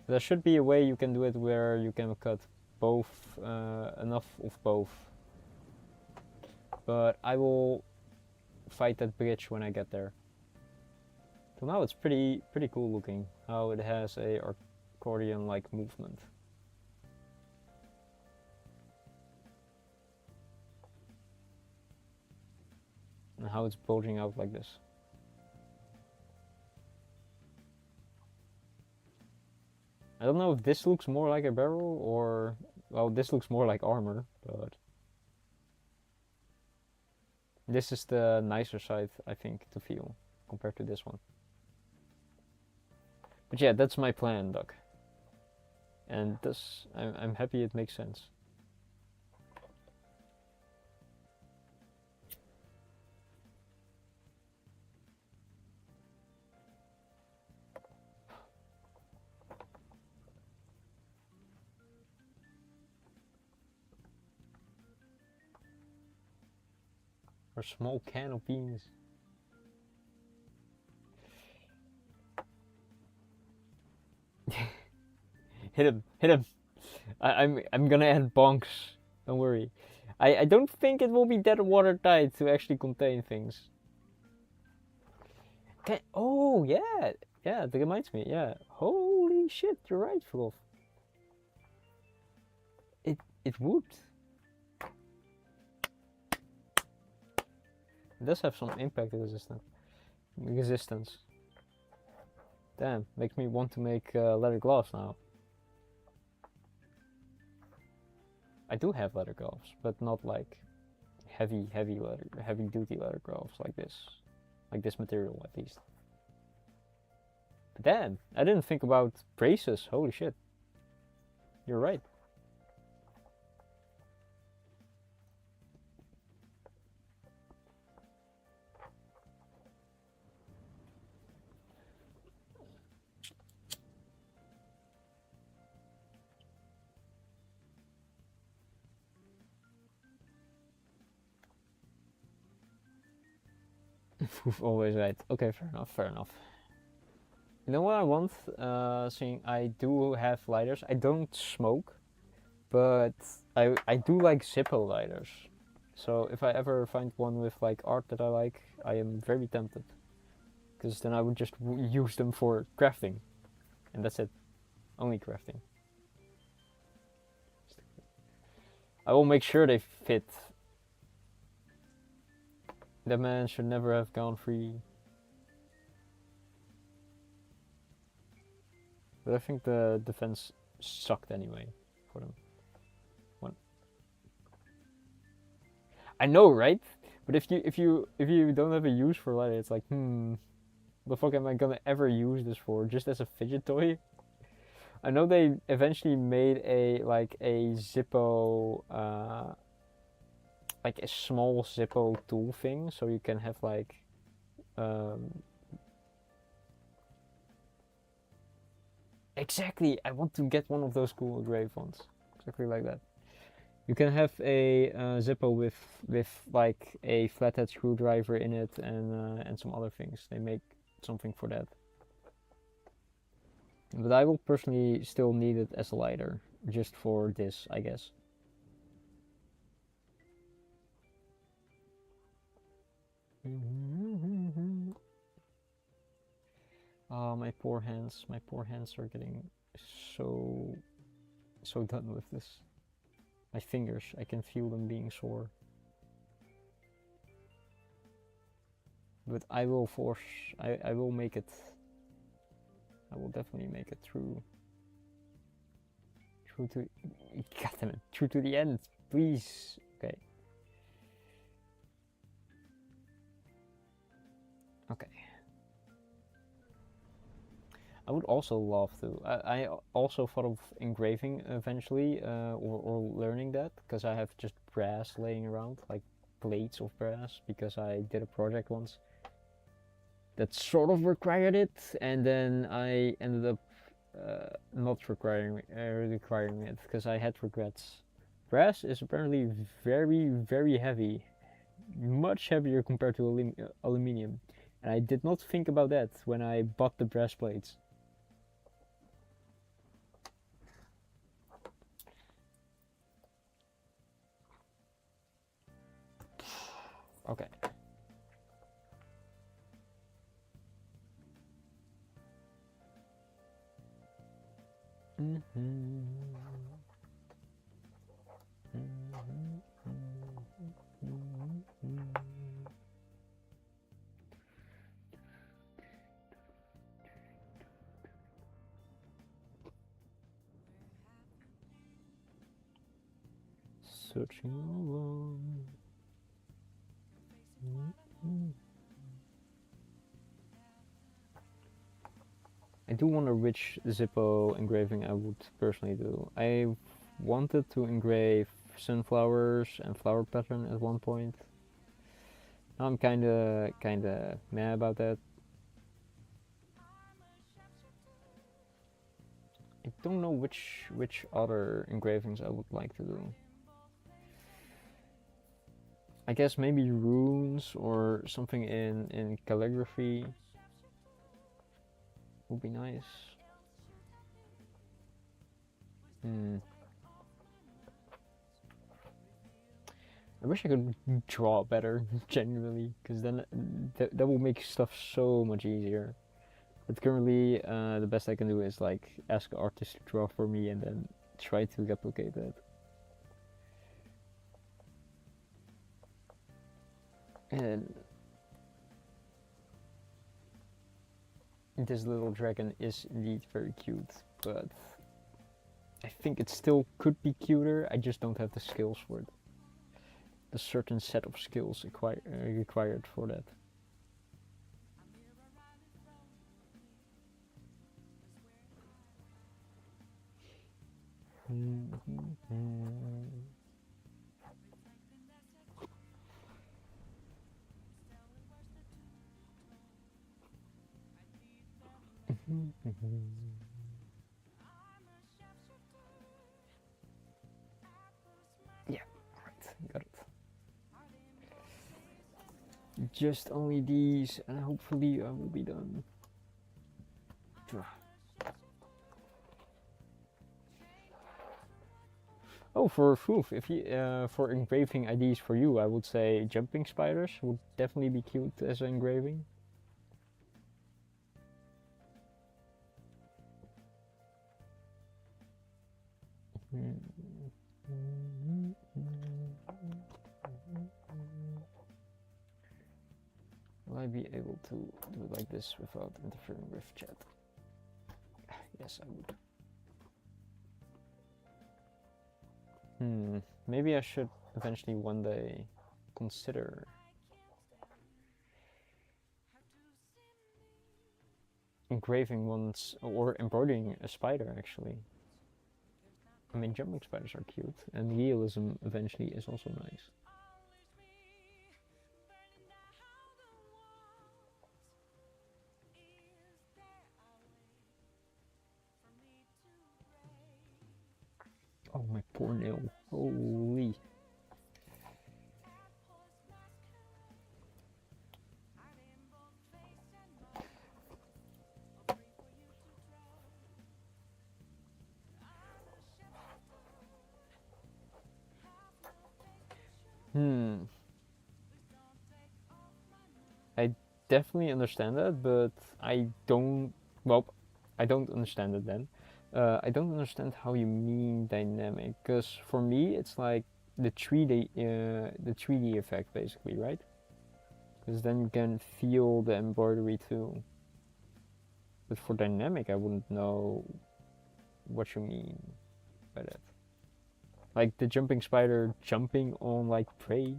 There should be a way you can do it where you can cut both, enough of both. But I will fight that bridge when I get there. So now it's pretty cool looking, how it has a accordion-like movement. And how it's bulging out like this. I don't know if this looks more like a barrel or, well, this looks more like armor, but this is the nicer side, I think, to feel compared to this one. But yeah, that's my plan, Doc. And this, I'm happy it makes sense. Or a small can of beans. Hit him, hit him. I'm gonna add bonks. Don't worry. I don't think it will be that watertight to actually contain things. Okay. Oh yeah, yeah. That reminds me. Yeah. Holy shit! You're right, Fluff. It would. It does have some impact resistance. Damn, makes me want to make leather gloves now. I do have leather gloves, but not like heavy duty leather gloves like this material at least. But damn, I didn't think about braces. Holy shit. You're right. Always right. Okay, fair enough. You know what I want? Seeing I do have lighters. I don't smoke, but I do like Zippo lighters. So if I ever find one with like art that I like, I am very tempted. Because then I would just use them for crafting. And that's it. Only crafting. I will make sure they fit. That man should never have gone free. But I think the defense sucked anyway for them. What? I know, right? But if you don't have a use for leather, it's like, what the fuck am I gonna ever use this for? Just as a fidget toy? I know they eventually made a Zippo, like a small Zippo tool thing, so you can have like, exactly. I want to get one of those cool engraved ones, exactly like that. You can have a Zippo with like a flathead screwdriver in it and some other things. They make something for that. But I will personally still need it as a lighter, just for this, I guess. My poor hands. My poor hands are getting so done with this. My fingers, I can feel them being sore. But I will I will make it. I will definitely make it through to, God damn it, through to the end, please. Okay. Okay. I would also love to. I also thought of engraving eventually, or learning that, because I have just brass laying around, like plates of brass, because I did a project once that sort of required it, and then I ended up not requiring it because I had regrets. Brass is apparently very heavy, much heavier compared to aluminium, and I did not think about that when I bought the brass plates. Okay. Searching along. I do wonder which Zippo engraving I would personally do. I wanted to engrave sunflowers and flower pattern at one point. Now I'm kinda mad about that. I don't know which other engravings I would like to do. I guess maybe runes or something in calligraphy would be nice. I wish I could draw better, genuinely, because then that will make stuff so much easier. But currently, the best I can do is like ask an artist to draw for me and then try to replicate that. And this little dragon is indeed very cute, but I think it still could be cuter. I just don't have the skills for it. The certain set of skills required for that. Yeah, right, got it. Just only these, and hopefully I will be done. Oh, for Foof, if you for engraving ideas for you, I would say jumping spiders would definitely be cute as an engraving. Will I be able to do it like this without interfering with chat? Yes, I would. Maybe I should eventually one day consider engraving one's or embroidering a spider actually. I mean, jumping spiders are cute, and realism eventually is also nice. Oh, my poor nail. Holy. I definitely understand that, but I don't. Well, I don't understand it then. I don't understand how you mean dynamic, because for me it's like the 3D effect basically, right? Because then you can feel the embroidery too. But for dynamic, I wouldn't know what you mean by that. Like the jumping spider jumping on like prey.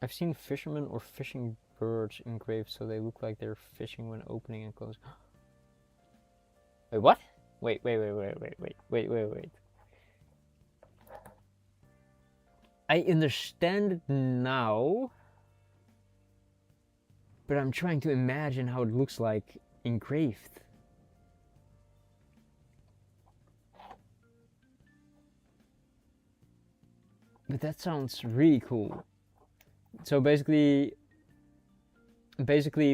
I've seen fishermen or fishing birds engraved so they look like they're fishing when opening and closing. Wait, what? Wait. I understand it now, but I'm trying to imagine how it looks like engraved. But that sounds really cool. So basically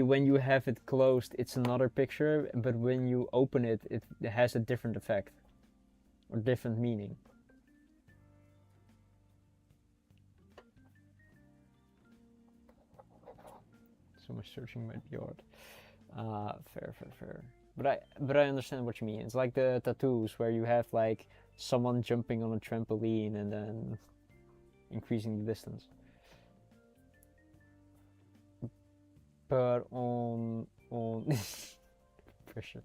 when you have it closed it's another picture, but when you open it it has a different effect or different meaning. So much searching might be hard. Fair. But I understand what you mean. It's like the tattoos where you have like someone jumping on a trampoline and then increasing the distance. But on pressure.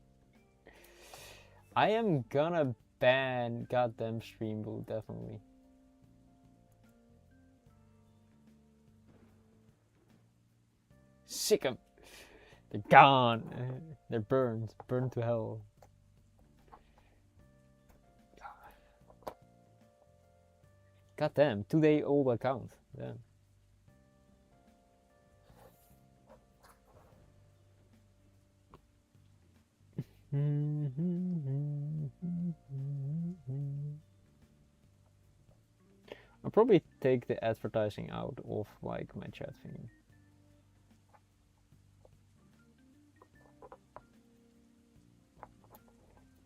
I am gonna ban goddamn Streamboot definitely. Sick of. They're gone. They're burned to hell. Goddamn, 2-day old account. Damn. I'll probably take the advertising out of like my chat thingy.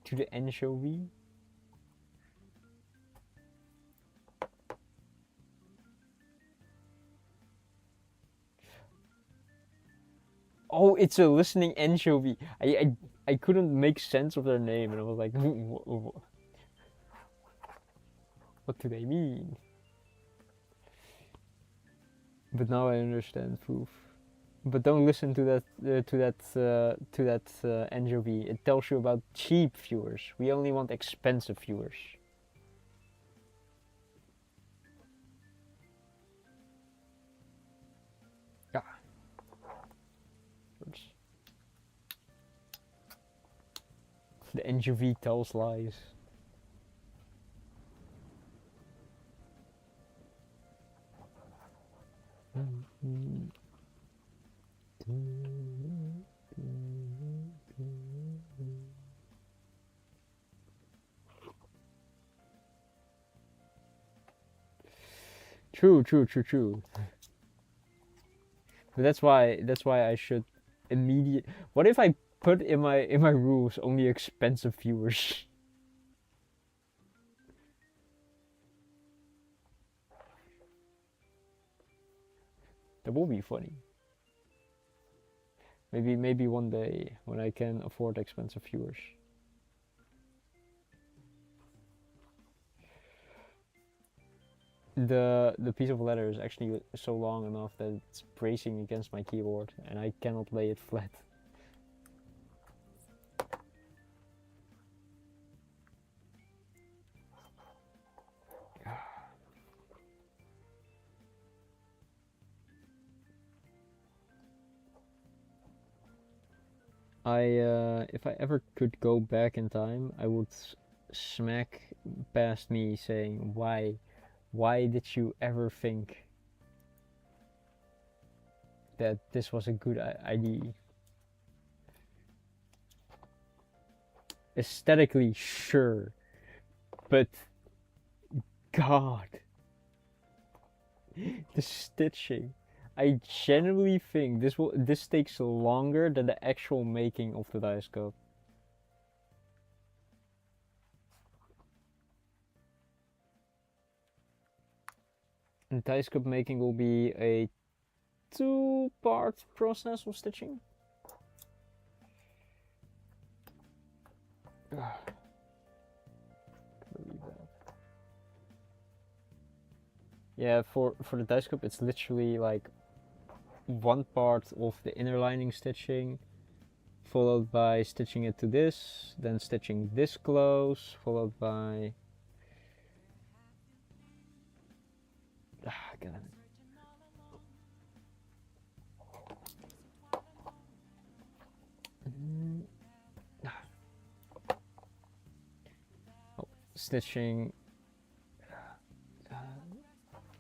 To the anchovy. Oh, it's a listening anchovy. I couldn't make sense of their name, and I was like, what do they mean? But now I understand. Proof. But don't listen to that anchovy. It tells you about cheap viewers. We only want expensive viewers. Yeah. The anchovy tells lies. True. But that's why I should immediate. What if I put in my rules only expensive viewers? That will be funny. Maybe one day when I can afford expensive viewers. the piece of leather is actually so long enough that it's bracing against my keyboard, and I cannot lay it flat. If I ever could go back in time, I would smack past me saying, why did you ever think that this was a good idea? Aesthetically, sure, but God, the stitching. I genuinely think this takes longer than the actual making of the dice cup. And dice cup making will be a 2-part process of stitching. Yeah, for the dice cup, it's literally like one part of the inner lining stitching, followed by stitching it to this, then stitching this close, followed by get it. Oh, stitching.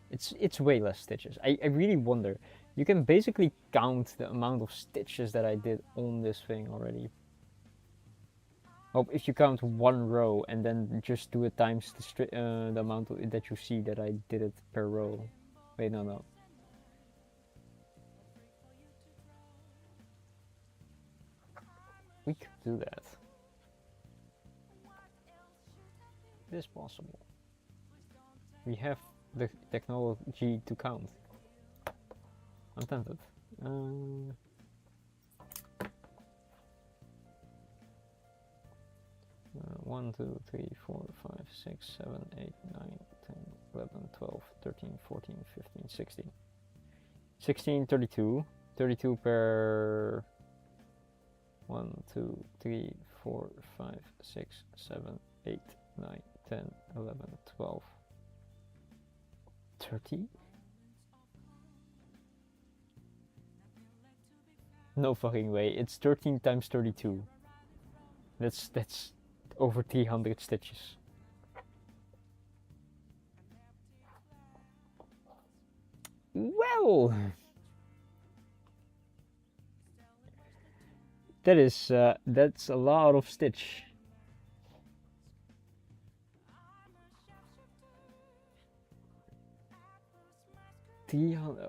It's way less stitches. I really wonder. You can basically count the amount of stitches that I did on this thing already. Oh, if you count one row and then just do it times the amount that you see that I did it per row. Wait, no. We could do that. It is possible. We have the technology to count. I'm tempted. 1, 2, 3, 4, 5, 6, 7, 8, 9, 10, 11, 12, 13, 14, 15, 16. 16, 32. 32 per 1, 2, 3, 4, 5, 6, 7, 8, 9, 10, 11, 12, 30? No fucking way. It's 13 times 32. That's over 300 stitches. Well, that's a lot of stitch.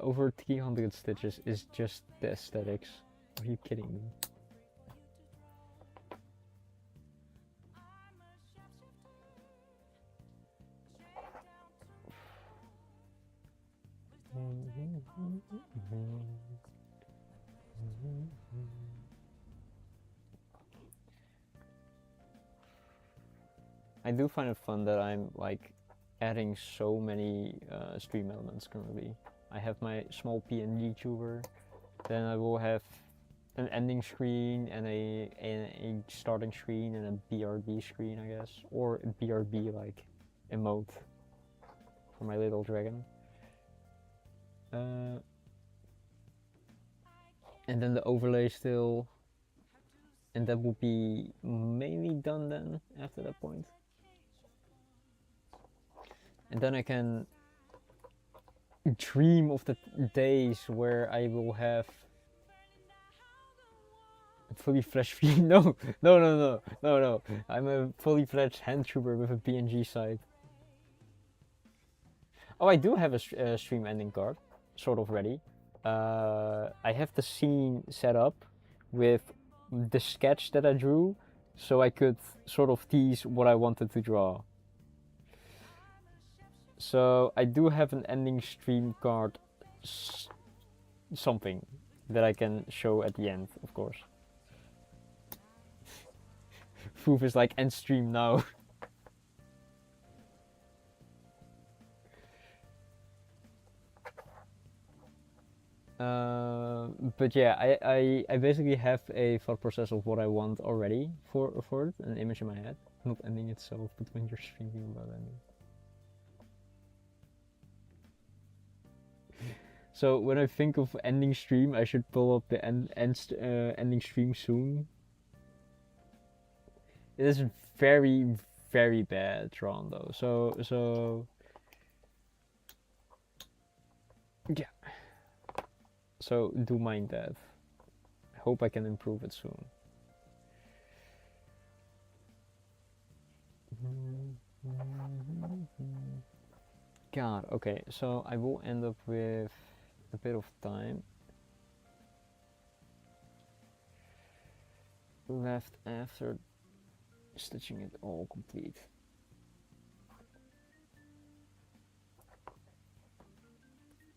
Over 300 stitches is just the aesthetics. Are you kidding me? I do find it fun that I'm like adding so many stream elements currently. I have my small PNG tuber, then I will have an ending screen and a starting screen and a BRB screen, I guess, or a BRB like emote for my little dragon. And then the overlay still, and that will be mainly done then after that point. And then I can dream of the days where I will have fully fledged no. I'm a fully fledged hand trooper with a PNG side. Oh, I do have a stream ending card, sort of ready. I have the scene set up with the sketch that I drew, so I could sort of tease what I wanted to draw. So I do have an ending stream card, something that I can show at the end, of course. Foof is like, end stream now. But yeah, I basically have a thought process of what I want already for it, an image in my head, not ending itself, but when you're thinking about ending. So when I think of ending stream, I should pull up the ending stream soon. It is very very bad drawn though. So yeah. So do mind that. I hope I can improve it soon. God, okay, so I will end up with a bit of time left after stitching it all complete.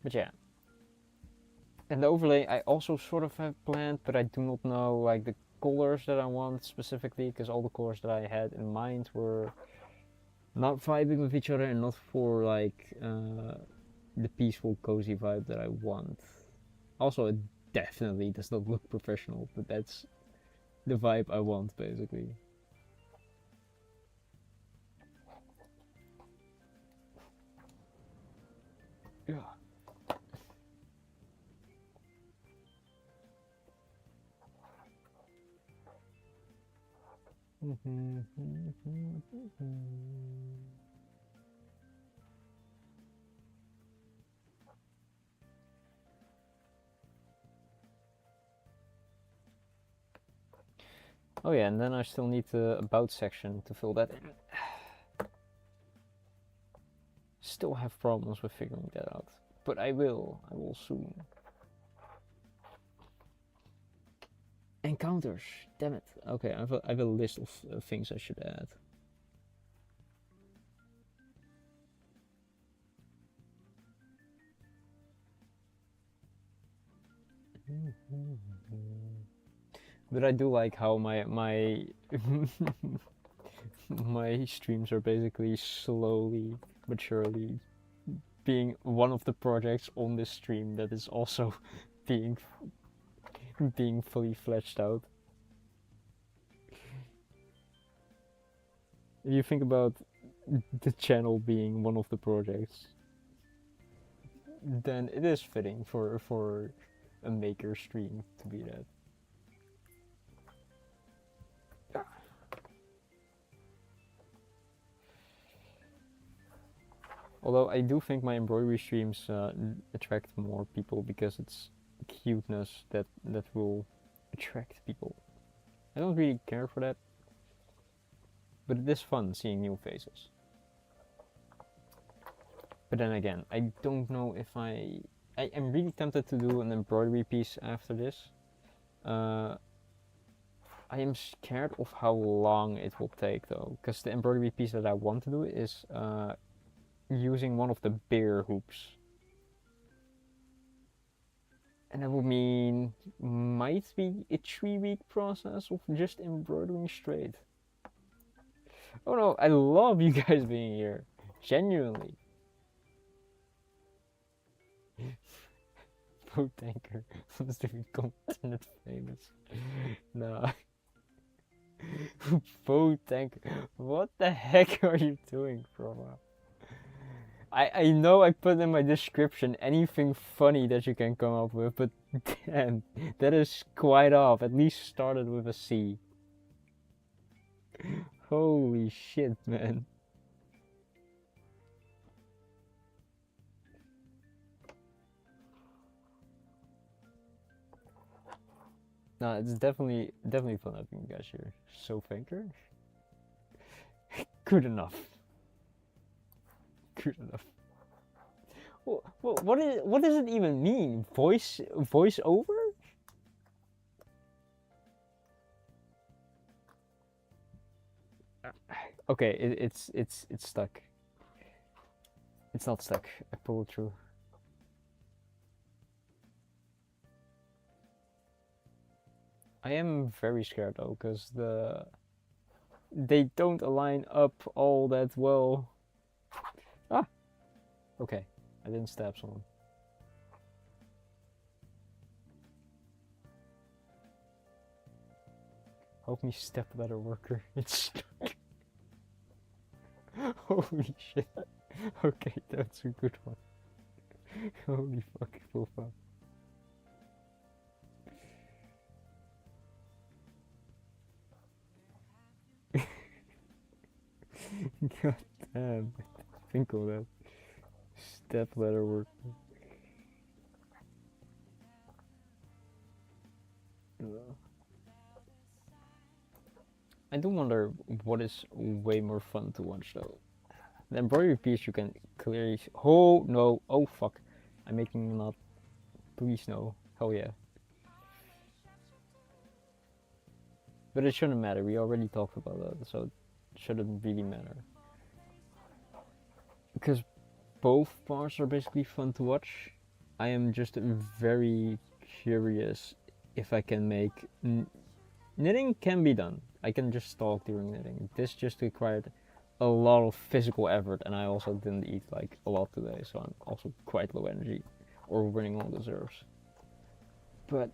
But yeah. And the overlay I also sort of have planned, but I do not know like the colors that I want specifically, because all the colors that I had in mind were not vibing with each other and not for like the peaceful cozy vibe that I want. Also, it definitely does not look professional, but that's the vibe I want basically. Yeah. Oh yeah, and then I still need the about section to fill that in. Still have problems with figuring that out, but I will soon. Encounters, damn it. Okay, I have a list of things I should add. But I do like how my my streams are basically slowly but surely being one of the projects on this stream that is also being fully fleshed out. If you think about the channel being one of the projects, then it is fitting for a maker stream to be that. Although I do think my embroidery streams attract more people because it's cuteness that will attract people. I don't really care for that, but it is fun seeing new faces. But then again, I don't know if I am really tempted to do an embroidery piece after this. I am scared of how long it will take though, because the embroidery piece that I want to do is using one of the bigger hoops. And that would mean might be a 3-week process of just embroidering straight. Oh no, I love you guys being here. Genuinely. Boat tanker wants to become internet famous. Nah. Boat tanker. What the heck are you doing, bro? I know I put in my description anything funny that you can come up with, but damn, that is quite off. At least started with a C. Holy shit, man. No, it's definitely fun having you guys here. So thanker. Good enough. Good enough. Well, what does it even mean? Voice over? Okay, it's stuck. It's not stuck. I pulled it through. I am very scared though, because they don't align up all that well. Ah, okay. I didn't stab someone. Help me, step leather worker. It's holy shit. Okay, that's a good one. Holy fucking profile. God damn. Think of that. Step leather worker. I do wonder what is way more fun to watch though. The embroidery piece you can clearly oh no, oh fuck. I'm making not, please no. Hell yeah. But it shouldn't matter, we already talked about that, so it shouldn't really matter. Because both parts are basically fun to watch. I am just very curious if I can make knitting can be done. I can just talk during knitting. This just required a lot of physical effort, and I also didn't eat like a lot today, so I'm also quite low energy or running on reserves. But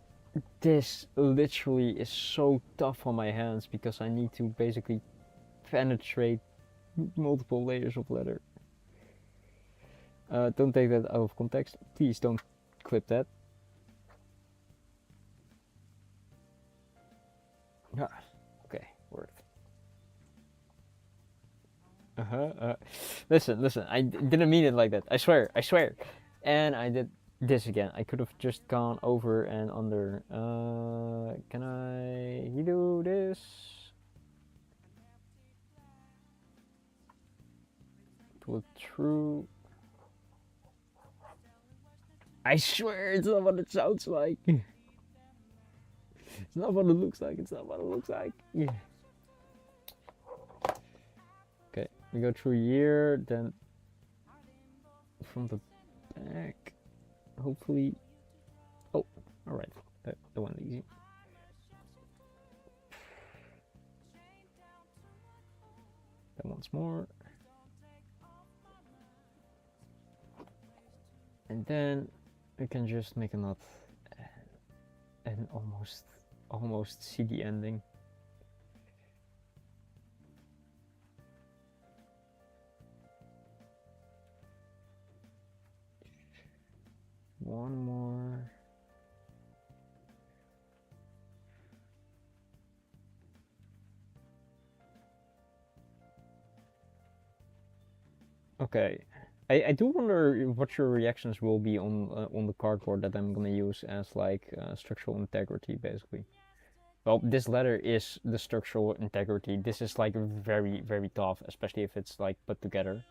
this literally is so tough on my hands because I need to basically penetrate multiple layers of leather. Don't take that out of context. Please don't clip that. Ah, okay, worked. Listen, I didn't mean it like that. I swear. And I did this again. I could have just gone over and under. Can I do this? Pull it through. I swear it's not what it sounds like. It's not what it looks like. It's not what it looks like. Okay, we go through here, then from the back. Hopefully. Oh, alright. That went easy. Then once more. And then we can just make a knot and almost see the ending. One more. Okay. I do wonder what your reactions will be on the cardboard that I'm gonna use as like structural integrity, basically. Well, this letter is the structural integrity. This is like very tough, especially if it's like put together.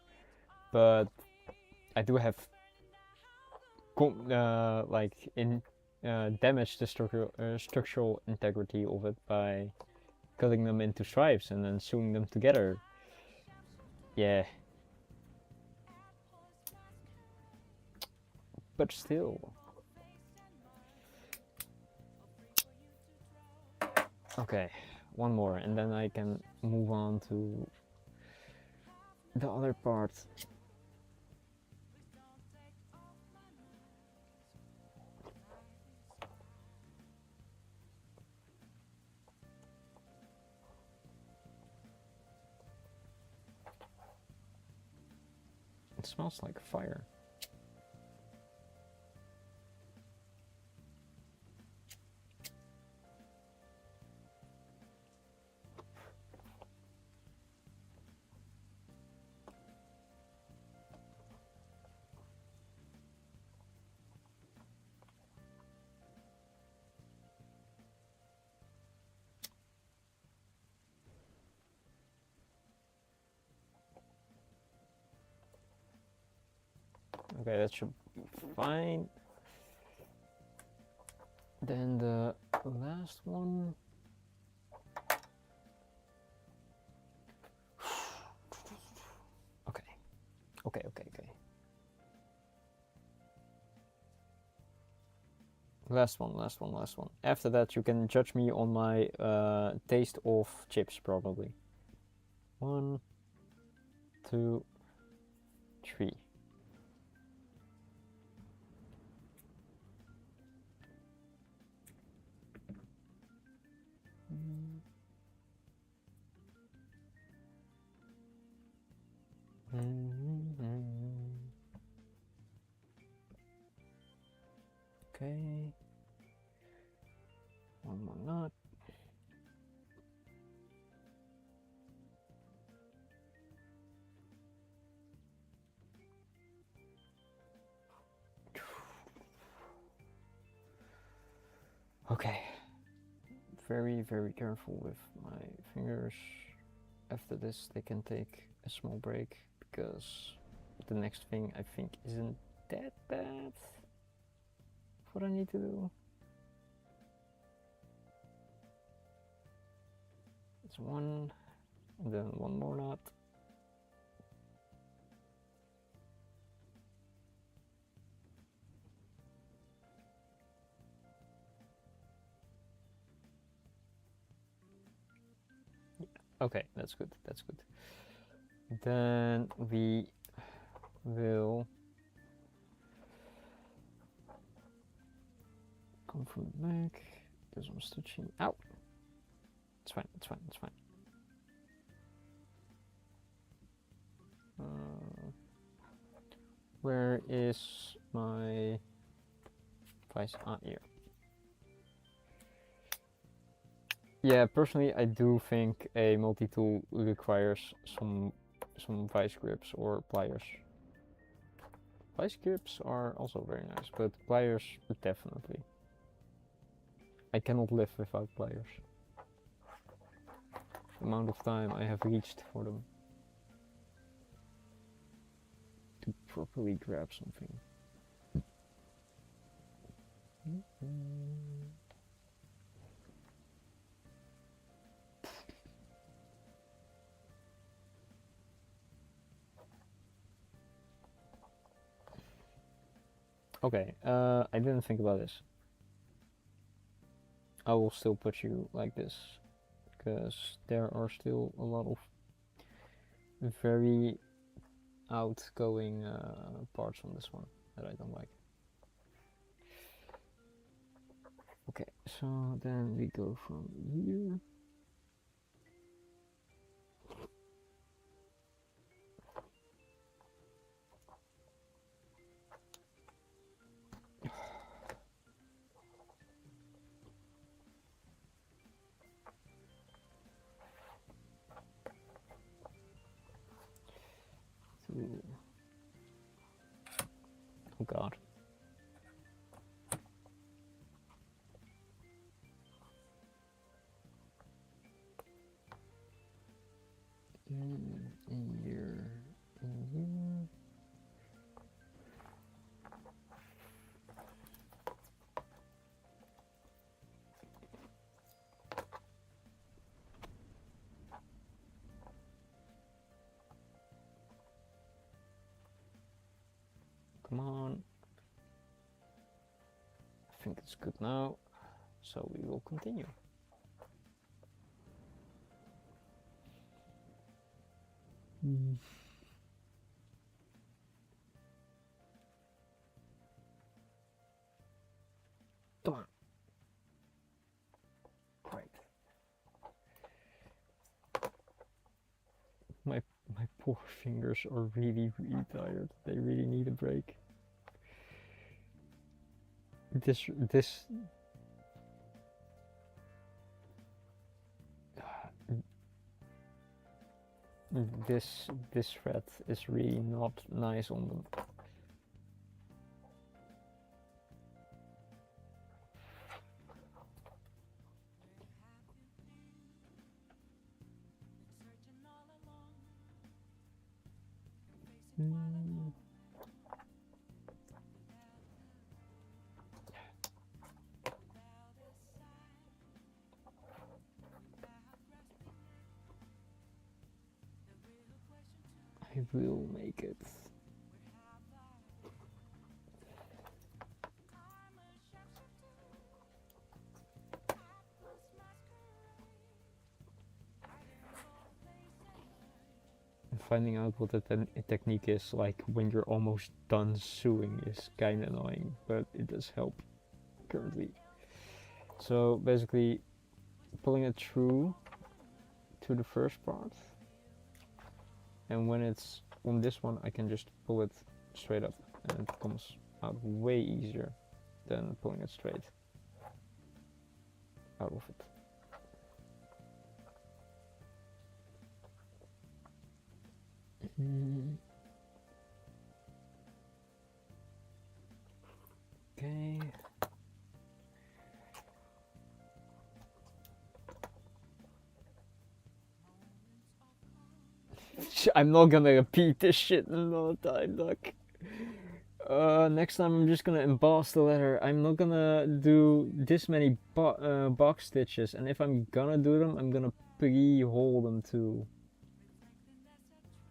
But I do have damage the structural integrity of it by cutting them into stripes and then sewing them together. Yeah. But still. Okay, one more, and then I can move on to the other part. It smells like fire. Okay, that should be fine. Then the last one. Okay. Last one. After that, you can judge me on my taste of chips, probably. 1, 2, 3. Okay. One more knot. Okay. Very, very careful with my fingers. After this, they can take a small break because the next thing I think isn't that bad. What I need to do. It's one, and then one more knot. Okay, that's good, that's good. Then we will come from the back, do some stitching. Ow! It's fine, it's fine, it's fine. Where is my vice? Ah, here. Yeah, personally, I do think a multi-tool requires some vice grips or pliers. Vice grips are also very nice, but pliers definitely. I cannot live without pliers. The amount of time I have reached for them to properly grab something. Okay, I didn't think about this. I will still put you like this, because there are still a lot of very outgoing parts on this one that I don't like. Okay, so then we go from here. Oh god. In here. Come on. I think it's good now, so we will continue. Come on. Great. My poor fingers are really tired. They really need a break. This thread is really not nice on them. I will make it. Finding out what the technique is like when you're almost done sewing is kind of annoying, but it does help currently. So basically pulling it through to the first part, and when it's on this one I can just pull it straight up and it comes out way easier than pulling it straight out of it. Okay. I'm not gonna repeat this shit another time, look. Next time I'm just gonna emboss the letter. I'm not gonna do this many box stitches, and if I'm gonna do them, I'm gonna pre-hole them too.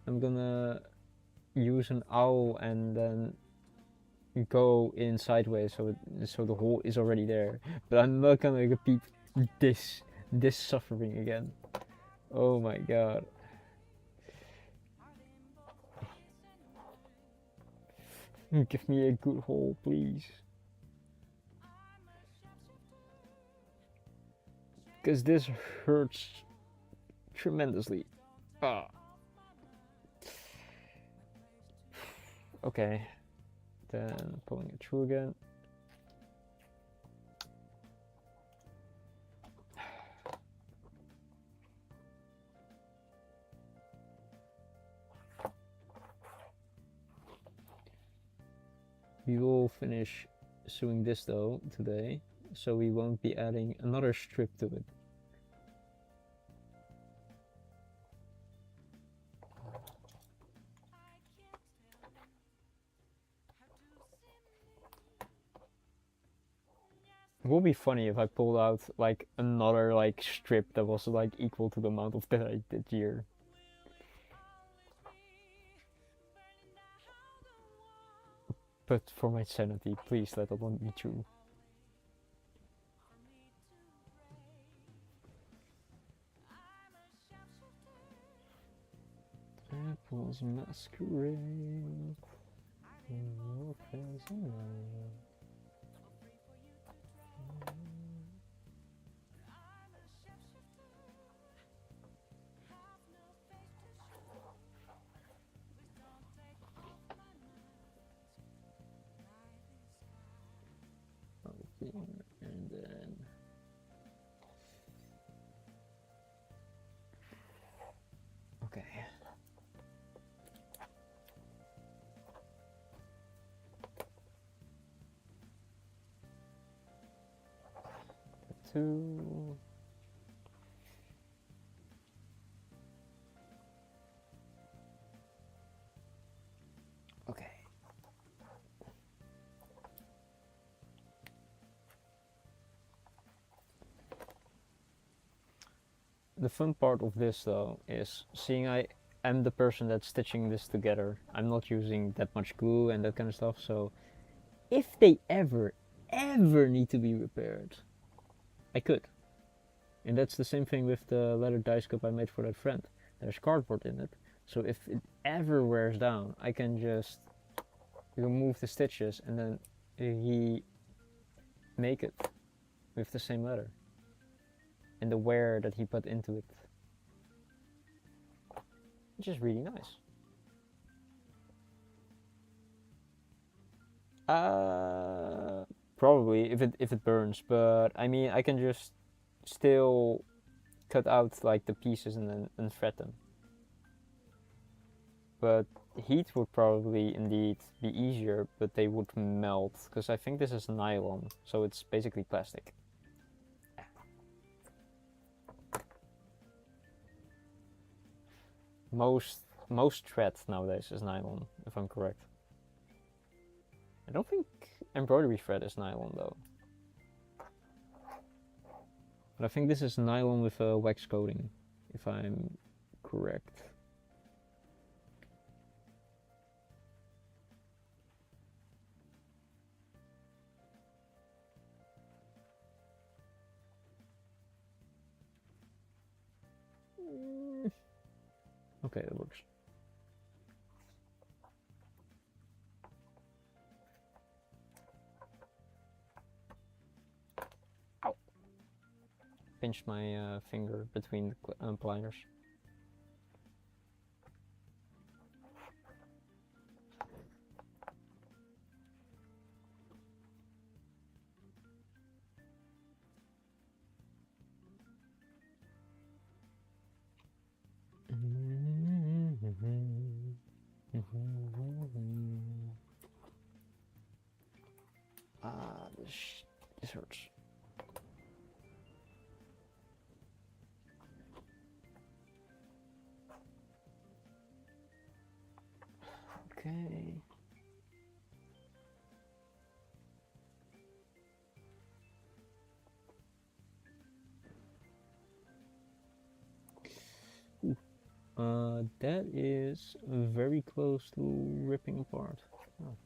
I'm gonna use an owl and then go in sideways so the hole is already there. But I'm not gonna repeat this suffering again. Oh my god. Give me a good hole, please. Because this hurts tremendously. Ah. Okay. Then pulling it through again. We will finish sewing this though today, so we won't be adding another strip to it. It would be funny if I pulled out like another like strip that was like equal to the amount of that I did here. But for my sanity, please let that one be true. Apples masquerade. And then okay. Two. Okay. The fun part of this though is seeing I am the person that's stitching this together. I'm not using that much glue and that kind of stuff, so if they ever need to be repaired, I could. And that's the same thing with the leather dice cup I made for that friend. There's cardboard in it, so if it ever wears down, I can just remove the stitches and then remake it with the same leather and the wear that he put into it, which is really nice. Probably if it burns, but I mean I can just still cut out like the pieces and then thread them. But heat would probably indeed be easier, but they would melt because I think this is nylon, so it's basically plastic. Most thread nowadays is nylon, if I'm correct. I don't think embroidery thread is nylon though. But I think this is nylon with a wax coating, if I'm correct. Okay, that works. Ow! Pinched my finger between the pliers. This hurts. Okay. That is very close to ripping apart. Oh.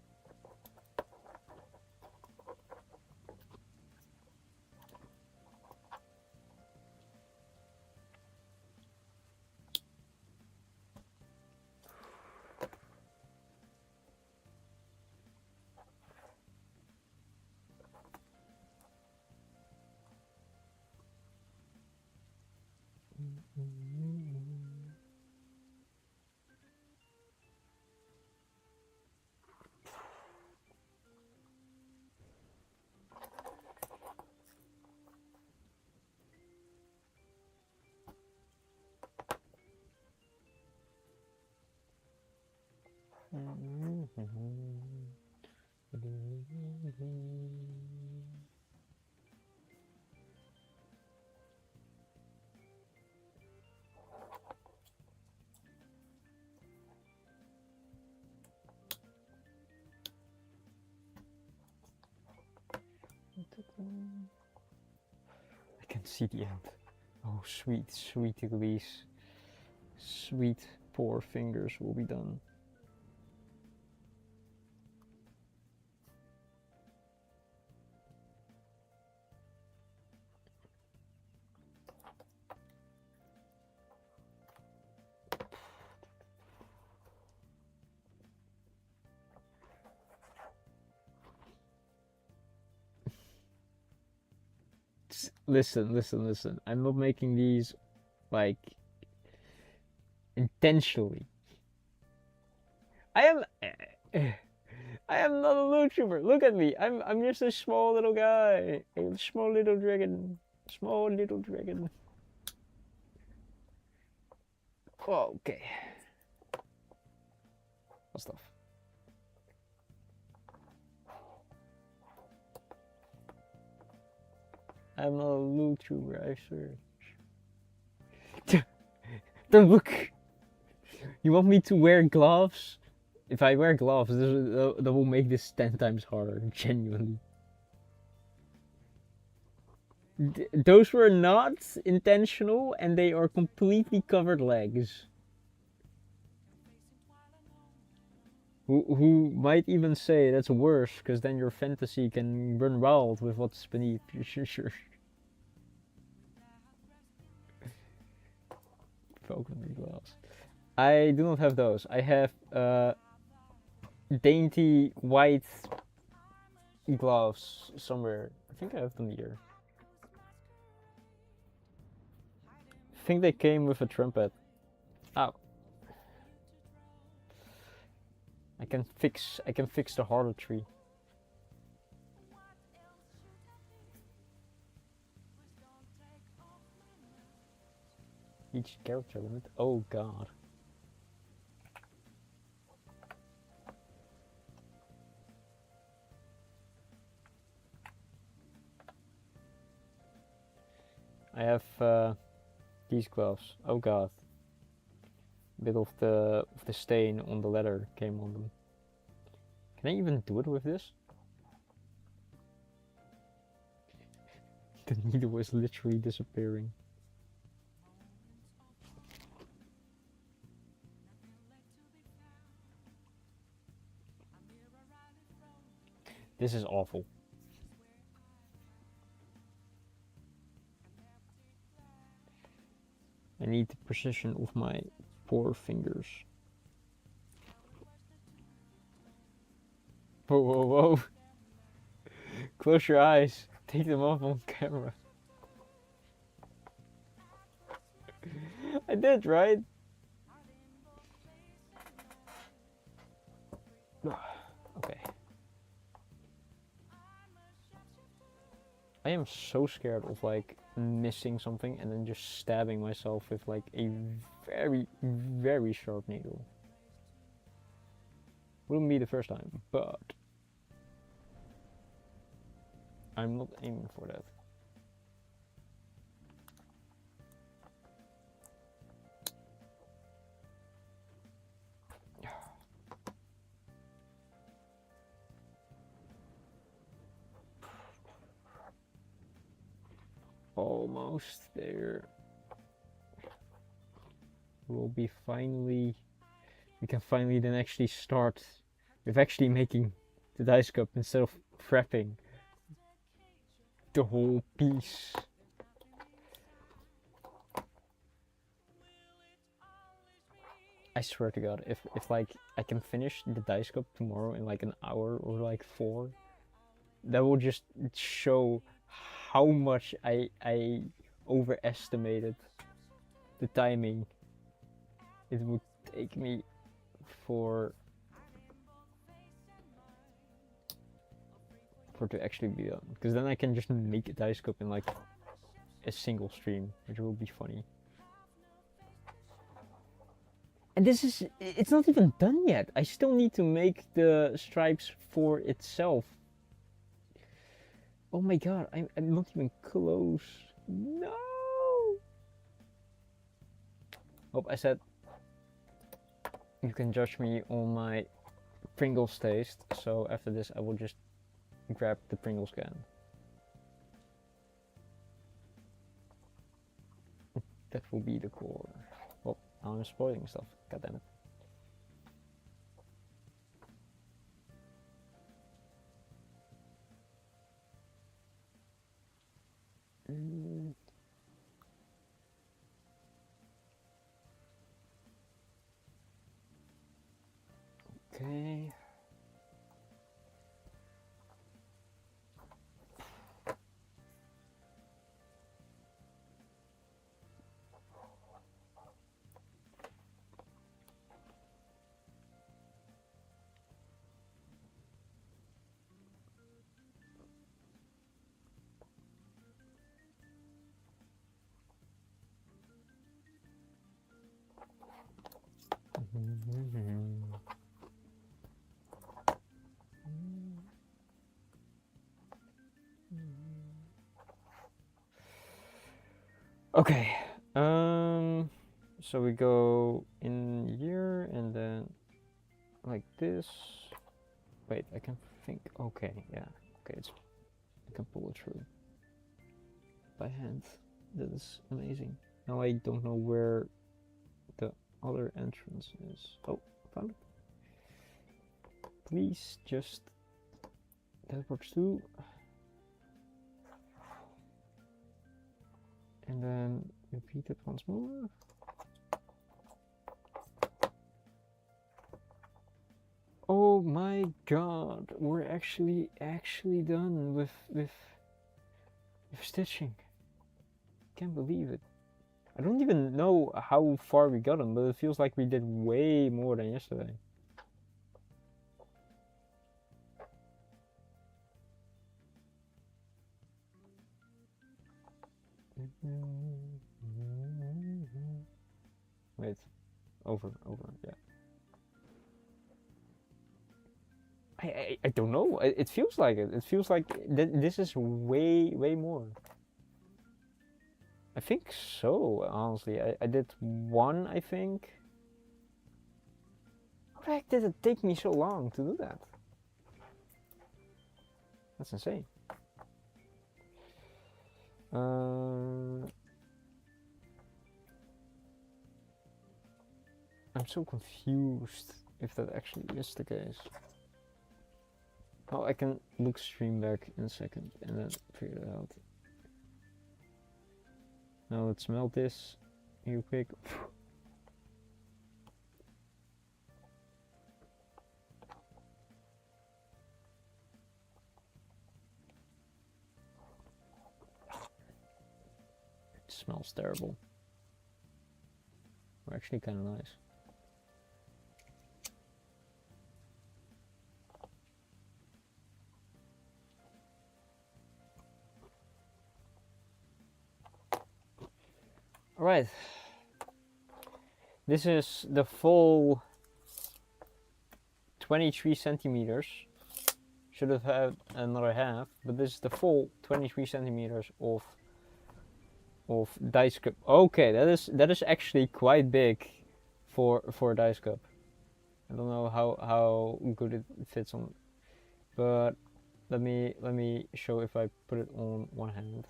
I can see the end. Oh, sweet, sweet Elise. Sweet, poor fingers will be done. Listen. I'm not making these like intentionally. I am I am not a YouTuber. Look at me. I'm just a small little guy. A small little dragon. Small little dragon. Oh, okay. What's stuff? I'm not a YouTuber, I swear. Don't look! You want me to wear gloves? If I wear gloves, that will make this 10 times harder, genuinely. Those were not intentional, and they are completely covered legs. Who might even say that's worse, because then your fantasy can run wild with what's beneath your shirt. Falconry gloves. I do not have those. I have dainty white gloves somewhere. I think I have them here. I think they came with a trumpet. Ow. I can fix the harlotry. Each character limit. Oh god. I have these gloves. Oh god. A bit of the stain on the leather came on them. Can I even do it with this? The needle is literally disappearing. This is awful. I need the precision of my poor fingers. Whoa, whoa, whoa. Close your eyes. Take them off on camera. I did, right? Okay. I am so scared of like missing something and then just stabbing myself with like a very, very sharp needle. Wouldn't be the first time, but I'm not aiming for that. Almost there. We'll be finally... We can finally then actually start with actually making the dice cup instead of prepping the whole piece. I swear to God, if like I can finish the dice cup tomorrow in like an hour or like 4, that will just show how much I overestimated the timing it would take me for to actually be done. Because then I can just make a dice cup in like a single stream, which will be funny. And this is, it's not even done yet. I still need to make the stripes for itself. Oh my god, I'm not even close. No! Oh, I said you can judge me on my Pringles taste. So after this I will just grab the Pringles can. That will be the core. Oh, I'm spoiling stuff. God damn it. Okay. Okay, so we go in here and then like this. Wait, I can think. Okay, yeah. Okay, I can pull it through by hand. That is amazing. Now I don't know where the other entrance is. Oh, found it. Please just teleport through. And then repeat it once more. Oh my god, we're actually done with stitching. Can't believe it. I don't even know how far we got them, but it feels like we did way more than yesterday. Wait, over, yeah. I don't know. It feels like it. It feels like this is way more. I think so, honestly. I did one, I think. How the heck did it take me so long to do that? That's insane. I'm so confused if that actually is the case. Oh, I can look stream back in a second and then figure it out. Now let's melt this real quick. It smells terrible. Or actually kind of nice. Alright. This is the full 23 centimeters. Should have had another half, but this is the full 23 centimeters of dice cup. Okay, that is actually quite big for a dice cup. I don't know how good it fits on, but let me show if I put it on one hand.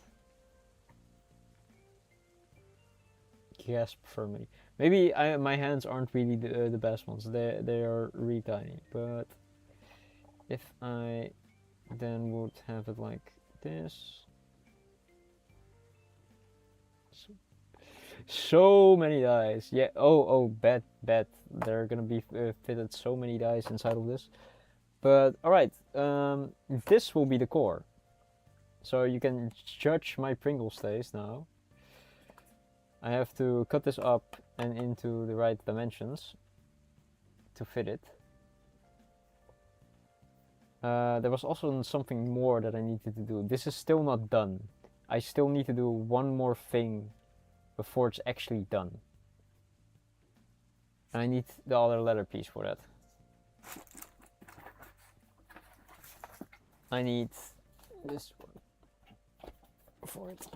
Grasp firmly. Maybe my hands aren't really the best ones. They are really tiny. But if I then would have it like this, so many dice. Yeah. Oh, bet. There are gonna be fitted so many dice inside of this. But all right. This will be the core. So you can judge my Pringles taste now. I have to cut this up and into the right dimensions to fit it. There was also something more that I needed to do. This is still not done. I still need to do one more thing before it's actually done. And I need the other leather piece for that. I need this one for it.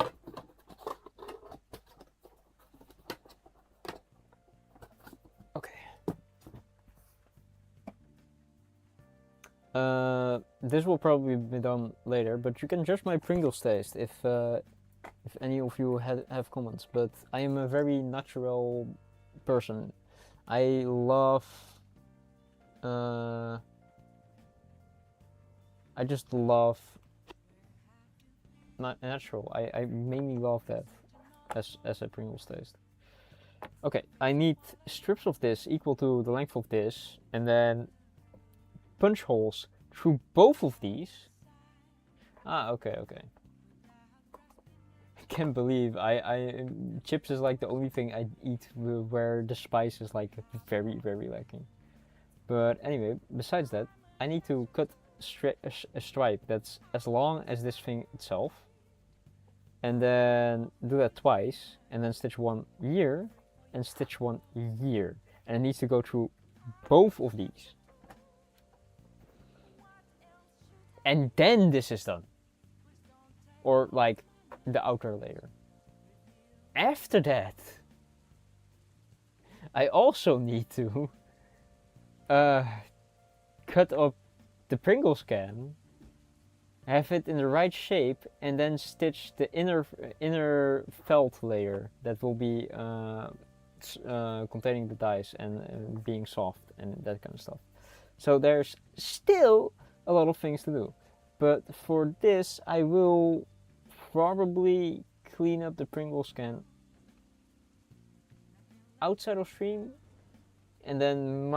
This will probably be done later, but you can judge my Pringles taste if any of you have comments. But I am a very natural person. I love. I just love natural. I mainly love that as a Pringles taste. Okay, I need strips of this equal to the length of this, and then punch holes through both of these. Okay. I can't believe chips is like the only thing I eat where the spice is like very lacking. But anyway, besides that, I need to cut a stripe that's as long as this thing itself, and then do that twice, and then stitch one here and stitch one here, and it needs to go through both of these. And then this is done. Or like the outer layer. After that, I also need to cut up the Pringles can, have it in the right shape, and then stitch the inner felt layer that will be containing the dice and being soft and that kind of stuff. So there's still a lot of things to do, but for this I will probably clean up the Pringles can outside of stream, and then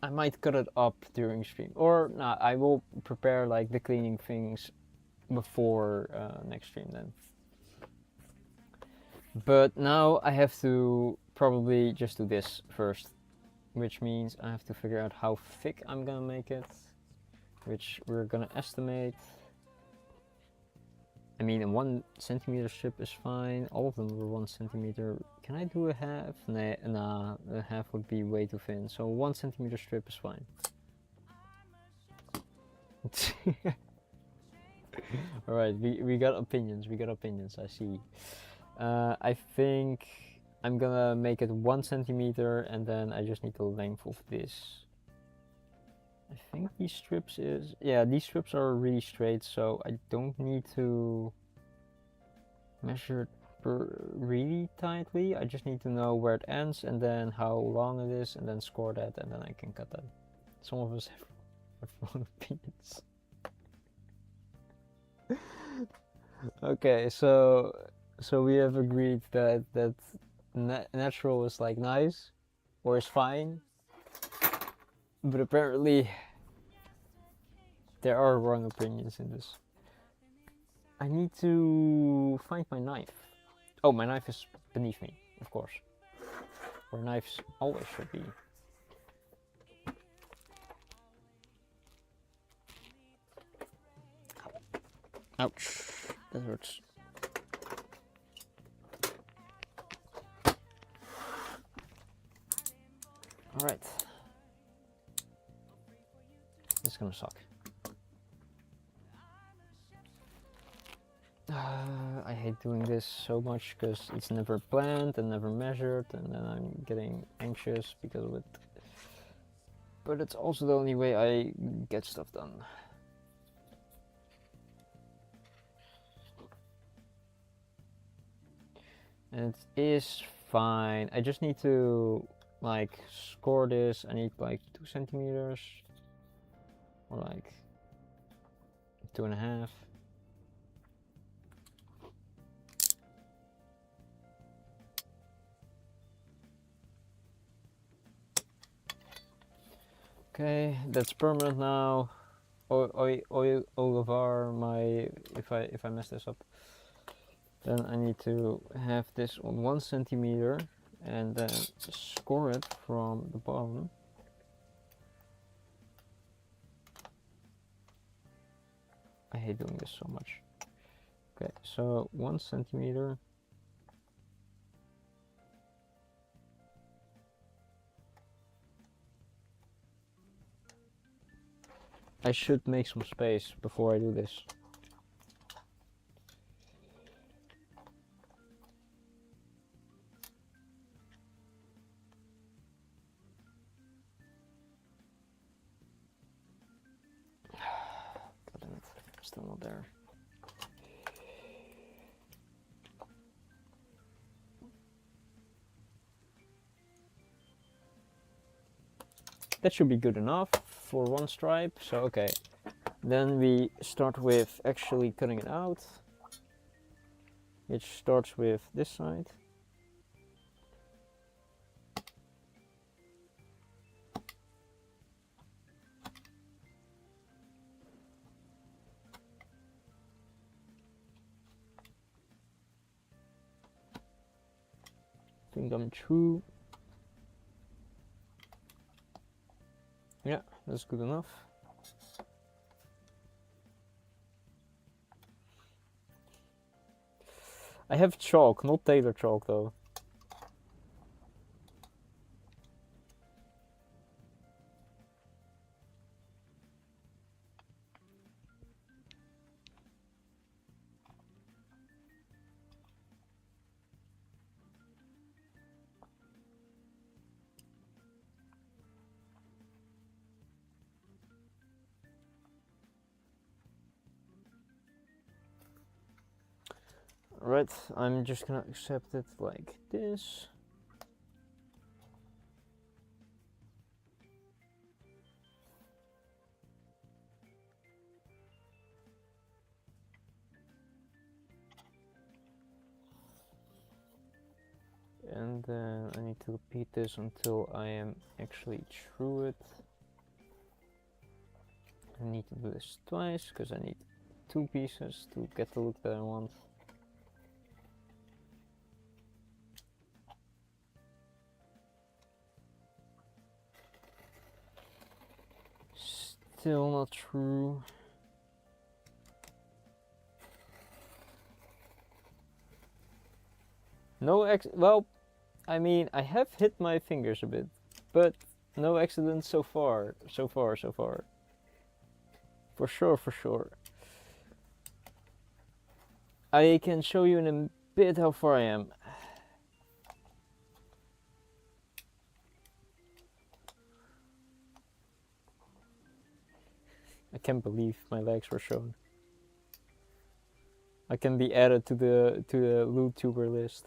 I might cut it up during stream, or nah, I will prepare like the cleaning things before next stream then. But now I have to probably just do this first, which means I have to figure out how thick I'm gonna make it, which we're gonna estimate. I mean, a 1 centimeter strip is fine. All of them were 1 centimeter. Can I do a half? Nah, a half would be way too thin. So 1 centimeter strip is fine. Alright, we got opinions. I see. I think I'm gonna make it 1 centimeter, and then I just need the length of this. I think these strips these strips are really straight, so I don't need to measure it really tightly. I just need to know where it ends and then how long it is, and then score that, and then I can cut that. Some of us have wrong opinions. Okay, so we have agreed that natural is like nice or is fine. But apparently there are wrong opinions in this. I need to find my knife. Oh, my knife is beneath me, of course. Where knives always should be. Ouch, that hurts. Alright. This gonna suck. I hate doing this so much because it's never planned and never measured, and then I'm getting anxious because of it. But it's also the only way I get stuff done. And it is fine. I just need to like score this. I need like 2 centimeters or like 2.5. Okay, that's permanent now. Olivar, if I mess this up, then I need to have this on 1 centimeter and then score it from the bottom. I hate doing this so much. Okay, so 1 centimeter. I should make some space before I do this. God damn it, still not there. That should be good enough for 1 stripe. So okay, then we start with actually cutting it out, which starts with this side. I think I'm true. Yeah, that's good enough. I have chalk, not tailor chalk though. Right, I'm just gonna accept it like this. And then I need to repeat this until I am actually through it. I need to do this twice because I need 2 pieces to get the look that I want. Still not true. Well, I mean, I have hit my fingers a bit, but no accidents so far. For sure, for sure. I can show you in a bit how far I am. I can't believe my legs were shown. I can be added to the LootTuber list.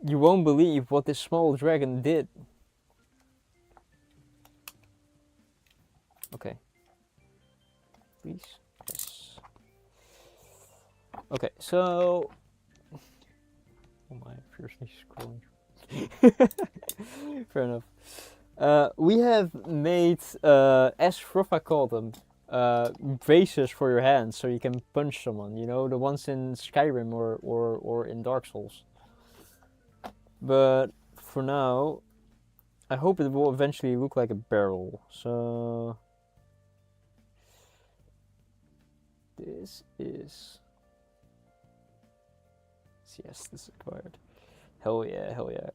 You won't believe what this small dragon did. Okay. Please. Yes. Okay, so... Oh my, fiercely scrolling. Fair enough. We have made, as Froffa called them, braces for your hands so you can punch someone. You know, the ones in Skyrim or in Dark Souls. But for now, I hope it will eventually look like a barrel. So this is... Yes, this is required. Hell yeah, hell yeah.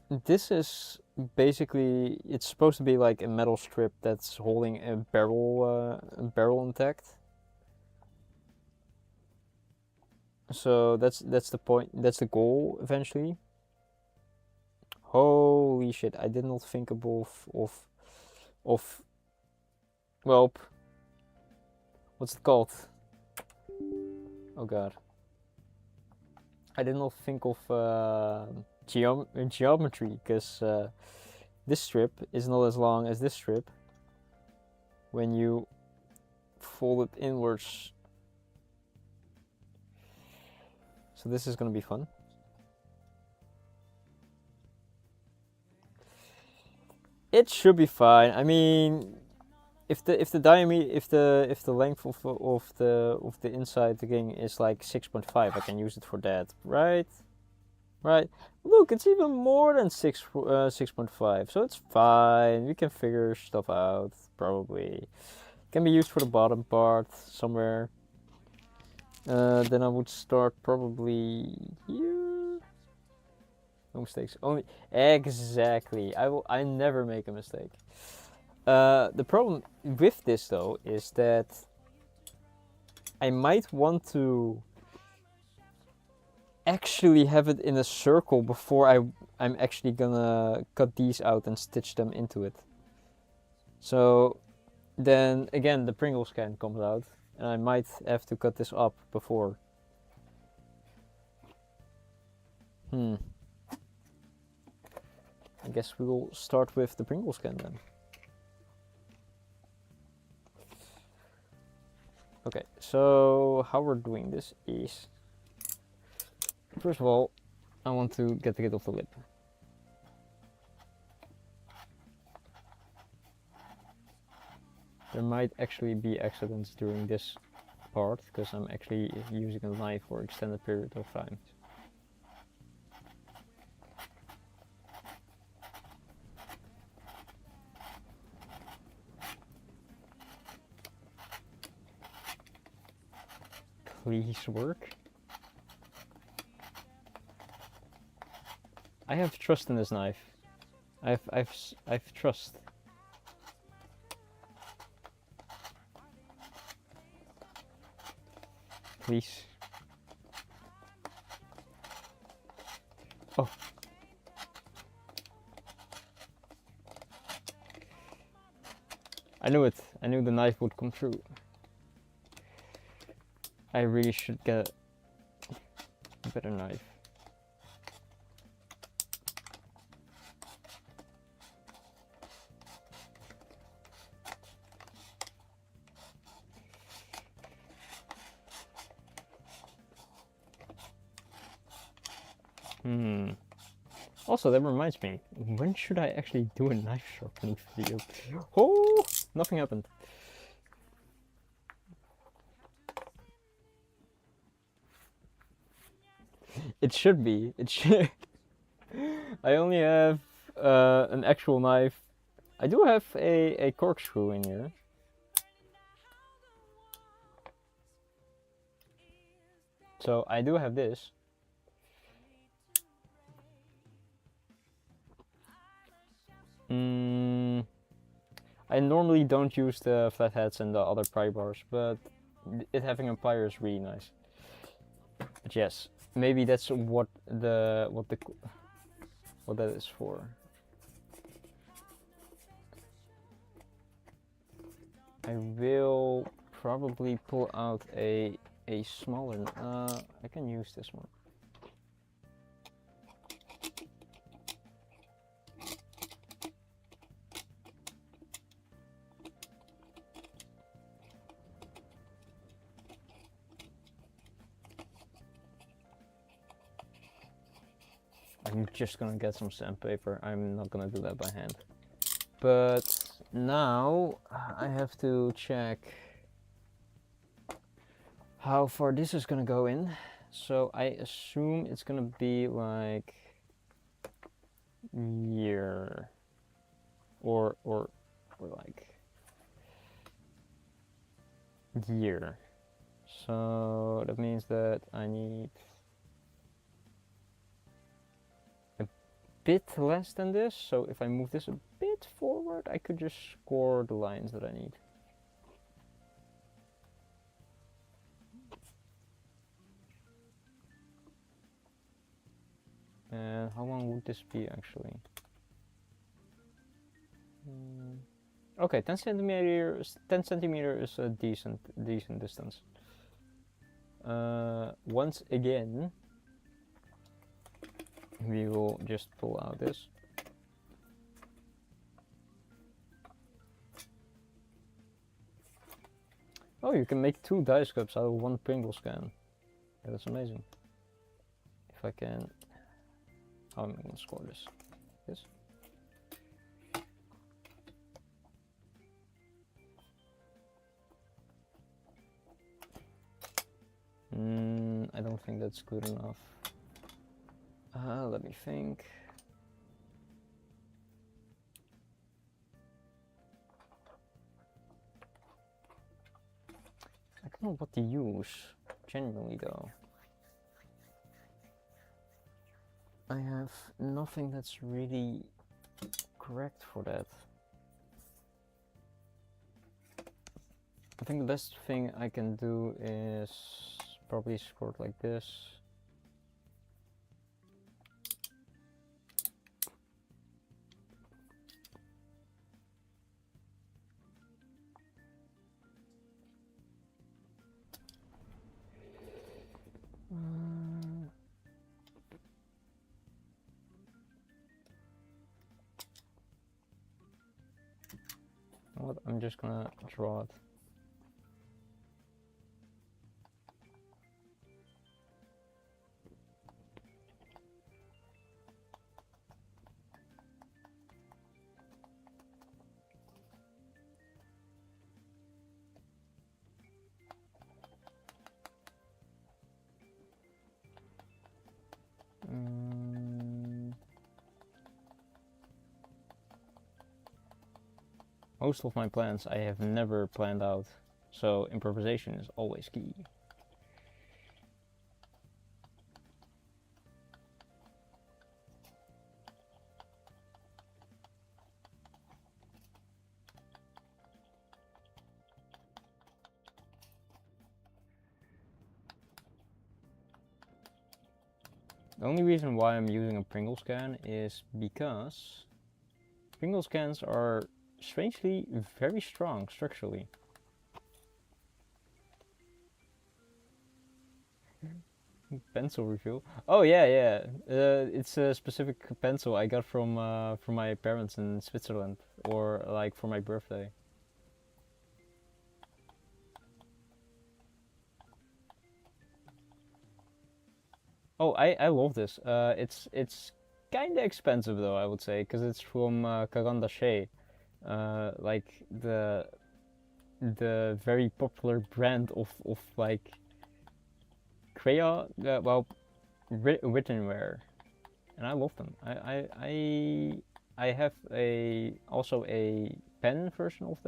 this is basically, it's supposed to be like a metal strip that's holding a barrel intact. So that's the point. That's the goal eventually. Holy shit! I did not think of well, what's it called? Oh god, I did not think of geometry because this strip is not as long as this strip. When you fold it inwards, so this is gonna be fun. It should be fine. I mean, if the diameter, if the length of the inside the thing is like 6.5, I can use it for that, right? Right. Look, it's even more than 6.5, so it's fine. We can figure stuff out probably. Can be used for the bottom part somewhere. Then I would start probably here. No mistakes. Only exactly. I never make a mistake. The problem with this though is that I might want to actually have it in a circle before I'm actually gonna cut these out and stitch them into it. So then again the Pringles can comes out and I might have to cut this up before. I guess we will start with the Pringles can then. Okay, so how we're doing this is, first of all, I want to get rid of the lip. There might actually be accidents during this part because I'm actually using a knife for an extended period of time. Please work. I have trust in this knife. I've trust. Please. Oh. I knew it. I knew the knife would come through. I really should get a better knife. Also, that reminds me, when should I actually do a knife sharpening video? Oh, nothing happened. It should be. It should. I only have an actual knife. I do have a corkscrew in here. So I do have this. I normally don't use the flatheads and the other pry bars, but it having a plier is really nice. But yes, maybe that's what that is for. I will probably pull out a smaller. I can use this one. I'm just gonna get some sandpaper. I'm not gonna do that by hand. But now I have to check how far this is gonna go in. So I assume it's gonna be like here or like here. So that means that I need bit less than this, so if I move this a bit forward, I could just score the lines that I need. And how long would this be actually? Okay, 10 centimeters. 10 centimeters is a decent distance. Once again, we will just pull out this. Oh, you can make 2 dice cups out of 1 Pringles can. Yeah, that's amazing. If I can... How am I gonna score this? This? I don't think that's good enough. Let me think. I don't know what to use, genuinely though. I have nothing that's really correct for that. I think the best thing I can do is probably score it like this. What? I'm just gonna draw it. Most of my plans I have never planned out, so improvisation is always key. The only reason why I'm using a Pringles can is because Pringles cans are strangely very strong structurally. Pencil refill. Oh yeah. It's a specific pencil I got from my parents in Switzerland, or like for my birthday. Oh, I love this. It's kind of expensive though, I would say, because it's from Caran d'Ache, like the very popular brand of like crayon, well, writtenware, and I love them. I have also a pen version of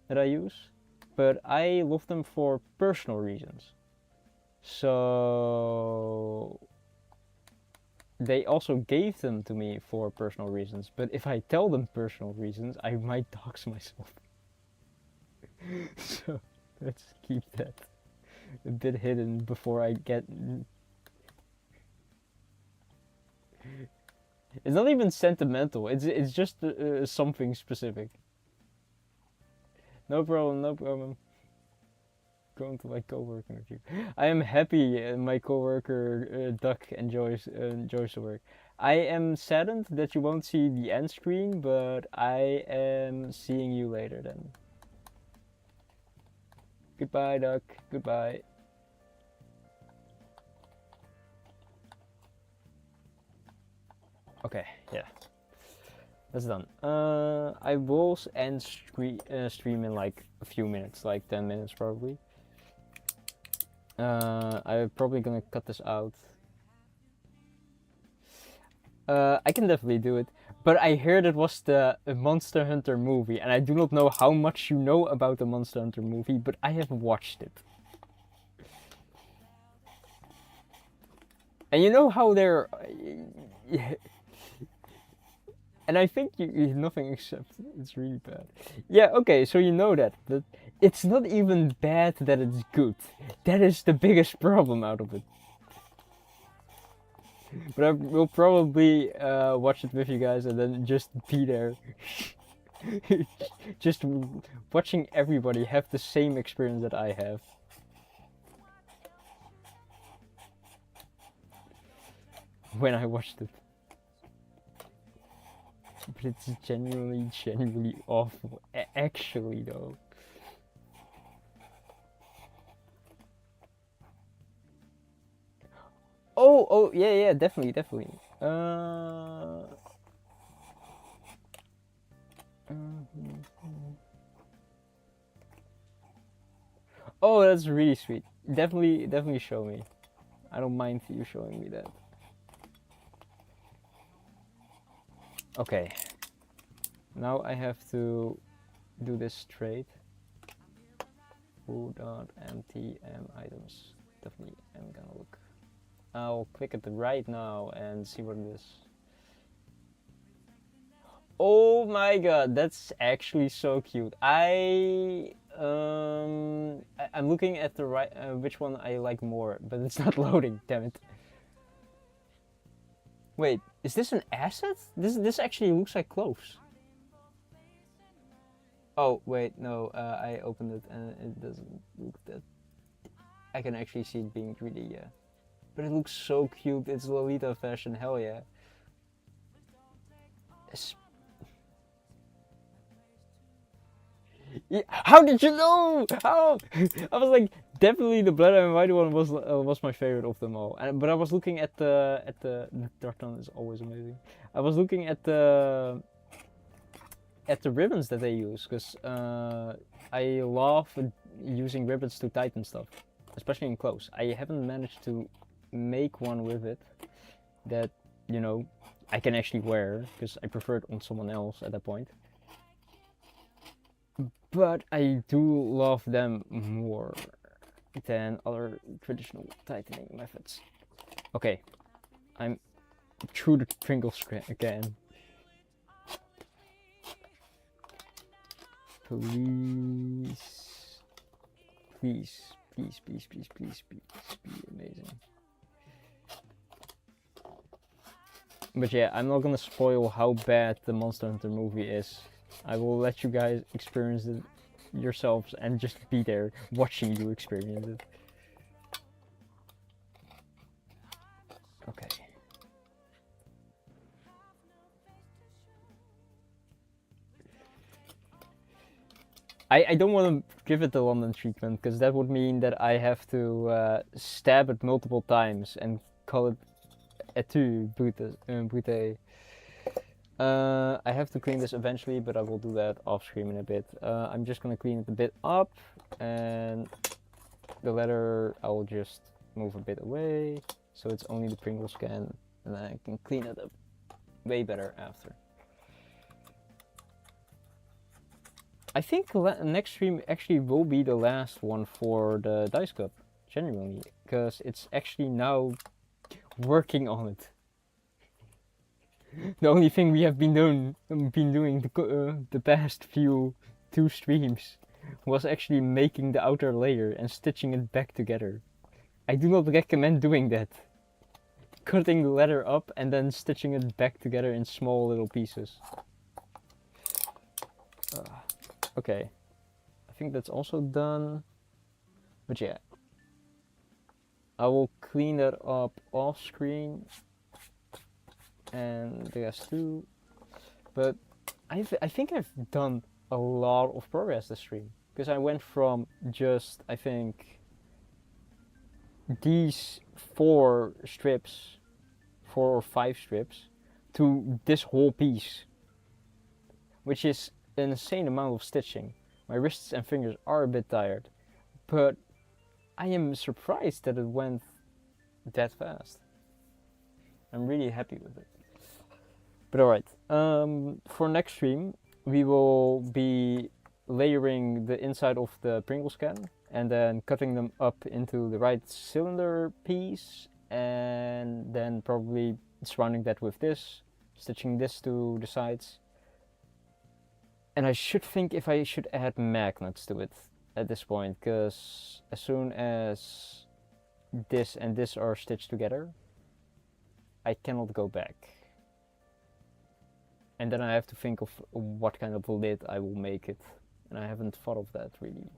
that I use, but I love them for personal reasons. So they also gave them to me for personal reasons, but if I tell them personal reasons, I might dox myself. So let's keep that a bit hidden before I get... It's not even sentimental, it's just something specific. No problem, no problem. Going to my co-working with you. I am happy my co-worker Duck enjoys the work. I am saddened that you won't see the end screen, but I am seeing you later then. Goodbye, Duck. Goodbye. Okay, yeah. That's done. I will end stream in like a few minutes, like 10 minutes probably. I'm probably gonna cut this out. I can definitely do it, but I heard it was the Monster Hunter movie, and I do not know how much you know about the Monster Hunter movie, but I have watched it. And you know how they're... And I think nothing except it's really bad. Yeah, okay, so you know that, but it's not even bad that it's good. That is the biggest problem out of it. But I will probably watch it with you guys and then just be there. Just watching everybody have the same experience that I have. When I watched it. But it's genuinely awful. Actually, though. Oh, yeah, definitely. Oh, that's really sweet. Definitely show me. I don't mind you showing me that. Okay. Now I have to do this trade. Foo.mtm items. Definitely am gonna look. I'll click it right now and see what it is. Oh my god, that's actually so cute. I'm looking at the right which one I like more, but it's not loading. Damn it. Wait, is this an asset? This actually looks like clothes. Oh wait, no. I opened it and it doesn't look that. I can actually see it being 3D, yeah. But it looks so cute. It's Lolita fashion. Hell yeah. Yeah, how did you know? How? I was like, definitely the black and white one was my favorite of them all. But I was looking at the Darton is always amazing. I was looking at the ribbons that they use because I love using ribbons to tighten stuff, especially in clothes. I haven't managed to make one with it that I can actually wear because I prefer it on someone else at that point. But I do love them more than other traditional tightening methods. Okay, I'm through the Pringles again. Please, please, please, please, please, please, please, be amazing. But yeah, I'm not gonna spoil how bad the Monster Hunter movie is. I will let you guys experience it yourselves and just be there watching you experience it. Okay. I don't want to give it the London treatment because that would mean that I have to stab it multiple times and call it etu brute. I have to clean this eventually, but I will do that off screen in a bit. I'm just gonna clean it a bit up, and the leather I will just move a bit away, so it's only the Pringles can, and then I can clean it up way better after. I think next stream actually will be the last one for the Dice Cup, genuinely, because it's actually now working on it. The only thing we have been doing the past few 2 streams was actually making the outer layer and stitching it back together. I do not recommend doing that. Cutting the leather up and then stitching it back together in small little pieces. Okay, I think that's also done. But yeah, I will clean that up off screen and the rest too. But I think I've done a lot of progress this stream because I went from just I think these 4 or 5 strips to this whole piece, which is an insane amount of stitching. My wrists and fingers are a bit tired, but I am surprised that it went that fast. I'm really happy with it. But alright, for next stream we will be layering the inside of the Pringles can and then cutting them up into the right cylinder piece and then probably surrounding that with this stitching this to the sides. And I should think if I should add magnets to it at this point, because as soon as this and this are stitched together, I cannot go back. And then I have to think of what kind of lid I will make it, and I haven't thought of that really.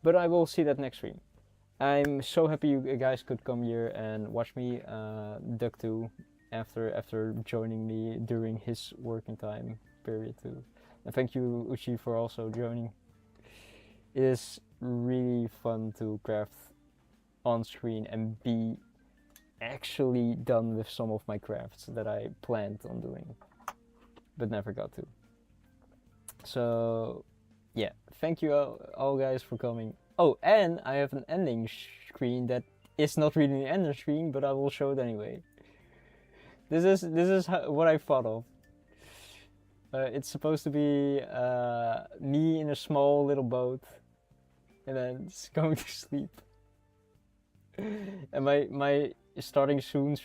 But I will see that next stream. I'm so happy you guys could come here and watch me, Duck 2, after joining me during his working time period too. And thank you, Uchi, for also joining. It is really fun to craft on screen and be actually done with some of my crafts that I planned on doing, but never got to. So, yeah, thank you all guys for coming. Oh, and I have an ending screen that is not really an ending screen, but I will show it anyway. This is what I thought of. It's supposed to be me in a small little boat, and then just going to sleep. And my starting soon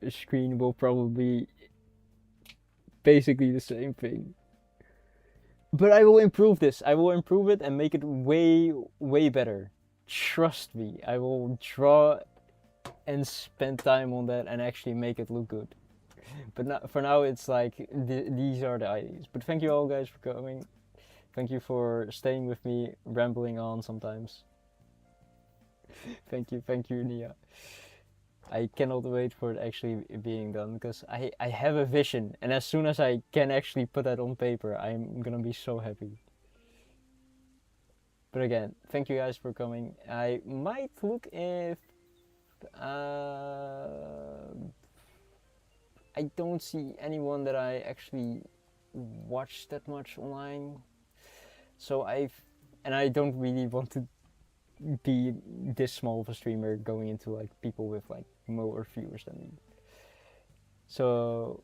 screen will probably be basically the same thing. But I will improve this. I will improve it and make it way better. Trust me, I will draw and spend time on that and actually make it look good. But for now, it's like these are the ideas. But thank you all guys for coming. Thank you for staying with me, rambling on sometimes. Thank you, Nia. I cannot wait for it actually being done, because I have a vision, and as soon as I can actually put that on paper, I'm gonna be so happy. But again, thank you guys for coming. I might look if I don't see anyone that I actually watch that much online, so I don't really want to be this small of a streamer going into like people with like more viewers than me. So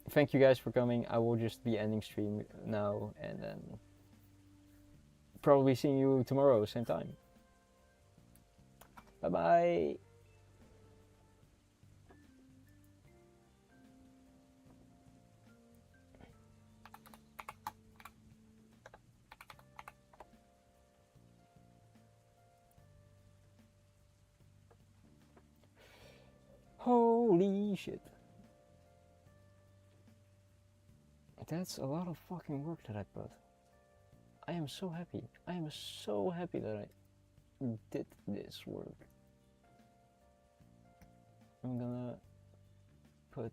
thank you guys for coming. I will just be ending stream now, and then probably seeing you tomorrow same time. Bye bye. Holy shit. That's a lot of fucking work that I put. I am so happy. I am so happy that I did this work. I'm gonna put